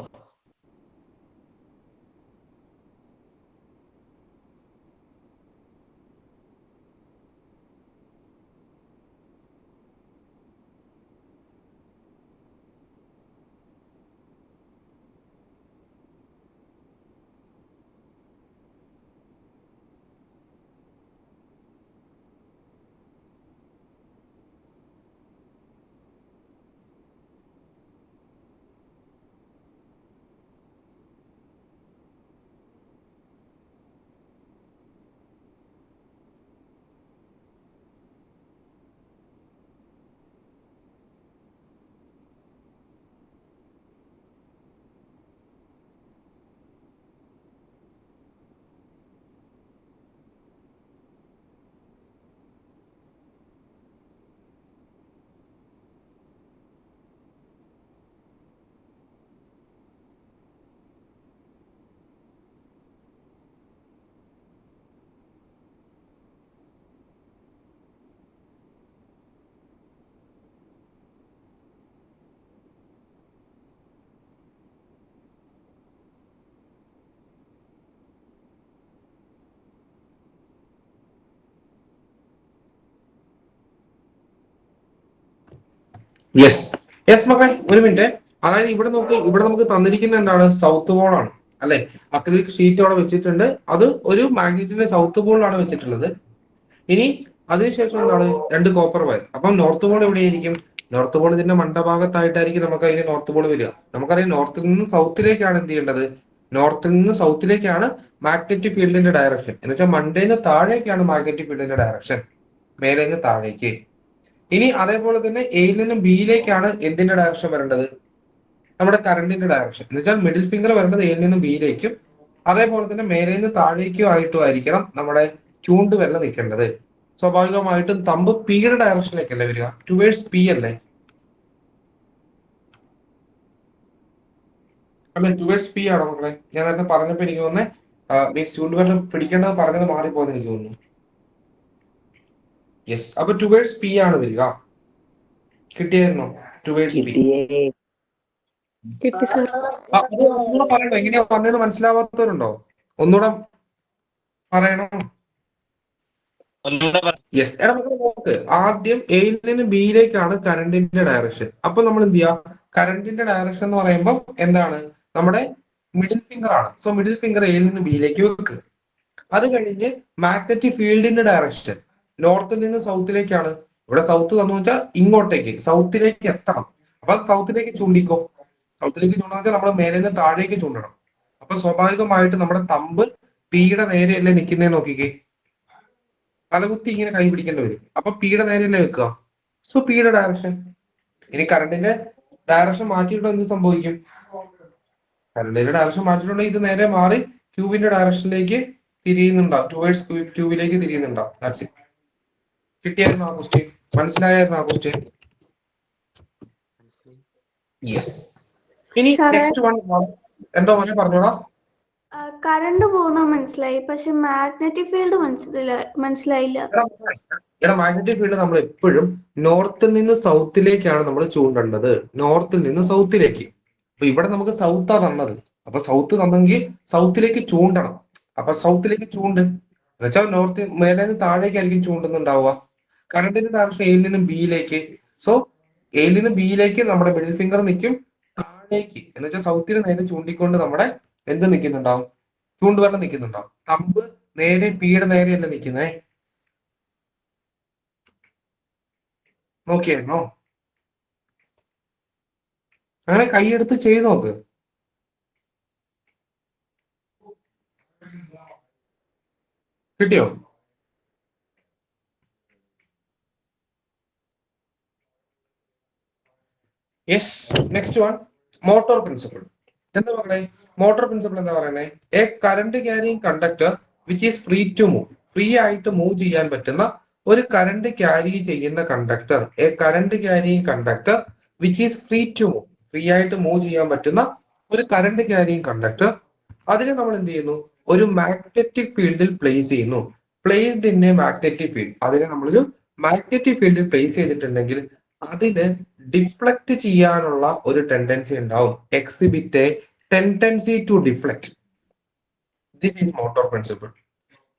S1: യെസ് യെസ് മക്കളെ, ഒരു മിനിറ്റ്. അതായത് ഇവിടെ നോക്കി, ഇവിടെ നമുക്ക് തന്നിരിക്കുന്ന എന്താണ്? സൗത്ത് പോൾ ആണ് അല്ലെ? അക്രിലിക് ഷീറ്റ് അവിടെ വെച്ചിട്ടുണ്ട്. അത് ഒരു മാഗ്നറ്റിന്റെ സൗത്ത് പോളിലാണ് വെച്ചിട്ടുള്ളത്. ഇനി അതിനുശേഷം എന്താണ്? രണ്ട് കോപ്പർ വയർ. അപ്പം നോർത്ത് പോൾ എവിടെയായിരിക്കും? നോർത്ത് പോൾ ഇതിന്റെ മണ്ടഭാഗത്തായിട്ടായിരിക്കും നമുക്ക് അതിന് നോർത്ത് പോൾ വരിക. നമുക്കറിയാം നോർത്തിൽ നിന്ന് സൗത്തിലേക്കാണ് എന്ത് ചെയ്യേണ്ടത്? നോർത്തിൽ നിന്ന് സൗത്തിലേക്കാണ് മാഗ്നറ്റിക് ഫീൽഡിന്റെ ഡയറക്ഷൻ. എന്ന് വെച്ചാൽ മണ്ടേന്ന് താഴേക്കാണ് മാഗ്നറ്റിക് ഫീൽഡിന്റെ ഡയറക്ഷൻ, മേലെ നിന്ന് താഴേക്ക്. ഇനി അതേപോലെ തന്നെ എയിൽ നിന്നും ബിയിലേക്കാണ് എന്തിന്റെ ഡയറക്ഷൻ വരേണ്ടത്? നമ്മുടെ കറണ്ടിന്റെ ഡയറക്ഷൻ. എന്ന് വെച്ചാൽ മിഡിൽ ഫിംഗർ വരേണ്ടത് എയിൽ നിന്നും ബിയിലേക്കും, അതേപോലെ തന്നെ മേലെ നിന്ന് താഴേക്കും ആയിട്ടും ആയിരിക്കണം നമ്മുടെ ചൂണ്ടുവിരൽ നിൽക്കേണ്ടത്. സ്വാഭാവികമായിട്ടും തമ്പ് പിയുടെ ഡയറക്ഷനിലേക്കല്ലേ വരിക? ടുവേഴ്സ് പി അല്ലേ? അല്ലെ, ടുവേഴ്സ് പി ആണോ മക്കളെ? ഞാൻ നേരത്തെ പറഞ്ഞപ്പോ എനിക്ക് തോന്നുന്നത് മീൻസ് ചൂണ്ടുവിരൽ പിടിക്കേണ്ടത് പറഞ്ഞത് മാറിപ്പോയെന്ന് എനിക്ക് തോന്നുന്നു. യെസ്, അപ്പൊ ടുവേഴ്സ് പി ആണ് വരിക. കിട്ടിയായിരുന്നോ? Towards P.
S3: കിട്ടി സാർ.
S1: ഒന്നുകൂടെ പറയണോ? എങ്ങനെയാ പറഞ്ഞത് മനസ്സിലാവാത്തവരുണ്ടോ? ഒന്നുകൂടെ പറയണോ? യെസ്. എടാ മക്കളെ നോക്ക്, ആദ്യം എയിൽ നിന്ന് ബിയിലേക്കാണ് കറണ്ടിന്റെ ഡയറക്ഷൻ. അപ്പൊ നമ്മൾ എന്ത് ചെയ്യാം? കറണ്ടിന്റെ ഡയറക്ഷൻ എന്ന് പറയുമ്പോൾ എന്താണ്? നമ്മുടെ മിഡിൽ ഫിംഗർ ആണ്. സോ മിഡിൽ ഫിംഗർ എയിൽ നിന്ന് ബിയിലേക്ക് വെക്ക്. അത് കഴിഞ്ഞ് മാഗ്നറ്റിക് ഫീൽഡിന്റെ ഡയറക്ഷൻ നോർത്തിൽ നിന്ന് സൗത്തിലേക്കാണ്. ഇവിടെ സൗത്ത് തന്നു വെച്ചാൽ ഇങ്ങോട്ടേക്ക് സൗത്തിലേക്ക് എത്തണം. അപ്പൊ സൗത്തിലേക്ക് ചൂണ്ടിക്കോ. സൗത്തിലേക്ക് ചൂണ്ടെന്ന് വെച്ചാൽ നമ്മൾ മേലെ നിന്ന് താഴേക്ക് ചൂണ്ടണം. അപ്പൊ സ്വാഭാവികമായിട്ട് നമ്മുടെ തമ്പ് പിയുടെ നേരെയല്ലേ നിൽക്കുന്നേ? നോക്കിക്കേ, തലകുത്തി ഇങ്ങനെ കൈ പിടിക്കേണ്ടി വരും. അപ്പൊ പിയുടെ നേരെയല്ലേ വെക്കുക? സോ പിയുടെ ഡയറക്ഷൻ. ഇനി കറണ്ടിന്റെ ഡയറക്ഷൻ മാറ്റിയിട്ടോ എന്ത് സംഭവിക്കും? കറണ്ടിന്റെ ഡയറക്ഷൻ മാറ്റിയിട്ടുണ്ടെങ്കിൽ ഇത് നേരെ മാറി ക്യൂബിന്റെ ഡയറക്ഷനിലേക്ക് തിരിയുന്നുണ്ടാവും, ടുവേഴ്സ് ക്യൂബിലേക്ക് തിരിയുന്നുണ്ടാവും. That's it. കിട്ടിയായിരുന്നു ആ ക്വസ്റ്റ്യൻ? മനസ്സിലായിരുന്നു ആ ക്വസ്റ്റ്യൻ? യെസ്. ഇനി നെക്സ്റ്റ് വൺ എന്തോ മോനെ പറഞ്ഞോടാ.
S4: കറണ്ട് പോകുന്ന മനസ്സിലായി, പക്ഷെ മാഗ്നറ്റിക് ഫീൽഡ് മനസ്സിലായില്ല.
S1: ഇവിടെ മാഗ്നറ്റിക് ഫീൽഡ് നമ്മൾ എപ്പോഴും നോർത്തിൽ നിന്ന് സൗത്തിലേക്കാണ് നമ്മൾ ചൂണ്ടേണ്ടത്. നോർത്തിൽ നിന്ന് സൗത്തിലേക്ക്. അപ്പൊ ഇവിടെ നമുക്ക് സൗത്താ തന്നത്. അപ്പൊ സൗത്ത് തന്നെങ്കിൽ സൗത്തിലേക്ക് ചൂണ്ടണം. അപ്പൊ സൗത്തിലേക്ക് ചൂണ്ട് എന്നുവെച്ചാൽ നോർത്ത് മേലെ നിന്ന് താഴേക്കായിരിക്കും ചൂണ്ടുന്നുണ്ടാവുക. കറണ്ടിന്റെ ഡയറക്ഷൻ എയിൽ നിന്നും ബിയിലേക്ക്. സോ എയിൽ നിന്ന് ബിയിലേക്ക് നമ്മുടെ മിഡിൽ ഫിംഗർ നിൽക്കും. താഴേക്ക് എന്ന് വെച്ചാൽ സൗത്തിന് നേരെ ചൂണ്ടിക്കൊണ്ട് നമ്മുടെ എന്ത് നിൽക്കുന്നുണ്ടാവും? ചൂണ്ടുവിരൽ നിൽക്കുന്നുണ്ടാവും. തമ്പ് നേരെ പിയുടെ നേരെയല്ല നിൽക്കുന്നേ. നോക്കിയായിരുന്നോ? അങ്ങനെ കൈയെടുത്ത് ചെയ്ത് നോക്ക്. കിട്ടിയോ? Yes, next one motor principle. എന്താ പറയുന്നത്? മോട്ടോർ പ്രിൻസിപ്പിൾ എന്താ പറയുന്നത്? A current carrying conductor which is free to move, free ആയിട്ട് മൂവ് ചെയ്യാൻ പറ്റുന്ന ഒരു കറണ്ട് ക്യാരി ചെയ്യുന്ന conductor, a current carrying conductor which is free to move, free ആയിട്ട് മൂവ് ചെയ്യാൻ പറ്റുന്ന ഒരു കറണ്ട് ക്യാരിങ് കണ്ടക്ടർ, അതിനെ നമ്മൾ എന്ത് ചെയ്യുന്നു? ഒരു മാഗ്നറ്റിക് ഫീൽഡിൽ പ്ലേസ് ചെയ്യുന്നു. Placed in A magnetic field, അതിനെ നമ്മളൊരു മാഗ്നറ്റിക് ഫീൽഡിൽ പ്ലേസ് ചെയ്തിട്ടുണ്ടെങ്കിൽ അതിന് ഡിഫ്ലക്ട് ചെയ്യാനുള്ള ഒരു ടെൻഡൻസി ഉണ്ടാവും. Exhibit a tendency to deflect. This is motor principle.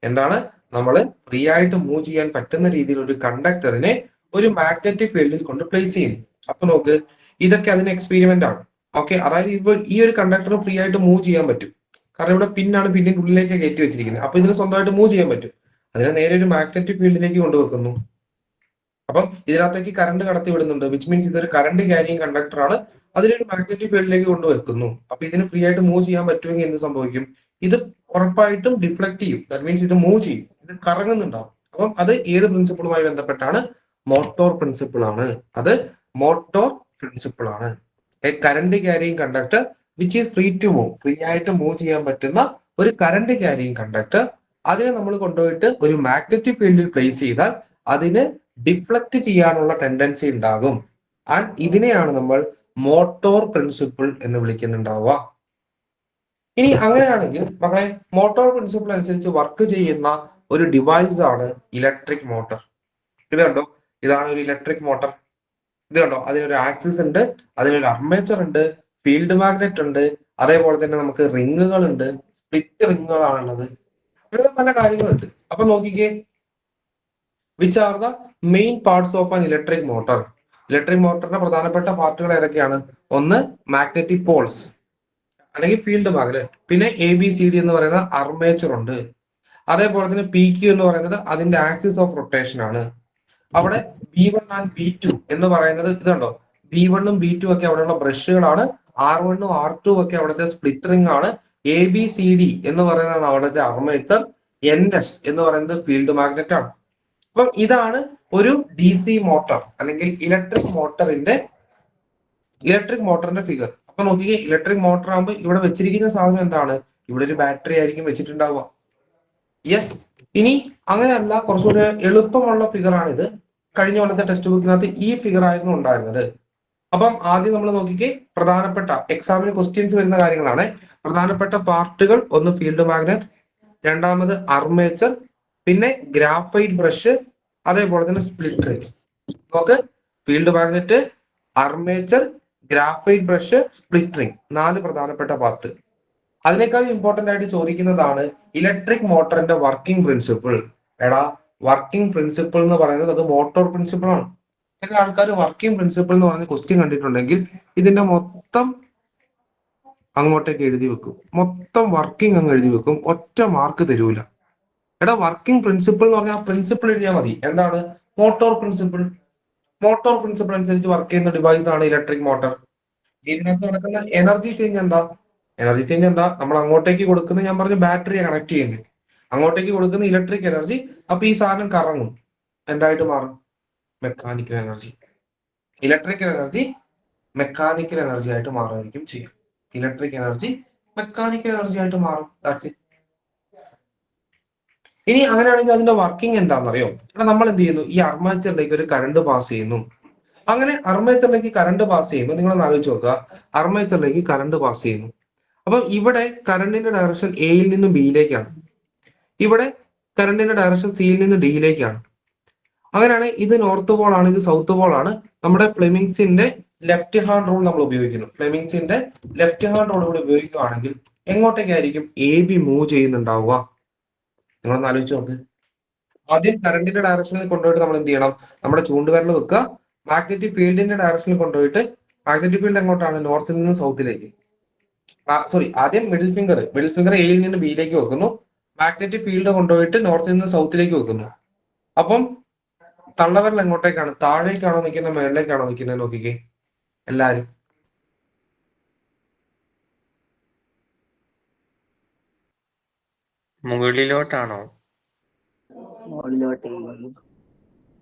S1: എന്താണ്? നമ്മൾ ഫ്രീ ആയിട്ട് മൂവ് ചെയ്യാൻ പറ്റുന്ന രീതിയിൽ ഒരു കണ്ടക്ടറിനെ ഒരു മാഗ്നറ്റിക് ഫീൽഡിൽ കൊണ്ട് പ്ലേസ് ചെയ്യും. അപ്പൊ നോക്ക്, ഇതൊക്കെ അതിന് എക്സ്പെരിമെന്റ് ആണ്. ഓക്കെ, അതായത് ഇപ്പോൾ ഈ ഒരു കണ്ടക്ടർ ഫ്രീ ആയിട്ട് മൂവ് ചെയ്യാൻ പറ്റും. കാരണം ഇവിടെ പിന്നാണ് പിന്നിന്റെ ഉള്ളിലേക്ക് കയറ്റി വെച്ചിരിക്കുന്നത്. അപ്പൊ ഇതിന് സ്വന്തമായിട്ട് മൂവ് ചെയ്യാൻ പറ്റും. അതിനെ നേരെ ഒരു മാഗ്നറ്റിക് ഫീൽഡിലേക്ക് കൊണ്ടുവെക്കുന്നു. അപ്പം ഇതിനകത്തേക്ക് കറണ്ട് കടത്തി വിടുന്നുണ്ട്. വിച്ച് മീൻസ് ഇതൊരു കറണ്ട് ക്യാരിങ് കണ്ടക്ടർ ആണ്. അതിനൊരു മാഗ്നറ്റിക് ഫീൽഡിലേക്ക് കൊണ്ടുവെക്കുന്നു. അപ്പൊ ഇതിന് ഫ്രീ ആയിട്ട് മൂവ് ചെയ്യാൻ പറ്റുമെങ്കിൽ എന്ത് സംഭവിക്കും? ഇത് ഉറപ്പായിട്ടും ഡിഫ്ലക്ട് ചെയ്യും. ദാറ്റ് മീൻസ് ഇത് മൂവ് ചെയ്യും, ഇത് കറങ്ങുന്നുണ്ടാവും. അപ്പം അത് ഏത് പ്രിൻസിപ്പിളുമായി ബന്ധപ്പെട്ടാണ്? മോട്ടോർ പ്രിൻസിപ്പിൾ ആണ്. അത് മോട്ടോർ പ്രിൻസിപ്പിൾ ആണ്. A current carrying conductor which is free to move, free ആയിട്ട് മൂവ് ചെയ്യാൻ പറ്റുന്ന ഒരു കറണ്ട് ക്യാരിങ് കണ്ടക്ടർ, അതിനെ നമ്മൾ കൊണ്ടുപോയിട്ട് ഒരു മാഗ്നറ്റിക് ഫീൽഡിൽ പ്ലേസ് ചെയ്താൽ അതിന് ഡിഫ്ലക്ട് ചെയ്യാനുള്ള ടെൻഡൻസി ഉണ്ടാകും. ആൻഡ് ഇതിനെയാണ് നമ്മൾ മോട്ടോർ പ്രിൻസിപ്പിൾ എന്ന് വിളിക്കുന്നുണ്ടാവുക. ഇനി അങ്ങനെയാണെങ്കിൽ മക്കളെ, മോട്ടോർ പ്രിൻസിപ്പിൾ അനുസരിച്ച് വർക്ക് ചെയ്യുന്ന ഒരു ഡിവൈസ് ആണ് ഇലക്ട്രിക് മോട്ടർ. ഇത് കണ്ടോ, ഇതാണ് ഒരു ഇലക്ട്രിക് മോട്ടർ. ഇത് കണ്ടോ, അതിനൊരു ആക്സിസ് ഉണ്ട്, അതിനൊരു അർമേച്ചർ ഉണ്ട്, ഫീൽഡ് മാഗ്നറ്റ് ഉണ്ട്, അതേപോലെ തന്നെ നമുക്ക് റിങ്ങുകൾ ഉണ്ട്, സ്പ്ലിറ്റ് റിങ്ങുകളാണുള്ളത്, അങ്ങനെ പല കാര്യങ്ങളുണ്ട്. അപ്പൊ നോക്കിക്കേ, which are the main parts of an electric motor. Electric മോട്ടറിന്റെ പ്രധാനപ്പെട്ട പാർട്ടുകൾ ഏതൊക്കെയാണ്? ഒന്ന് മാഗ്നറ്റിക് പോൾസ് അല്ലെങ്കിൽ ഫീൽഡ് മാഗ്നറ്റ്, പിന്നെ ABCD എന്ന് പറയുന്ന അർമേച്ചർ ഉണ്ട്, അതേപോലെ തന്നെ PQ എന്ന് പറയുന്നത് അതിന്റെ ആക്സിസ് ഓഫ് റൊട്ടേഷൻ ആണ്. അവിടെ B1 ആൻഡ് B2 എന്ന് പറയുന്നത് ഇതുണ്ടോ, B1 ഉം B2 ഒക്കെ അവിടെയുള്ള ബ്രഷുകളാണ്. R1 ഉം R2 ഒക്കെ അവിടുത്തെ സ്പ്ലിറ്റ് റിംഗ് ആണ്. ABCD എന്ന് പറയുന്നതാണ് അവിടുത്തെ അർമേച്ചർ. NS എന്ന് പറയുന്നത് ഫീൽഡ് മാഗ്നറ്റ് ആണ്. അപ്പം ഇതാണ് ഒരു DC മോട്ടർ അല്ലെങ്കിൽ ഇലക്ട്രിക് മോട്ടറിന്റെ ഫിഗർ. അപ്പൊ നോക്കിയേ, ഇലക്ട്രിക് മോട്ടർ ആകുമ്പോൾ ഇവിടെ വെച്ചിരിക്കുന്ന സാധനം എന്താണ്? ഇവിടെ ഒരു ബാറ്ററി ആയിരിക്കും വെച്ചിട്ടുണ്ടാവുക. യെസ്. ഇനി അങ്ങനെയല്ല, കുറച്ചുകൂടി എളുപ്പമുള്ള ഫിഗർ ആണിത്. കഴിഞ്ഞ കൊല്ലത്തെ ടെക്സ്റ്റ് ബുക്കിനകത്ത് ഈ ഫിഗർ ആയിരുന്നു ഉണ്ടായിരുന്നത്. അപ്പം ആദ്യം നമ്മൾ നോക്കിക്കേ, പ്രധാനപ്പെട്ട എക്സാമിന് ക്വസ്റ്റ്യൻസ് വരുന്ന കാര്യങ്ങളാണ്. പ്രധാനപ്പെട്ട പാർട്ടുകൾ: ഒന്ന് ഫീൽഡ് മാഗ്നറ്റ്, രണ്ടാമത് അർമേച്ചർ, പിന്നെ ഗ്രാഫൈറ്റ് ബ്രഷ്, അതേപോലെ തന്നെ സ്പ്ലിറ്റ് റിംഗ്. നോക്ക്, field magnet, armature, graphite brush, split ring, 4 പ്രധാനപ്പെട്ട പാർട്ട്. അതിനേക്കാൾ ഇമ്പോർട്ടന്റ് ആയിട്ട് ചോദിക്കുന്നതാണ് ഇലക്ട്രിക് മോട്ടറിന്റെ വർക്കിംഗ് പ്രിൻസിപ്പിൾ. എടാ, വർക്കിംഗ് പ്രിൻസിപ്പിൾ എന്ന് പറയുന്നത് അത് മോട്ടോർ പ്രിൻസിപ്പിൾ ആണ്. ചില ആൾക്കാർ വർക്കിംഗ് പ്രിൻസിപ്പിൾ എന്ന് പറഞ്ഞ ക്വസ്റ്റ്യൻ കണ്ടിട്ടുണ്ടെങ്കിൽ ഇതിന്റെ മൊത്തം അങ്ങോട്ടേക്ക് എഴുതി വെക്കും, മൊത്തം വർക്കിംഗ് അങ്ങ് എഴുതി വെക്കും, ഒറ്റ മാർക്ക് തരൂല. എടാ, വർക്കിംഗ് പ്രിൻസിപ്പിൾ എന്ന് പറഞ്ഞാൽ പ്രിൻസിപ്പിൾ എഴുതിയാൽ മതി. എന്താണ്? Motor principle. മോട്ടോർ പ്രിൻസിപ്പിൾ അനുസരിച്ച് വർക്ക് ചെയ്യുന്ന ഡിവൈസ് ആണ് ഇലക്ട്രിക് മോട്ടർ. ഇതിനകത്ത് നടക്കുന്ന എനർജി ചേഞ്ച് എന്താ? നമ്മൾ അങ്ങോട്ടേക്ക് കൊടുക്കുന്ന, ഞാൻ പറഞ്ഞു ബാറ്ററിയെ കണക്ട് ചെയ്യുന്നത്, അങ്ങോട്ടേക്ക് കൊടുക്കുന്ന ഇലക്ട്രിക് എനർജി. അപ്പൊ ഈ സാധനം കറങ്ങും, എന്തായിട്ട് മാറും? Mechanical energy. Electrical energy mechanical energy ആയിട്ട് മാറുമായിരിക്കും ചെയ്യും. ഇലക്ട്രിക് എനർജി മെക്കാനിക്കൽ എനർജി ആയിട്ട് മാറും. That's it. ഇനി അങ്ങനെയാണെങ്കിൽ അതിന്റെ വർക്കിംഗ് എന്താണെന്നറിയോ? ഇവിടെ നമ്മൾ എന്ത് ചെയ്യുന്നു? ഈ അർമേച്ചറിലേക്ക് ഒരു കറണ്ട് പാസ് ചെയ്യുന്നു. അങ്ങനെ അർമേച്ചറിലേക്ക് കറണ്ട് പാസ് ചെയ്യുമ്പോൾ നിങ്ങളൊന്ന് ആലോചിച്ച് നോക്കുക, അർമേച്ചറിലേക്ക് കറണ്ട് പാസ് ചെയ്യുന്നു. അപ്പൊ ഇവിടെ കറണ്ടിന്റെ ഡയറക്ഷൻ എയിൽ നിന്ന് ബിയിലേക്കാണ്, ഇവിടെ കറണ്ടിന്റെ ഡയറക്ഷൻ സിയിൽ നിന്ന് ഡിയിലേക്കാണ്. അങ്ങനെയാണ് ഇത് നോർത്ത് പോൾ ആണ്, ഇത് സൗത്ത് പോൾ ആണ്. നമ്മുടെ ഫ്ലെമിങ്സിന്റെ ലെഫ്റ്റ് ഹാൻഡ് റൂൾ നമ്മൾ ഉപയോഗിക്കുന്നു. ഫ്ലെമിങ്സിന്റെ ലെഫ്റ്റ് ഹാൻഡ് റൂൾ ഇവിടെ ഉപയോഗിക്കുകയാണെങ്കിൽ എങ്ങോട്ടേക്കായിരിക്കും AB മൂവ് ചെയ്യുന്നുണ്ടാവുക? നിങ്ങളൊന്ന് ആലോചിച്ച് നോക്ക്. ആദ്യം കറണ്ടിന്റെ ഡയറക്ഷനിൽ കൊണ്ടുപോയിട്ട് നമ്മൾ എന്ത് ചെയ്യണം? നമ്മുടെ ചൂണ്ടുവിരൽ വെക്കുക, മാഗ്നറ്റിക് ഫീൽഡിന്റെ ഡയറക്ഷനിൽ കൊണ്ടുപോയിട്ട്, മാഗ്നറ്റിക് ഫീൽഡ് എങ്ങോട്ടാണ്? നോർത്തിൽ നിന്ന് സൗത്തിലേക്ക്. ആദ്യം മിഡിൽ ഫിംഗർ എയിൽ നിന്ന് ബിയിലേക്ക് വെക്കുന്നു, മാഗ്നറ്റിക് ഫീൽഡ് കൊണ്ടുപോയിട്ട് നോർത്തിൽ നിന്ന് സൗത്തിലേക്ക് വെക്കുന്നു. അപ്പം തള്ളവിരൽ എങ്ങോട്ടേക്കാണ്? താഴേക്കാണോ നിൽക്കുന്നത്, മേളിലേക്കാണോ നിൽക്കുന്നത്? നോക്കിക്കേ എല്ലാരും.
S5: മുകളിലോട്ടാണോ?
S2: മുകളിലോട്ട്.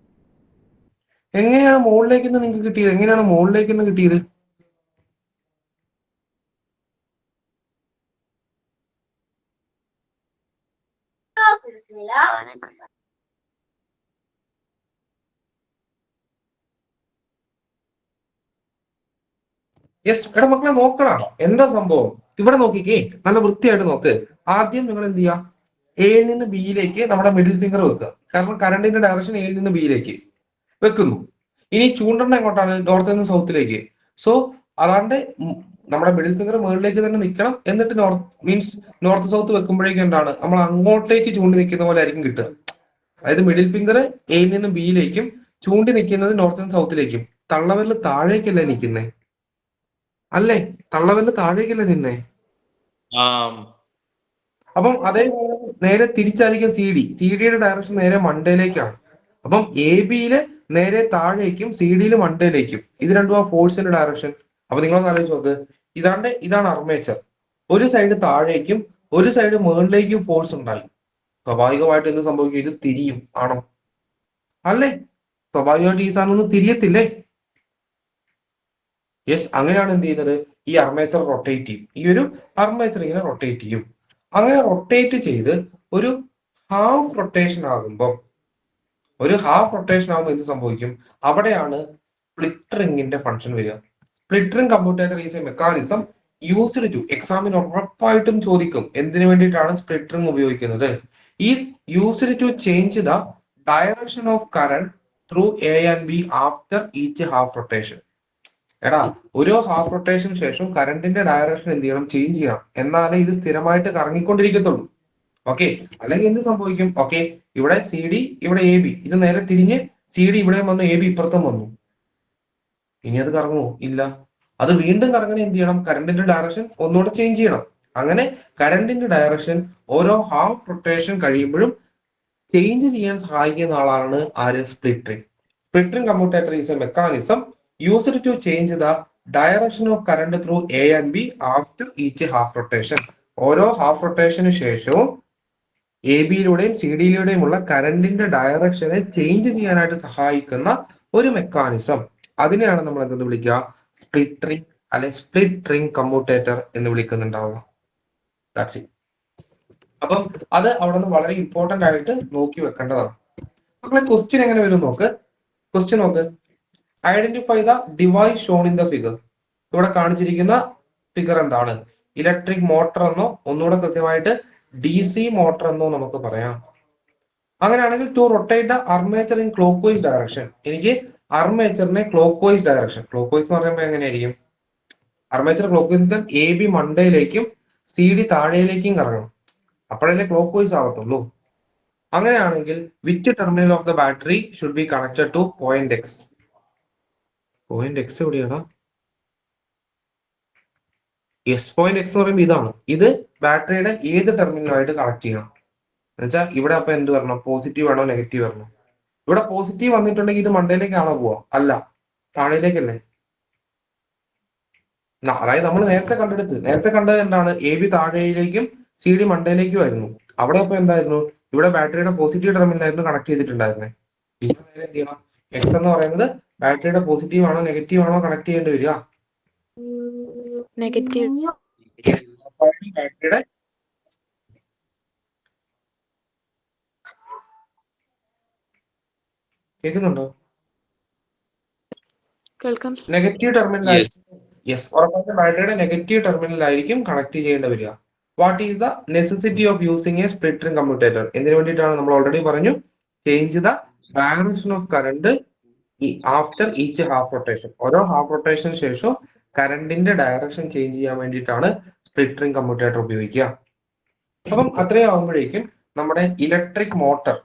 S1: എങ്ങനെയാണ് മുകളിലേക്ക് നിങ്ങൾക്ക് കിട്ടിയത്? യെസ്, എടാ മക്കളെ നോക്കണം എന്താ സംഭവം. ഇവിടെ നോക്കിക്കേ, നല്ല വൃത്തിയായിട്ട് നോക്ക്. ആദ്യം നിങ്ങൾ എന്ത് ചെയ്യുക, എയിൽ നിന്ന് ബിയിലേക്ക് നമ്മുടെ മിഡിൽ ഫിംഗർ വെക്കുക. കാരണം കറണ്ടിന്റെ ഡയറക്ഷൻ എയിൽ നിന്ന് ബിയിലേക്ക് വെക്കുന്നു. ഇനി ചൂണ്ടെണ്ണ എങ്ങോട്ടാണ്? നോർത്തിൽ നിന്ന് സൗത്തിലേക്ക്. സോ അതാണ്ട് നമ്മുടെ മിഡിൽ ഫിംഗർ മുകളിലേക്ക് തന്നെ നിൽക്കണം. എന്നിട്ട് നോർത്ത് സൗത്ത് വെക്കുമ്പോഴേക്കും എന്താണ്, നമ്മൾ അങ്ങോട്ടേക്ക് ചൂണ്ടി നിൽക്കുന്ന പോലെ ആയിരിക്കും കിട്ടുക. അതായത് മിഡിൽ ഫിംഗർ എയിൽ നിന്ന് ബിയിലേക്കും ചൂണ്ടി നിൽക്കുന്നത് നോർത്ത് നിന്ന് സൗത്തിലേക്കും. തള്ളവിരൽ താഴേക്കല്ലേ നിൽക്കുന്നേ? അല്ലേ? തള്ളവിരൽ താഴേക്കല്ലേ നിന്നേ? അപ്പം അതേപോലെ നേരെ തിരിച്ചായിരിക്കും സി ഡിയുടെ ഡയറക്ഷൻ നേരെ മണ്ടയിലേക്കാണ്. അപ്പം എ ബിയില് നേരെ താഴേക്കും സി ഡിയിൽ മണ്ടയിലേക്കും. ഇത് രണ്ടും ആ ഫോഴ്സിന്റെ ഡയറക്ഷൻ. അപ്പൊ നിങ്ങളൊന്ന് ആലോചിച്ച് നോക്ക്. ഇതാണ് അർമേച്ചർ. ഒരു സൈഡ് താഴേക്കും ഒരു സൈഡ് മുകളിലേക്കും ഫോഴ്സ് ഉണ്ടായി. സ്വാഭാവികമായിട്ട് എന്ത് സംഭവിക്കും? ഇത് തിരിയും. ആണോ? അല്ലേ? സ്വാഭാവികമായിട്ട് ഈ സാധനം ഒന്നും തിരിയത്തില്ലേ? യെസ്, അങ്ങനെയാണ് എന്ത് ചെയ്യുന്നത്, ഈ അർമേച്ചർ റൊട്ടേറ്റ് ചെയ്യും. ഈ ഒരു അർമേച്ചർ ഇങ്ങനെ റൊട്ടേറ്റ് ചെയ്യും. അങ്ങനെ റൊട്ടേറ്റ് ചെയ്ത് ഒരു ഹാഫ് റൊട്ടേഷൻ ആകുമ്പോൾ എന്ത് സംഭവിക്കും? അവിടെയാണ് സ്പ്ലിറ്റ് റിംഗിന്റെ ഫംഗ്ഷൻ വരിക. Split ring commutator is a mechanism used to, എക്സാമിന് ഉറപ്പായിട്ടും ചോദിക്കും എന്തിനു വേണ്ടിയിട്ടാണ് സ്പ്ലിറ്റ് റിംഗ് ഉപയോഗിക്കുന്നത്. Is used to change the direction of current through A and B after each half rotation. എടാ, ഓരോ ഹാഫ് റൊട്ടേഷന് ശേഷം കറണ്ടിന്റെ ഡയറക്ഷൻ എന്ത് ചെയ്യണം? ചേഞ്ച് ചെയ്യണം. എന്നാലേ ഇത് സ്ഥിരമായിട്ട് കറങ്ങിക്കൊണ്ടിരിക്കത്തുള്ളൂ. ഓക്കെ, അല്ലെങ്കിൽ എന്ത് സംഭവിക്കും? ഓക്കെ, ഇവിടെ സി ഡി, ഇവിടെ എ ബി, ഇത് നേരെ തിരിഞ്ഞ് സി ഡി ഇവിടെ വന്നു, എ ബി ഇപ്പുറത്തും വന്നു. ഇനി അത് കറങ്ങുമോ? ഇല്ല. അത് വീണ്ടും കറങ്ങണേ എന്ത് ചെയ്യണം? കറണ്ടിന്റെ ഡയറക്ഷൻ ഒന്നുകൂടെ ചേഞ്ച് ചെയ്യണം. അങ്ങനെ കറണ്ടിന്റെ ഡയറക്ഷൻ ഓരോ ഹാഫ് റൊട്ടേഷൻ കഴിയുമ്പോഴും ചേഞ്ച് ചെയ്യാൻ സഹായിക്കുന്ന ആളാണ് ആര്? Split ring. Split ring commutator is a mechanism used to change the direction of current through A and B after each half rotation. ഓരോ ഹാഫ് റൊട്ടേഷന് ശേഷവും എ ബിയിലൂടെയും സി ഡിയിലൂടെയും ഉള്ള കറണ്ടിന്റെ ഡയറക്ഷനെ ചേഞ്ച് ചെയ്യാനായിട്ട് സഹായിക്കുന്ന ഒരു മെക്കാനിസം. അതിനെയാണ് നമ്മൾ എന്തെന്ന് വിളിക്കുക? സ്പ്ലിറ്റ് റിംഗ് അല്ലെ സ്പ്ലിറ്റ് റിംഗ് കമ്മ്യൂട്ടേറ്റർ എന്ന് വിളിക്കുന്നുണ്ടാവുക. That's it. അപ്പം അത് അവിടെ നിന്ന് വളരെ ഇമ്പോർട്ടന്റ് ആയിട്ട് നോക്കി വെക്കേണ്ടതാണ്. മക്കളെ, ക്വസ്റ്റ്യൻ എങ്ങനെ വരും നോക്ക്. ക്വസ്റ്റ്യൻ നോക്ക്. Identify the device shown in the figure. ഇവിടെ കാണിച്ചിരിക്കുന്ന ഫിഗർ എന്താണ്? ഇലക്ട്രിക് മോട്ടർ എന്നോ ഒന്നുകൂടെ കൃത്യമായിട്ട് DC മോട്ടർ എന്നോ നമുക്ക് പറയാം. അങ്ങനെയാണെങ്കിൽ to rotate the armature in clock vice direction. എനിക്ക് അർമേച്ചറിനെ clock vice direction, clockwise എന്ന് പറയുമ്പോൾ എങ്ങനെയായിരിക്കും? അർമേച്ചർ ക്ലോക്ക് വൈസ് വെച്ചാൽ എ ബി മണ്ടയിലേക്കും സി ഡി താഴേയിലേക്കും കറങ്ങണം. അപ്പോഴല്ലേ ക്ലോക്ക് വൈസ് ആവത്തുള്ളൂ. അങ്ങനെയാണെങ്കിൽ which terminal of the battery should be connected to point X? Point X എവിടെയാണ്? യെസ്, പോയിന്റ് എക്സ് എന്ന് പറയുമ്പോൾ ഇതാണ്. ഇത് ബാറ്ററിയുടെ ഏത് ടെർമിനലുമായിട്ട് കണക്ട് ചെയ്യണം എന്നുവെച്ചാൽ ഇവിടെ അപ്പൊ എന്ത് വരണം? പോസിറ്റീവ് ആണോ നെഗറ്റീവ് വരണോ? ഇവിടെ പോസിറ്റീവ് വന്നിട്ടുണ്ടെങ്കിൽ ഇത് മണ്ടയിലേക്കാണോ പോവാ? അല്ല, താഴേലേക്കല്ലേ. അതായത് നമ്മൾ നേരത്തെ കണ്ടത് എന്താണ്? എ ബി താഴേയിലേക്കും സി ഡി മണ്ടയിലേക്കും ആയിരുന്നു. അവിടെ അപ്പൊ എന്തായിരുന്നു? ഇവിടെ ബാറ്ററിയുടെ പോസിറ്റീവ് ടെർമിനലായിരുന്നു കണക്ട് ചെയ്തിട്ടുണ്ടായിരുന്നത്. ഇവിടെ നേരെ എന്ത് ചെയ്യണം? എക്സ് എന്ന് പറയുന്നത് ബാറ്ററിയുടെ പോസിറ്റീവ് ആണോ നെഗറ്റീവ് ആണോ കണക്ട് ചെയ്യേണ്ടി വരിക?
S3: നെഗറ്റീവ്.
S1: ബാറ്ററിയുടെ കേൾക്കുന്നുണ്ടോ?
S3: കേൾക്കാം.
S1: നെഗറ്റീവ് ടെർമിനലായിരിക്കും. യെസ്, ഉറപ്പായിട്ടും ബാറ്ററിയുടെ നെഗറ്റീവ് ടെർമിനലായിരിക്കും കണക്ട് ചെയ്യേണ്ടി വരിക. What is the necessity of using A split ring commutator? എന്തിനു വേണ്ടിയിട്ടാണ്? നമ്മൾ ഓൾറെഡി പറഞ്ഞു, change the direction of current after each half rotation. ഓരോ ഹാഫ് റൊട്ടേഷന് ശേഷം കറണ്ടിന്റെ ഡയറക്ഷൻ ചേഞ്ച് ചെയ്യാൻ വേണ്ടിയിട്ടാണ് സ്പ്ലിറ്റ് റിംഗ് കമ്മ്യൂട്ടേറ്റർ ഉപയോഗിക്കുക. അപ്പം അത്രയും ആകുമ്പോഴേക്കും നമ്മുടെ ഇലക്ട്രിക് മോട്ടർ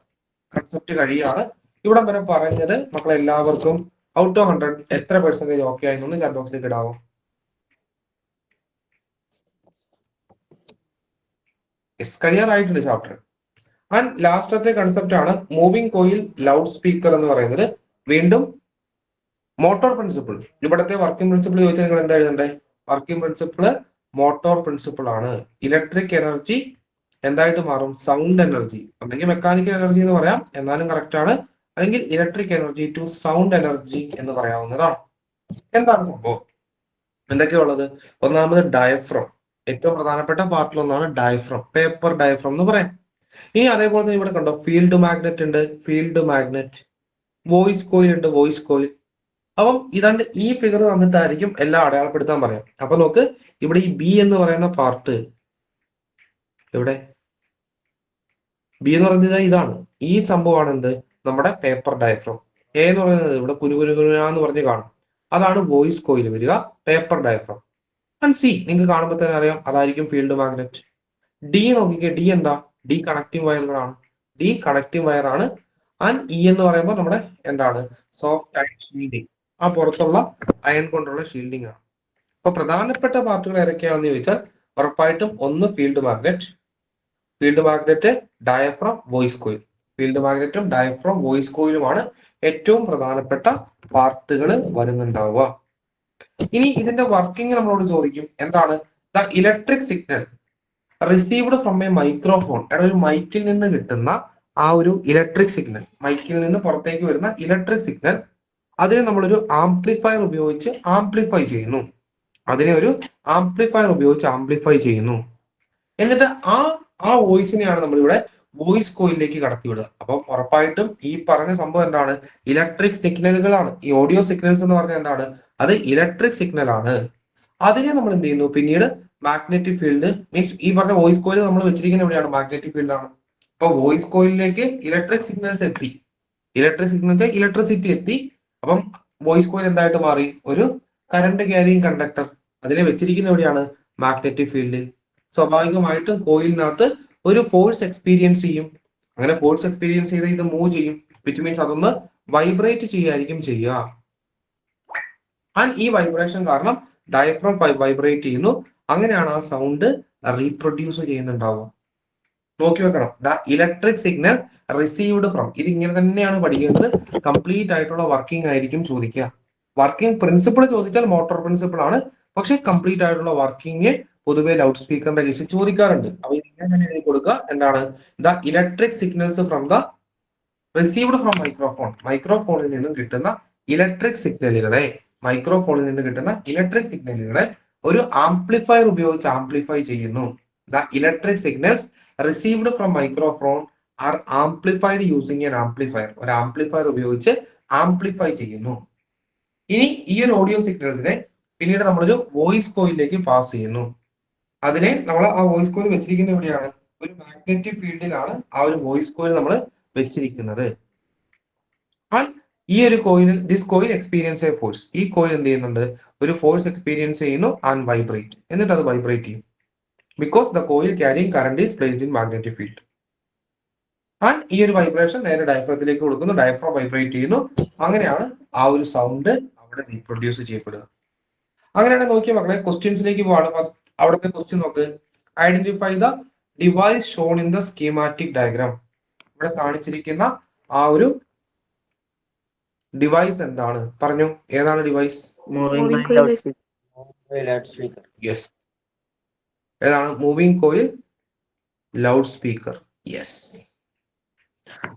S1: കൺസെപ്റ്റ് കഴിയാണ്. ഇവിടെ വരെ പറഞ്ഞത് മക്കളെല്ലാവർക്കും ഔട്ട് ഓഫ് 100 എത്ര പെർസെന്റേജ് ഓക്കെ ആയിരുന്നു? ചാറ്റ് ബോക്സിലേക്ക് ഇടാവോ? യെസ്, കഴിയാറായിട്ടുണ്ട് ചാപ്റ്റർ. ആൻഡ് ലാസ്റ്റത്തെ കൺസെപ്റ്റ് ആണ് മൂവിംഗ് കോയിൽ ലൗഡ് സ്പീക്കർ എന്ന് പറയുന്നത്. വീണ്ടും മോട്ടോർ പ്രിൻസിപ്പിൾ. ഇവിടത്തെ വർക്കിംഗ് പ്രിൻസിപ്പിൾ ചോദിച്ചാൽ നിങ്ങൾ എന്താ എഴുതണ്ടേ? വർക്കിംഗ് പ്രിൻസിപ്പിൾ മോട്ടോർ പ്രിൻസിപ്പിൾ ആണ്. ഇലക്ട്രിക് എനർജി എന്തായിട്ട് മാറും? സൗണ്ട് എനർജി, അല്ലെങ്കിൽ മെക്കാനിക്കൽ എനർജി എന്ന് പറയാം, എന്നാലും കറക്റ്റ് ആണ്. അല്ലെങ്കിൽ electric energy to sound energy എന്ന് പറയാവുന്നതാണ്. എന്താണ് സംഭവം? എന്തൊക്കെയുള്ളത്? ഒന്നാമത് ഡയഫ്രം. ഏറ്റവും പ്രധാനപ്പെട്ട പാർട്ടിലൊന്നാണ് ഡയഫ്രം, പേപ്പർ ഡയഫ്രം എന്ന് പറയാം. ഇനി അതേപോലെ തന്നെ ഇവിടെ കണ്ടോ, ഫീൽഡ് മാഗ്നറ്റ് ഉണ്ട്, ഫീൽഡ് മാഗ്നറ്റ്. വോയിസ് കോയിൽ ഉണ്ട്, വോയിസ് കോയിൽ. അപ്പം ഇതാണ്ട് ഈ ഫിഗർ തന്നിട്ടായിരിക്കും എല്ലാം അടയാളപ്പെടുത്താൻ പറയാം. അപ്പൊ നോക്ക്, ഇവിടെ ഈ ബി എന്ന് പറയുന്ന പാർട്ട്, ഇവിടെ ബി എന്ന് പറയുന്നത് ഇതാണ്. ഈ സംഭവമാണ് എന്ത്, നമ്മുടെ പേപ്പർ ഡയഫ്രം. എ എന്ന് പറയുന്നത് ഇവിടെ കുരുകുരുന്ന് പറഞ്ഞ് കാണും, അതാണ് വോയിസ് കോയിൽ വരിക, പേപ്പർ ഡയഫ്രം. ആൻഡ് സി നിങ്ങൾക്ക് കാണുമ്പോൾ തന്നെ അറിയാം, അതായിരിക്കും ഫീൽഡ് മാഗ്നറ്റ്. ഡി നോക്കിക്കേ, ഡി എന്താ, ഡി കണക്റ്റിംഗ് വയറുകളാണ്, ഡി കണക്റ്റിംഗ് വയർ ആണ്. ആൻഡ് ഇ എന്ന് പറയുമ്പോൾ നമ്മുടെ എന്താണ്, സോഫ്റ്റ് അയൺ ഷീൽഡിങ്, ആ പുറത്തുള്ള അയൺ കൊണ്ടുള്ള ഷീൽഡിംഗ് ആണ്. അപ്പൊ പ്രധാനപ്പെട്ട പാർട്ടുകൾ ഏതൊക്കെയാണെന്ന് ചോദിച്ചാൽ ഉറപ്പായിട്ടും ഒന്ന് field magnet, diaphragm, voice coil. Field മാഗ്നറ്റും ഡയഫ്രം വോയിസ് കോയിലുമാണ് ഏറ്റവും പ്രധാനപ്പെട്ട പാർട്ടുകൾ വരുന്നുണ്ടാവുക. ഇനി ഇതിന്റെ വർക്കിംഗ് നമ്മളോട് ചോദിക്കും, എന്താണ്, the electric signal received from A microphone. ഒരു മൈക്കിൽ നിന്ന് കിട്ടുന്ന ആ ഒരു ഇലക്ട്രിക് സിഗ്നൽ, മൈക്കിൽ നിന്ന് പുറത്തേക്ക് വരുന്ന ഇലക്ട്രിക് സിഗ്നൽ, അതിനെ നമ്മളൊരു ആംപ്ലിഫയർ ഉപയോഗിച്ച് ആംപ്ലിഫൈ ചെയ്യുന്നു. എന്നിട്ട് ആ വോയിസിനെയാണ് നമ്മളിവിടെ വോയിസ് കോയിലിലേക്ക് കടത്തിവിടുക. അപ്പം ഉറപ്പായിട്ടും ഈ പറഞ്ഞ സംഭവം എന്താണ്, ഇലക്ട്രിക് സിഗ്നലുകളാണ്. ഈ ഓഡിയോ സിഗ്നൽസ് എന്ന് പറഞ്ഞാൽ എന്താണ്, അത് ഇലക്ട്രിക് സിഗ്നൽ ആണ്. അതിനെ നമ്മൾ എന്ത് ചെയ്യുന്നു, പിന്നീട് മാഗ്നറ്റിക് ഫീൽഡ്, മീൻസ് ഈ പറഞ്ഞ വോയിസ് കോയിൽ നമ്മൾ വെച്ചിരിക്കുന്ന എവിടെയാണ്, മാഗ്നറ്റിക് ഫീൽഡ് ആണ്. അപ്പൊ വോയിസ് കോയിലിലേക്ക് ഇലക്ട്രിക് സിഗ്നൽസ് എത്തി, ഇലക്ട്രിസിറ്റി എത്തി. അപ്പം വോയിസ് കോയിൽ എന്തായിട്ട് മാറി, ഒരു കറണ്ട് ക്യാരിങ് കണ്ടക്ടർ. അതിനെ വെച്ചിരിക്കുന്ന എവിടെയാണ്, മാഗ്നറ്റിക് ഫീൽഡ്. സ്വാഭാവികമായിട്ടും കോയിലിനകത്ത് ഒരു ഫോഴ്സ് എക്സ്പീരിയൻസ് ചെയ്യും. അങ്ങനെ ഫോഴ്സ് എക്സ്പീരിയൻസ് ചെയ്ത് ഇത് മൂവ് ചെയ്യും, വിച്ച് മീൻസ് അതൊന്ന് വൈബ്രേറ്റ് ചെയ്യായിരിക്കും ചെയ്യുക. ആൻഡ് ഈ വൈബ്രേഷൻ കാരണം ഡയഫ്രം വൈബ്രേറ്റ് ചെയ്യുന്നു. അങ്ങനെയാണ് ആ സൗണ്ട് റീപ്രൊഡ്യൂസ് ചെയ്യുന്നുണ്ടാവുക. നോക്കി വെക്കണം, the electric signal received from, ഇത് ഇങ്ങനെ തന്നെയാണ് പഠിക്കുന്നത്. കംപ്ലീറ്റ് ആയിട്ടുള്ള വർക്കിംഗ് ആയിരിക്കും ചോദിക്കുക. വർക്കിംഗ് പ്രിൻസിപ്പിൾ ചോദിച്ചാൽ മോട്ടോർ പ്രിൻസിപ്പിൾ ആണ്, പക്ഷെ കംപ്ലീറ്റ് ആയിട്ടുള്ള വർക്കിംഗ് പൊതുവെ ലൗഡ് സ്പീക്കറിന്റെ കേസിൽ ചോദിക്കാറുണ്ട്. അപ്പൊ ഇങ്ങനെ തന്നെ എഴുതി കൊടുക്കുക, എന്താണ്, the electric signals from the received from മൈക്രോഫോണിൽ നിന്നും കിട്ടുന്ന ഇലക്ട്രിക് സിഗ്നലുകളെ ഒരു ആംപ്ലിഫയർ ഉപയോഗിച്ച് ആംപ്ലിഫൈ ചെയ്യുന്നു. The electric signals received from microphone are amplified using an amplifier. ഒരു ആംപ്ലിഫയർ ഉപയോഗിച്ച് ആംപ്ലിഫൈ ചെയ്യുന്നു. ഇനി ഈ ഒരു ഓഡിയോ സിഗ്നൽസിനെ പിന്നീട് നമ്മളൊരു വോയിസ് കോയിലേക്ക് പാസ് ചെയ്യുന്നു. അതിനെ നമ്മൾ ആ വോയിസ് കോയിൽ വെച്ചിരിക്കുന്ന എവിടെയാണ്, ഒരു മാഗ്നറ്റിക് ഫീൽഡിലാണ് ആ ഒരു വോയിസ് കോയിൽ നമ്മൾ വെച്ചിരിക്കുന്നത്. ഈ ഒരു coil, this coil experience A force. ഈ കോയിൽ എന്ത് ചെയ്യുന്നുണ്ട്, ഒരു ഫോഴ്സ് എക്സ്പീരിയൻസ് ചെയ്യുന്നു ആൻഡ് വൈബ്രേറ്റ്. എന്നിട്ട് അത് വൈബ്രേറ്റ് ചെയ്യും, because the coil carrying current is placed in magnetic field. And ഈ ഒരു വൈബ്രേഷൻ നേരെ ഡയഫ്രത്തിലേക്ക് കൊടുക്കുന്നു, ഡയഫ്രം വൈബ്രേറ്റ് ചെയ്യുന്നു. അങ്ങനെയാണ് ആ ഒരു സൗണ്ട് അവിടെ റീപ്രൊഡ്യൂസ് ചെയ്യപ്പെടുക. അങ്ങനെയാണ് നോക്കിയ മക്കളെ, ക്വസ്റ്റ്യൻസിലേക്ക് പോവാണ്. ഫസ്റ്റ് അവിടുത്തെ ക്വസ്റ്റ്യൻ നോക്ക്, identify the device shown in the schematic diagram. ഇവിടെ കാണിച്ചിരിക്കുന്ന ആ ഒരു ഡിവൈസ് എന്താണ്, പറഞ്ഞു, ഏതാണ് ഡിവൈസ്? യെസ്, ഏതാണ്, moving coil loudspeaker. Yes.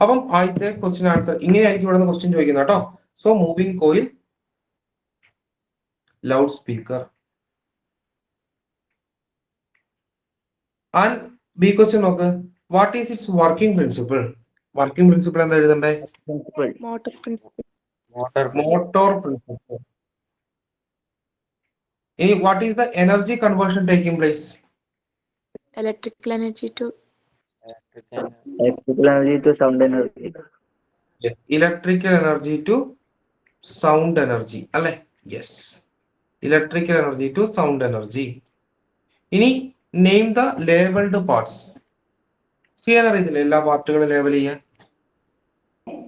S1: അപ്പം ആദ്യത്തെ ക്വസ്റ്റ്യൻ ആൻസർ ഇങ്ങനെയായിരിക്കും ഇവിടെ ക്വസ്റ്റ്യൻ ചോദിക്കുന്നത് കേട്ടോ. So moving coil loudspeaker. And B question നോക്ക്, what is its working principle? Working principle എന്താ എഴുതണ്ടേ?
S3: Motor principle.
S1: ഇനി what is the energy conversion taking place?
S3: Electrical energy to
S2: sound energy.
S1: Yes, electrical energy to sound energy അല്ലെ? Yes, electrical energy to sound energy. ഇനി name the labelled parts. ചെയ്യാൻ അറിയത്തില്ല എല്ലാ പാർട്ടുകളും label ചെയ്യാൻ.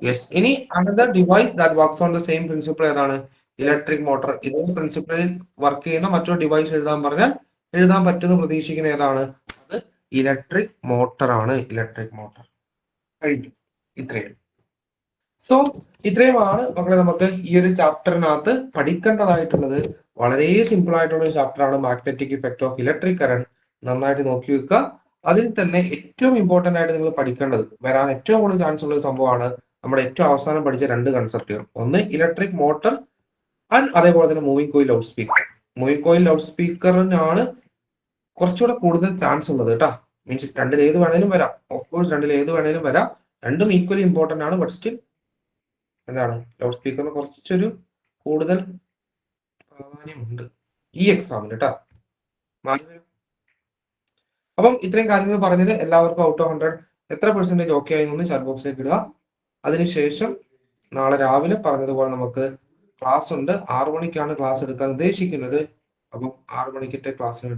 S1: Yes. ഇനി another device that works on the same principle ഏതാണ്? Electric motor. ഇതേ പ്രിൻസിപ്പിളിൽ വർക്ക് ചെയ്യുന്ന മറ്റൊരു ഡിവൈസ് എഴുതാൻ പറഞ്ഞാൽ എഴുതാൻ പറ്റുന്ന പ്രതീക്ഷിക്കുന്ന ഏതാണ്? അത് ഇലക്ട്രിക് മോട്ടർ ആണ്. ഇലക്ട്രിക് മോട്ടർ കഴിഞ്ഞു. ഇത്രയും. സോ ഇത്രയുമാണ് മക്കളെ നമുക്ക് ഈ ഒരു ചാപ്റ്ററിനകത്ത് പഠിക്കേണ്ടതായിട്ടുള്ളത്. വളരെ സിമ്പിൾ ആയിട്ടുള്ള ഒരു ചാപ്റ്റർ ആണ് magnetic effect of electric current. നന്നായിട്ട് നോക്കി വെക്കുക. അതിൽ തന്നെ ഏറ്റവും ഇമ്പോർട്ടന്റ് ആയിട്ട് നിങ്ങൾ പഠിക്കേണ്ടത്, വരാൻ ഏറ്റവും കൂടുതൽ ചാൻസ് ഉള്ള ഒരു സംഭവമാണ് നമ്മുടെ ഏറ്റവും അവസാനം പഠിച്ച രണ്ട് കൺസെപ്റ്റുകൾ. ഒന്ന് ഇലക്ട്രിക് മോട്ടർ ആൻഡ് അതേപോലെ തന്നെ moving coil loudspeaker. Moving coil ലൗഡ് സ്പീക്കറിനാണ് കുറച്ചുകൂടെ കൂടുതൽ ചാൻസ് ഉള്ളത് കേട്ടോ. മീൻസ് രണ്ടിൽ ഏത് വേണേലും വരാം. ഓഫ്കോഴ്സ് രണ്ടിൽ ഏത് വേണേലും വരാം. രണ്ടും ഈക്വലി ഇമ്പോർട്ടന്റ് ആണ്. ബട്ട് സ്റ്റിൽ എന്താണ് ലൗഡ് സ്പീക്കറിന് കുറച്ചൊരു കൂടുതൽ പ്രാധാന്യമുണ്ട് ഈ എക്സാമിന് കേട്ടോ. അപ്പം ഇത്രയും കാര്യങ്ങൾ പറഞ്ഞത് എല്ലാവർക്കും ഔട്ട് ഓഫ് 100 എത്ര പെർസെന്റേജ് ഓക്കെ ആയെന്ന് ചാറ്റ് ബോക്സിലേക്ക് ഇടുക. അതിനുശേഷം നാളെ രാവിലെ പറഞ്ഞതുപോലെ നമുക്ക് ക്ലാസ് ഉണ്ട്. 6 മണിക്കാണ് ക്ലാസ് എടുക്കാൻ ഉദ്ദേശിക്കുന്നത്. അപ്പം 6 മണിക്കത്തെ ക്ലാസ്സിന്